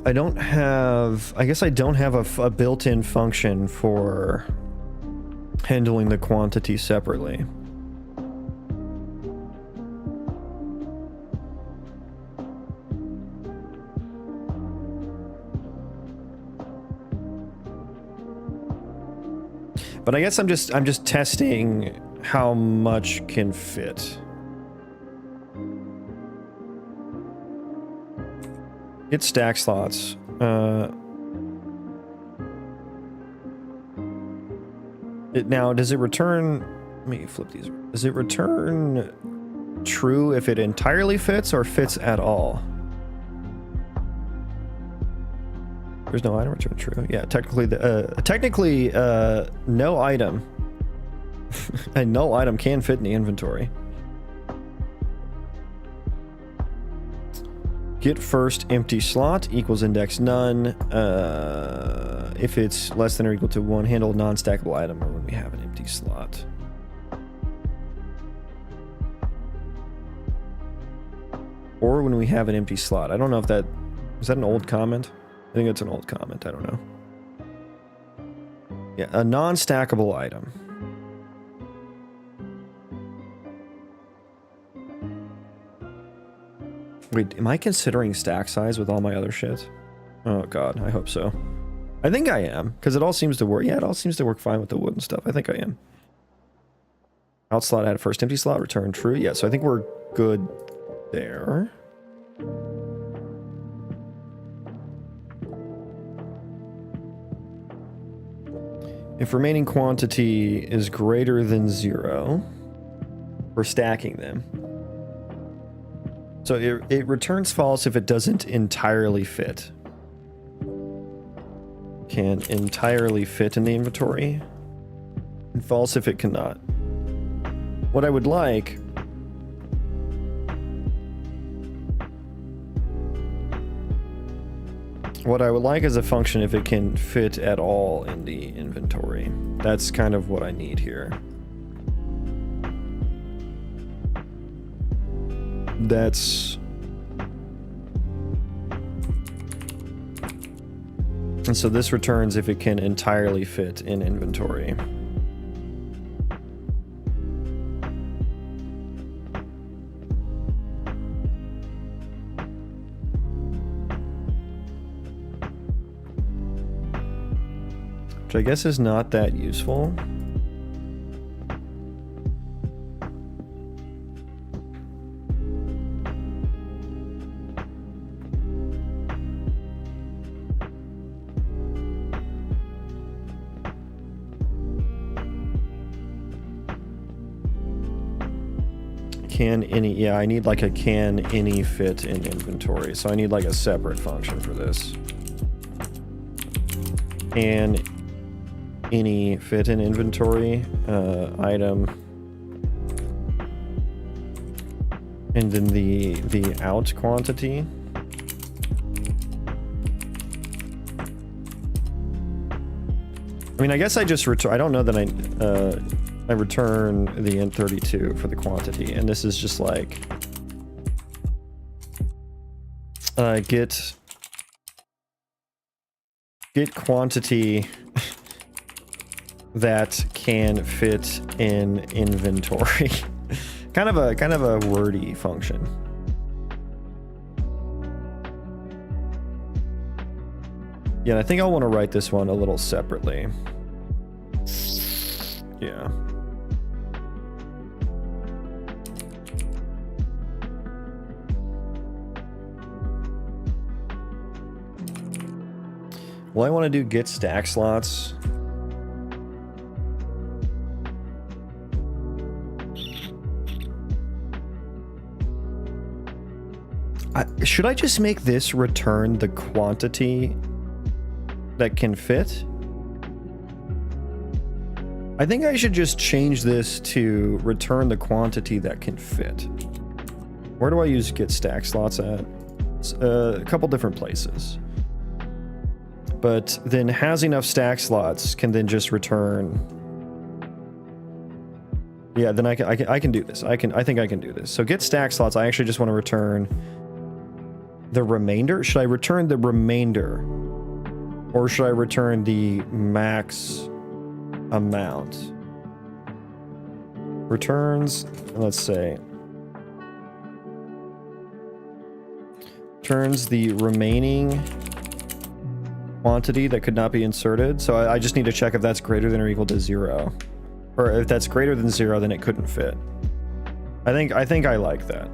I don't have, I guess I don't have a built-in function for handling the quantity separately. But I guess I'm just testing how much can fit. Get stack slots. Now, does it return... Let me flip these. Does it return true if it entirely fits or fits at all? There's no item return true. Yeah, technically, no item. A null item can fit in the inventory. Get first empty slot equals index none. If it's less than or equal to 1, handle non-stackable item or when we have an empty slot. Or when we have an empty slot. I don't know if that... Is that an old comment? I think it's an old comment. I don't know. Yeah, a non-stackable item. Wait, am I considering stack size with all my other shit? Oh god, I hope so. I think I am, because it all seems to work. Yeah, it all seems to work fine with the wood and stuff. I think I am. Out slot add first empty slot, return true. Yeah, so I think we're good there. If remaining quantity is greater than 0, we're stacking them. So it returns false if it doesn't entirely fit. Can entirely fit in the inventory. And false if it cannot. What I would like... What I would like is a function if it can fit at all in the inventory. That's kind of what I need here. That's... And so this returns if it can entirely fit in inventory. Which I guess is not that useful. Can any, yeah, I need like a can any fit in inventory. So I need like a separate function for this. can any fit in inventory item, and then the out quantity. I mean, I guess I just return. I don't know that I return the int32 for the quantity, and this is just like get quantity that can fit in inventory. kind of a wordy function. Yeah, and I think I'll want to write this one a little separately. Yeah. Well, I want to do get stack slots. Should I just make this return the quantity that can fit? I think I should just change this to return the quantity that can fit. Where do I use get stack slots at? A couple different places. But then has enough stack slots can then just return. Yeah, then I can do this. I think I can do this. So get stack slots. I actually just want to return the remainder. Should I return the remainder, or should I return the max amount? Returns, let's say, returns the remaining quantity that could not be inserted. So I just need to check if that's greater than or equal to 0, or if that's greater than 0, then it couldn't fit. I think I like that.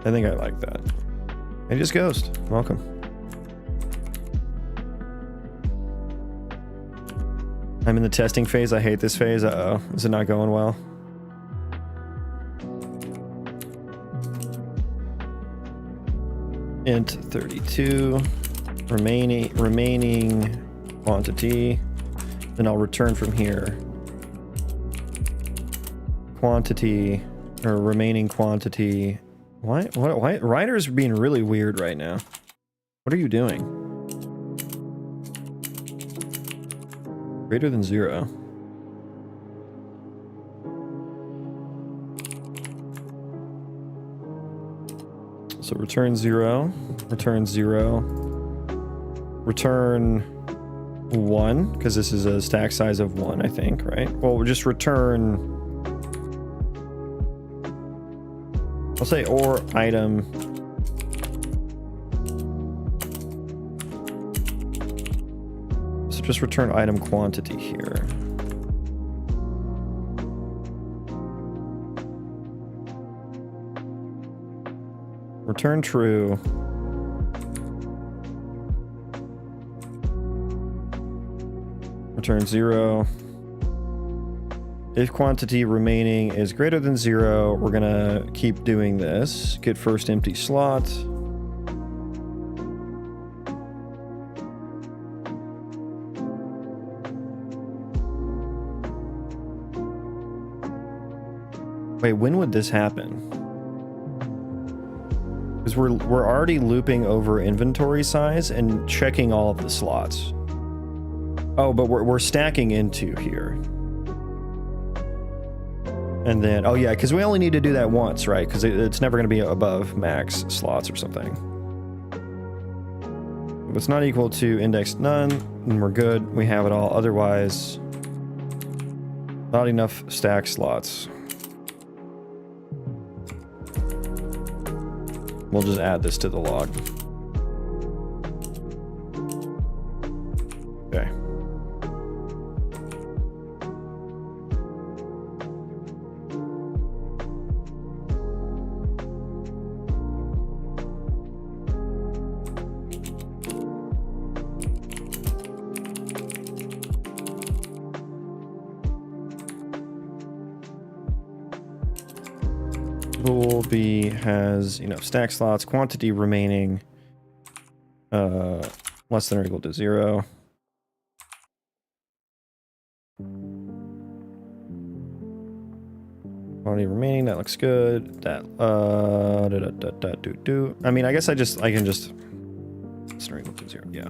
I think I like that. And just ghost. Welcome. I'm in the testing phase. I hate this phase. Uh-oh. Is it not going well? Int 32. Remaining quantity. Then I'll return from here. Quantity, or remaining quantity. Why? Writer's being really weird right now. What are you doing? Greater than 0. So return 0, return 0, return 1, because this is a stack size of 1, I think, right? Well, we'll just return. I'll say or item so just return item quantity here. Return true. Return 0. If quantity remaining is greater than 0, we're gonna keep doing this. Get first empty slot. Wait, when would this happen? Because we're already looping over inventory size and checking all of the slots. Oh, but we're stacking into here. And then, oh yeah, because we only need to do that once, right? Because it's never going to be above max slots or something. If it's not equal to index none, then we're good. We have it all. Otherwise, not enough stack slots. We'll just add this to the log. Okay. Bool B has enough stack slots, quantity remaining. less than or equal to 0. Quantity remaining, that looks good. That I mean, I guess I can just less than or equal to 0. Yeah.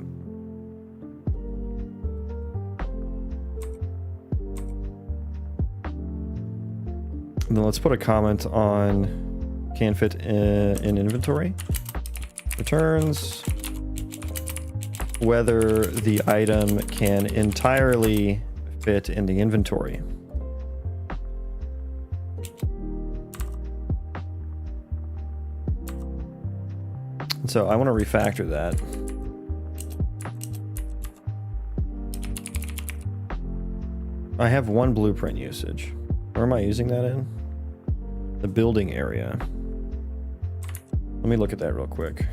And then let's put a comment on can fit in inventory. Returns whether the item can entirely fit in the inventory. So I want to refactor that. I have one blueprint usage. Where am I using that in? The building area. Let me look at that real quick.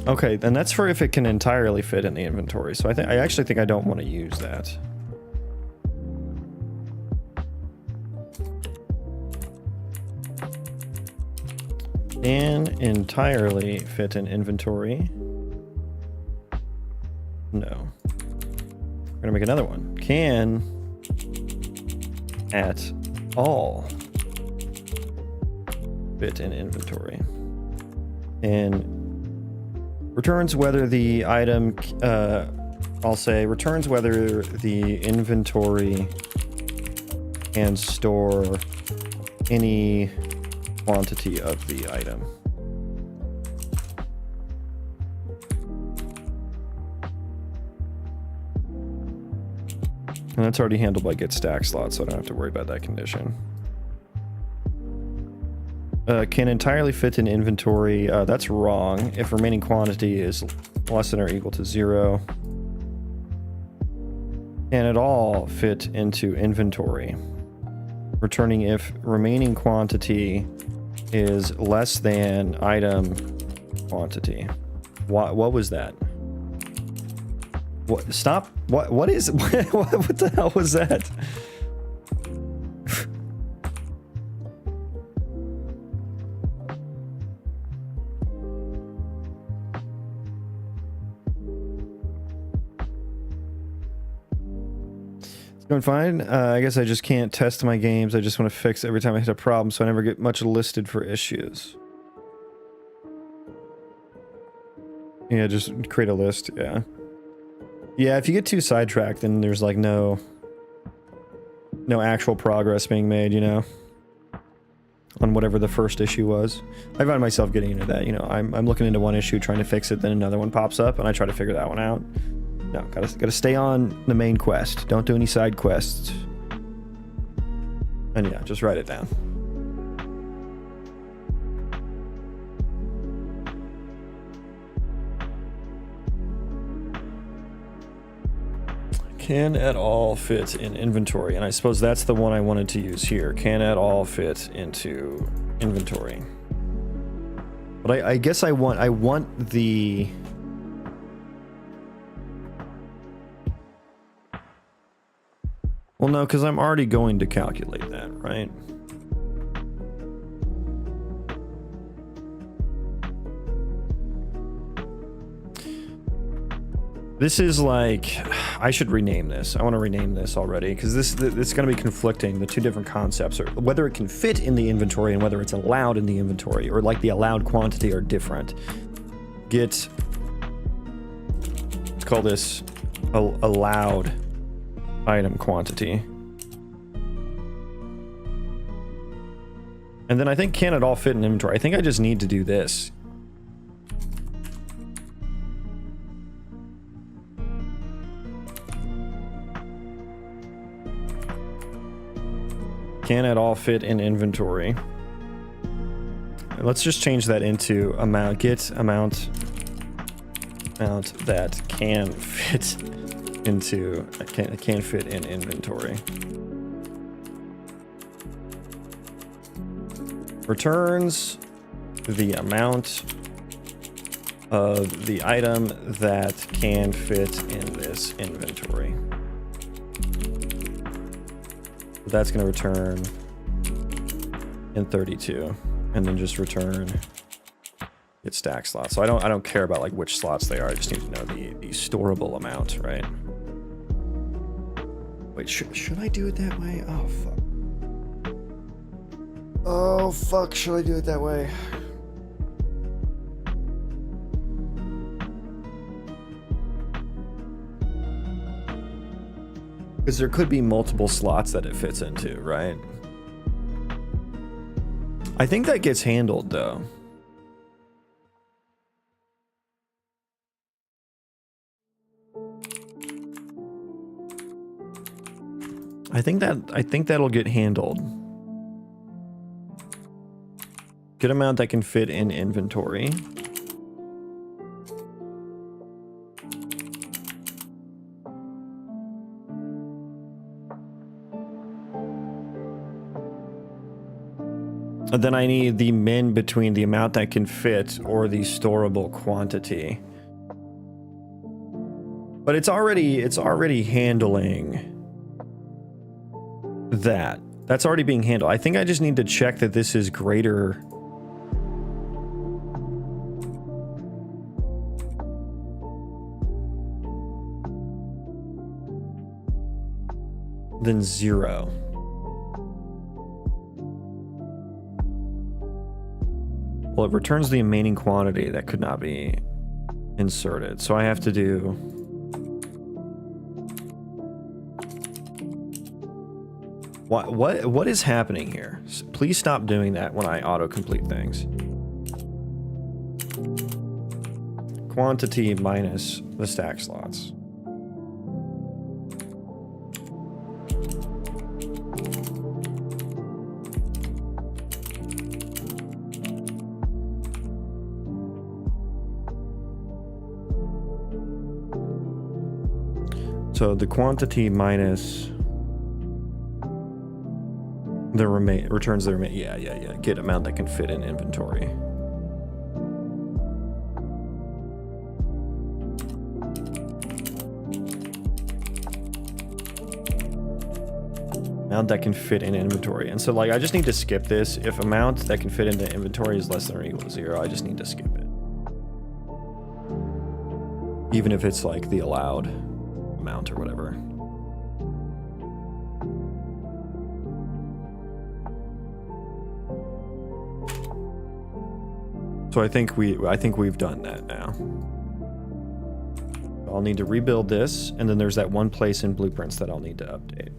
Okay, and that's for if it can entirely fit in the inventory. So I actually think I don't want to use that. Can entirely fit in inventory. No. We're gonna make another one. Can at all fit in inventory. And returns whether the item, I'll say returns whether the inventory can store any quantity of the item. And that's already handled by get stack slot, so I don't have to worry about that condition. Can entirely fit in inventory. That's wrong. If remaining quantity is less than or equal to 0. Can it all fit into inventory? Returning if remaining quantity is less than item quantity. What was that? What? Stop. What is? What the hell was that? Going fine. I guess I just can't test my games. I just want to fix every time I hit a problem, so I never get much listed for issues. Yeah, just create a list. Yeah. Yeah, if you get too sidetracked, then there's like no actual progress being made, you know, on whatever the first issue was. I find myself getting into that. You know, I'm looking into one issue, trying to fix it, then another one pops up, and I try to figure that one out. No, gotta stay on the main quest. Don't do any side quests. And yeah, just write it down. Can at all fit in inventory? And I suppose that's the one I wanted to use here. Can at all fit into inventory? But I guess I want the... Well, no, because I'm already going to calculate that, right? This is like, I should rename this. I want to rename this already, because this is going to be conflicting, the two different concepts, or whether it can fit in the inventory and whether it's allowed in the inventory, or like the allowed quantity are different. Let's call this allowed item quantity. And then I think can it all fit in inventory? I think I just need to do this. Can it all fit in inventory? And let's just change that into amount. Get amount that can fit into can fit in inventory. Returns the amount of the item that can fit in this inventory. that's going to return in 32, and then just return its stack slots. So I don't care about like which slots they are. I just need to know the storable amount, right? Wait, should I do it that way? Oh fuck. Oh fuck, should I do it that way? Because there could be multiple slots that it fits into, right? I think that gets handled though. I think that'll get handled. Good amount that can fit in inventory. And then I need the min between the amount that can fit or the storable quantity. But it's already handling that. That's already being handled. I think I just need to check that this is greater than 0. Well, it returns the remaining quantity that could not be inserted. So I have to do... What is happening here? Please stop doing that when I auto-complete things. Quantity minus the stack slots. So the quantity minus the returns the yeah. Get amount that can fit in inventory. Amount that can fit in inventory. And so like I just need to skip this. If amount that can fit into inventory is less than or equal to 0, I just need to skip it. Even if it's like the allowed amount or whatever. So I think we've done that now. I'll need to rebuild this, and then there's that one place in blueprints that I'll need to update.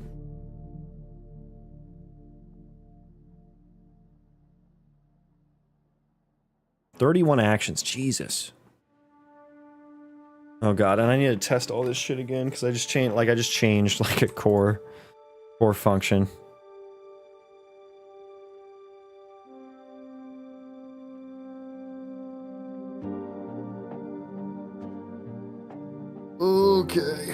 "31 actions, Jesus. Oh god, and I need to test all this shit again because I just changed like a core function. Okay.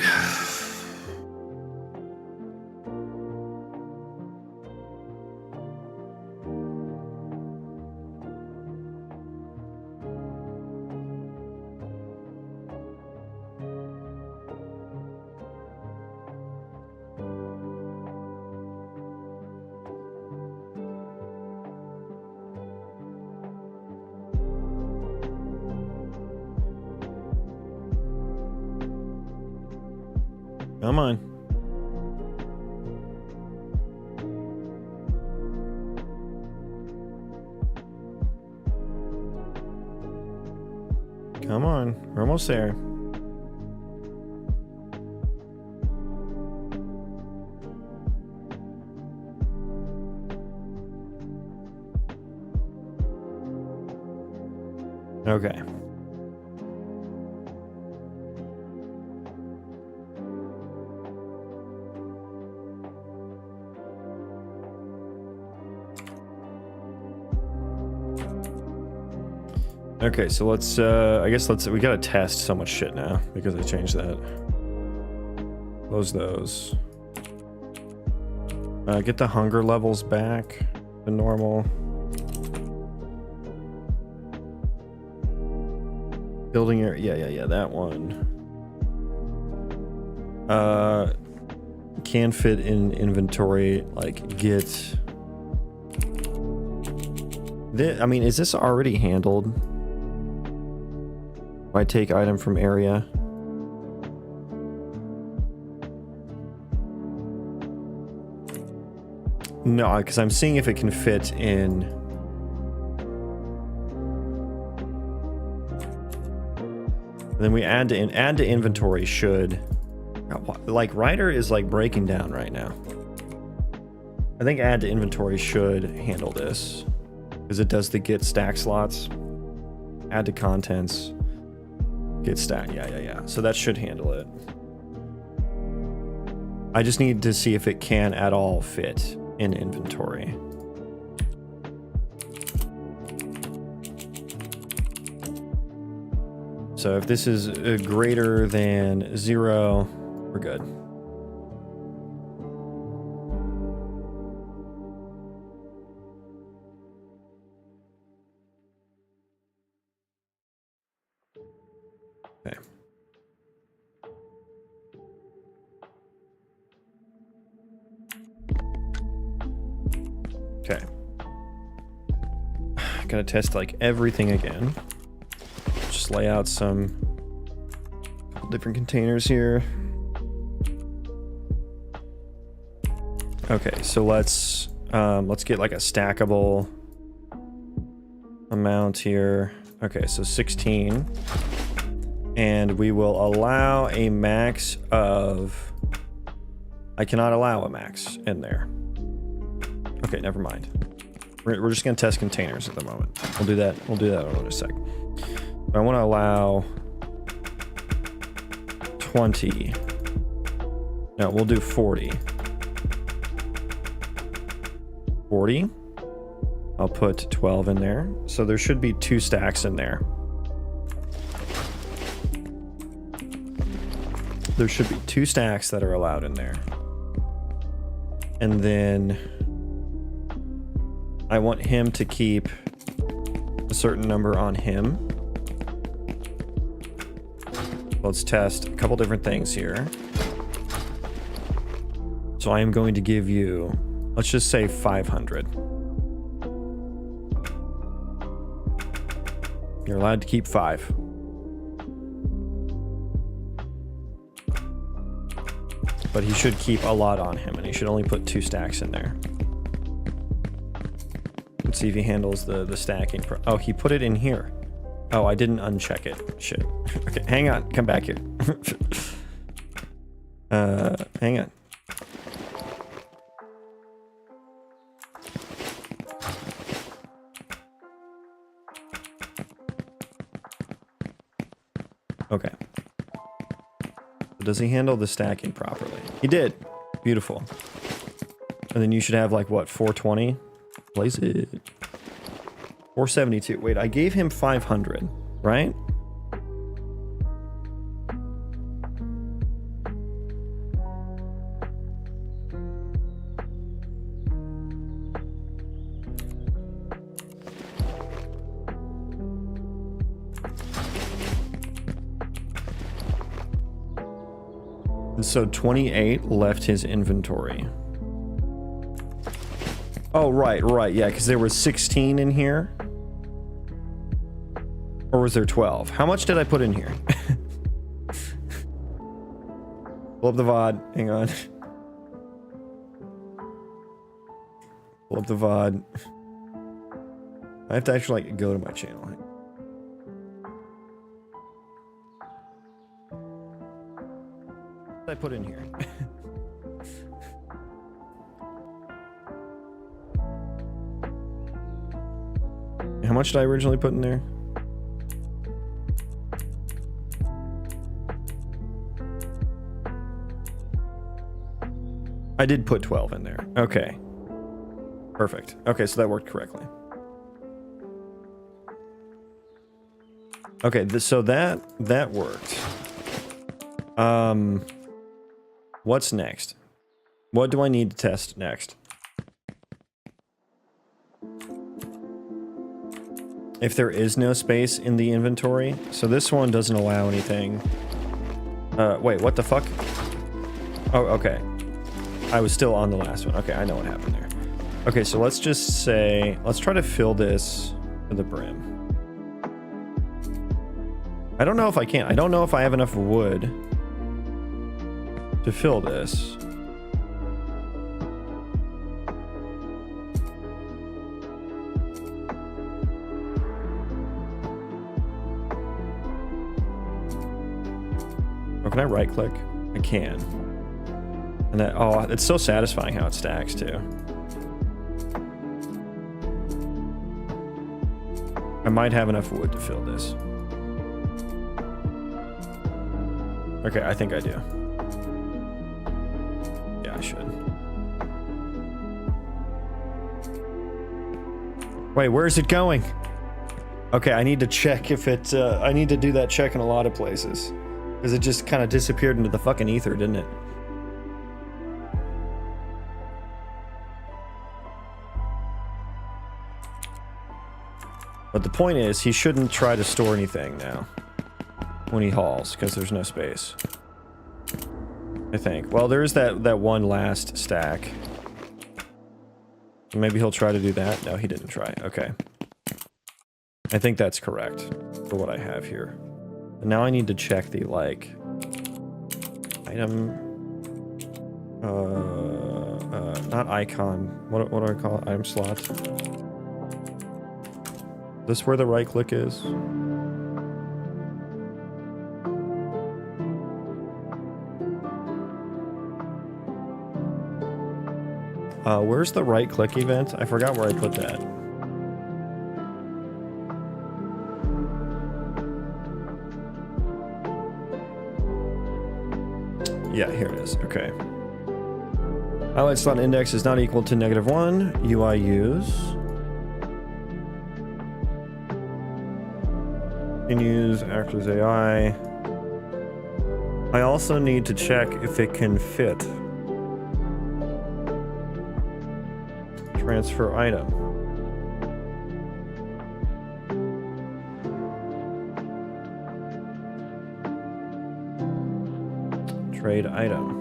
Come on. Come on. We're almost there. Okay. Okay, so let's, we gotta test so much shit now, because I changed that. Close those. Get the hunger levels back to normal. Building area, yeah, that one. can fit in inventory, like get... I mean, is this already handled? I take item from area. No, because I'm seeing if it can fit in. And then we add to inventory should. Like Ryder is like breaking down right now. I think add to inventory should handle this because it does the get stack slots. Add to contents. Get stack. Yeah. So that should handle it. I just need to see if it can at all fit in inventory. So if this is greater than 0, we're good. Okay. Okay. Gotta test like everything again. Just lay out some different containers here. Okay, so let's get like a stackable amount here. Okay, so 16. And we will allow a max of... I cannot allow a max in there. Okay, never mind. We're just gonna test containers at the moment. We'll do that in a sec. I want to allow 20. No, we'll do 40. 40. I'll put 12 in there. So there should be 2 stacks in there. There should be 2 stacks that are allowed in there. And then I want him to keep a certain number on him. Let's test a couple different things here. So I am going to give you, let's just say 500. You're allowed to keep 5. But he should keep a lot on him, and he should only put 2 stacks in there. Let's see if he handles the stacking. Oh, he put it in here. Oh, I didn't uncheck it. Shit. Okay, hang on. Come back here. Hang on. Okay. Does he handle the stacking properly? He did. Beautiful. And then you should have like what, 420? Place it. 472. Wait, I gave him 500, right? So 28 left his inventory. Oh, right, yeah, because there was 16 in here. Or was there 12? How much did I put in here? Pull up the VOD. Hang on. Pull up the VOD. I have to actually like go to my channel. What did I put in here? How much did I originally put in there? I did put 12 in there. Okay. Perfect. Okay, so that worked correctly. Okay, so that worked. What's next? What do I need to test next? If there is no space in the inventory, so this one doesn't allow anything. Wait, what the fuck? Oh, okay. I was still on the last one. Okay, I know what happened there. Okay, so let's just say, let's try to fill this to the brim. I don't know if I can. I don't know if I have enough wood to fill this. Or can I right click? I can. And that, oh, it's so satisfying how it stacks too. I might have enough wood to fill this. Okay, I think I do. Yeah, I should. Wait, where is it going? Okay, I need to check if it, I need to do that check in a lot of places. Because it just kind of disappeared into the fucking ether, didn't it? But the point is, he shouldn't try to store anything now when he hauls, because there's no space. I think. Well, there's that one last stack. Maybe he'll try to do that. No, he didn't try. Okay. I think that's correct for what I have here. And now I need to check the, like, item... not icon. What do I call it? Item slot. Is this where the right click is? Where's the right click event? I forgot where I put that. Yeah, here it is. Okay. Highlight slot index is not equal to -1. UI use. Continues, acts as AI. I also need to check if it can fit. Transfer item. Trade item.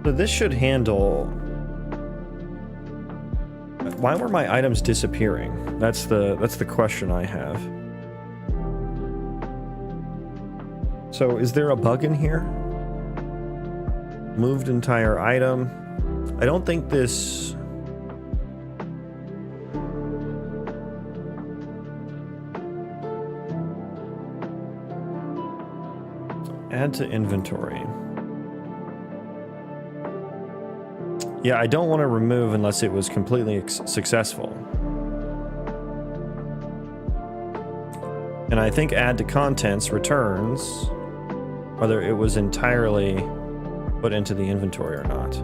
So this should handle... Why were my items disappearing? That's the question I have. So is there a bug in here? Moved entire item. I don't think this... Add to inventory. Yeah, I don't want to remove unless it was completely successful. And I think add to contents returns whether it was entirely put into the inventory or not.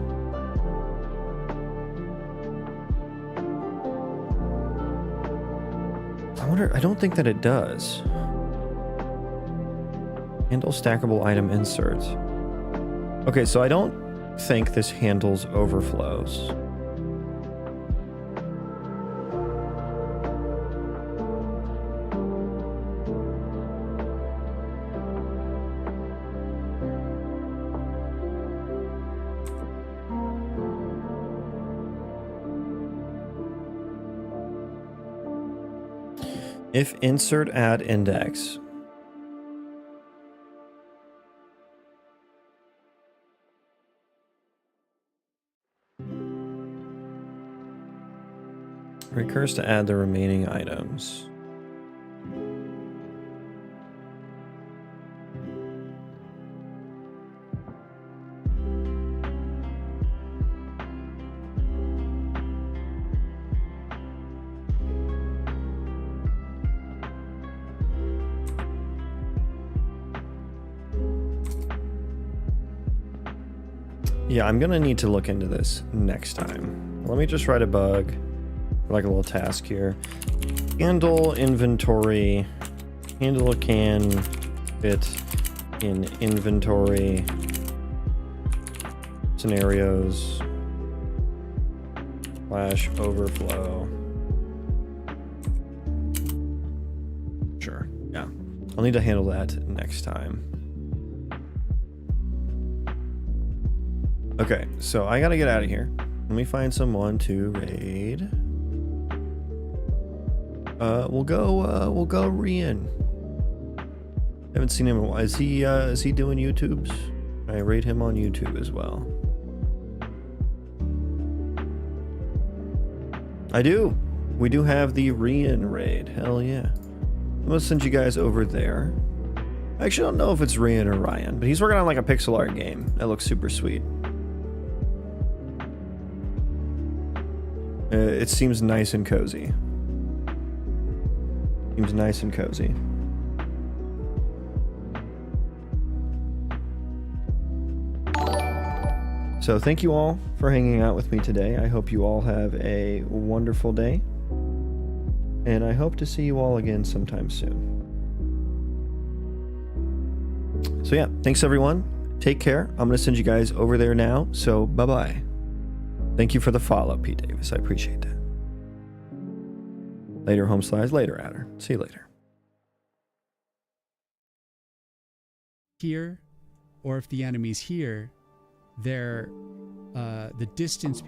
I don't think that it does. Handle stackable item insert. Okay, so I don't think this handles overflows. If insert add index. Recurs to add the remaining items. Yeah, I'm gonna need to look into this next time. Let me just write a bug. Like a little task here. Handle inventory. Handle can fit in inventory scenarios / overflow. Sure, yeah. I'll need to handle that next time. Okay, so I gotta get out of here. Let me find someone to raid. We'll go Rian. Haven't seen him in a while. Is he doing YouTubes? I rate him on YouTube as well. I do. We do have the Rian raid. Hell yeah. I'm gonna send you guys over there. I actually don't know if it's Rian or Ryan, but he's working on like a pixel art game. That looks super sweet. It seems nice and cozy. Seems nice and cozy. So thank you all for hanging out with me today. I hope you all have a wonderful day. And I hope to see you all again sometime soon. So yeah, thanks everyone. Take care. I'm going to send you guys over there now. So bye-bye. Thank you for the follow, Pete Davis. I appreciate that. Later, home slides. Later, Adder. See you later. Here, or if the enemy's here, the distance between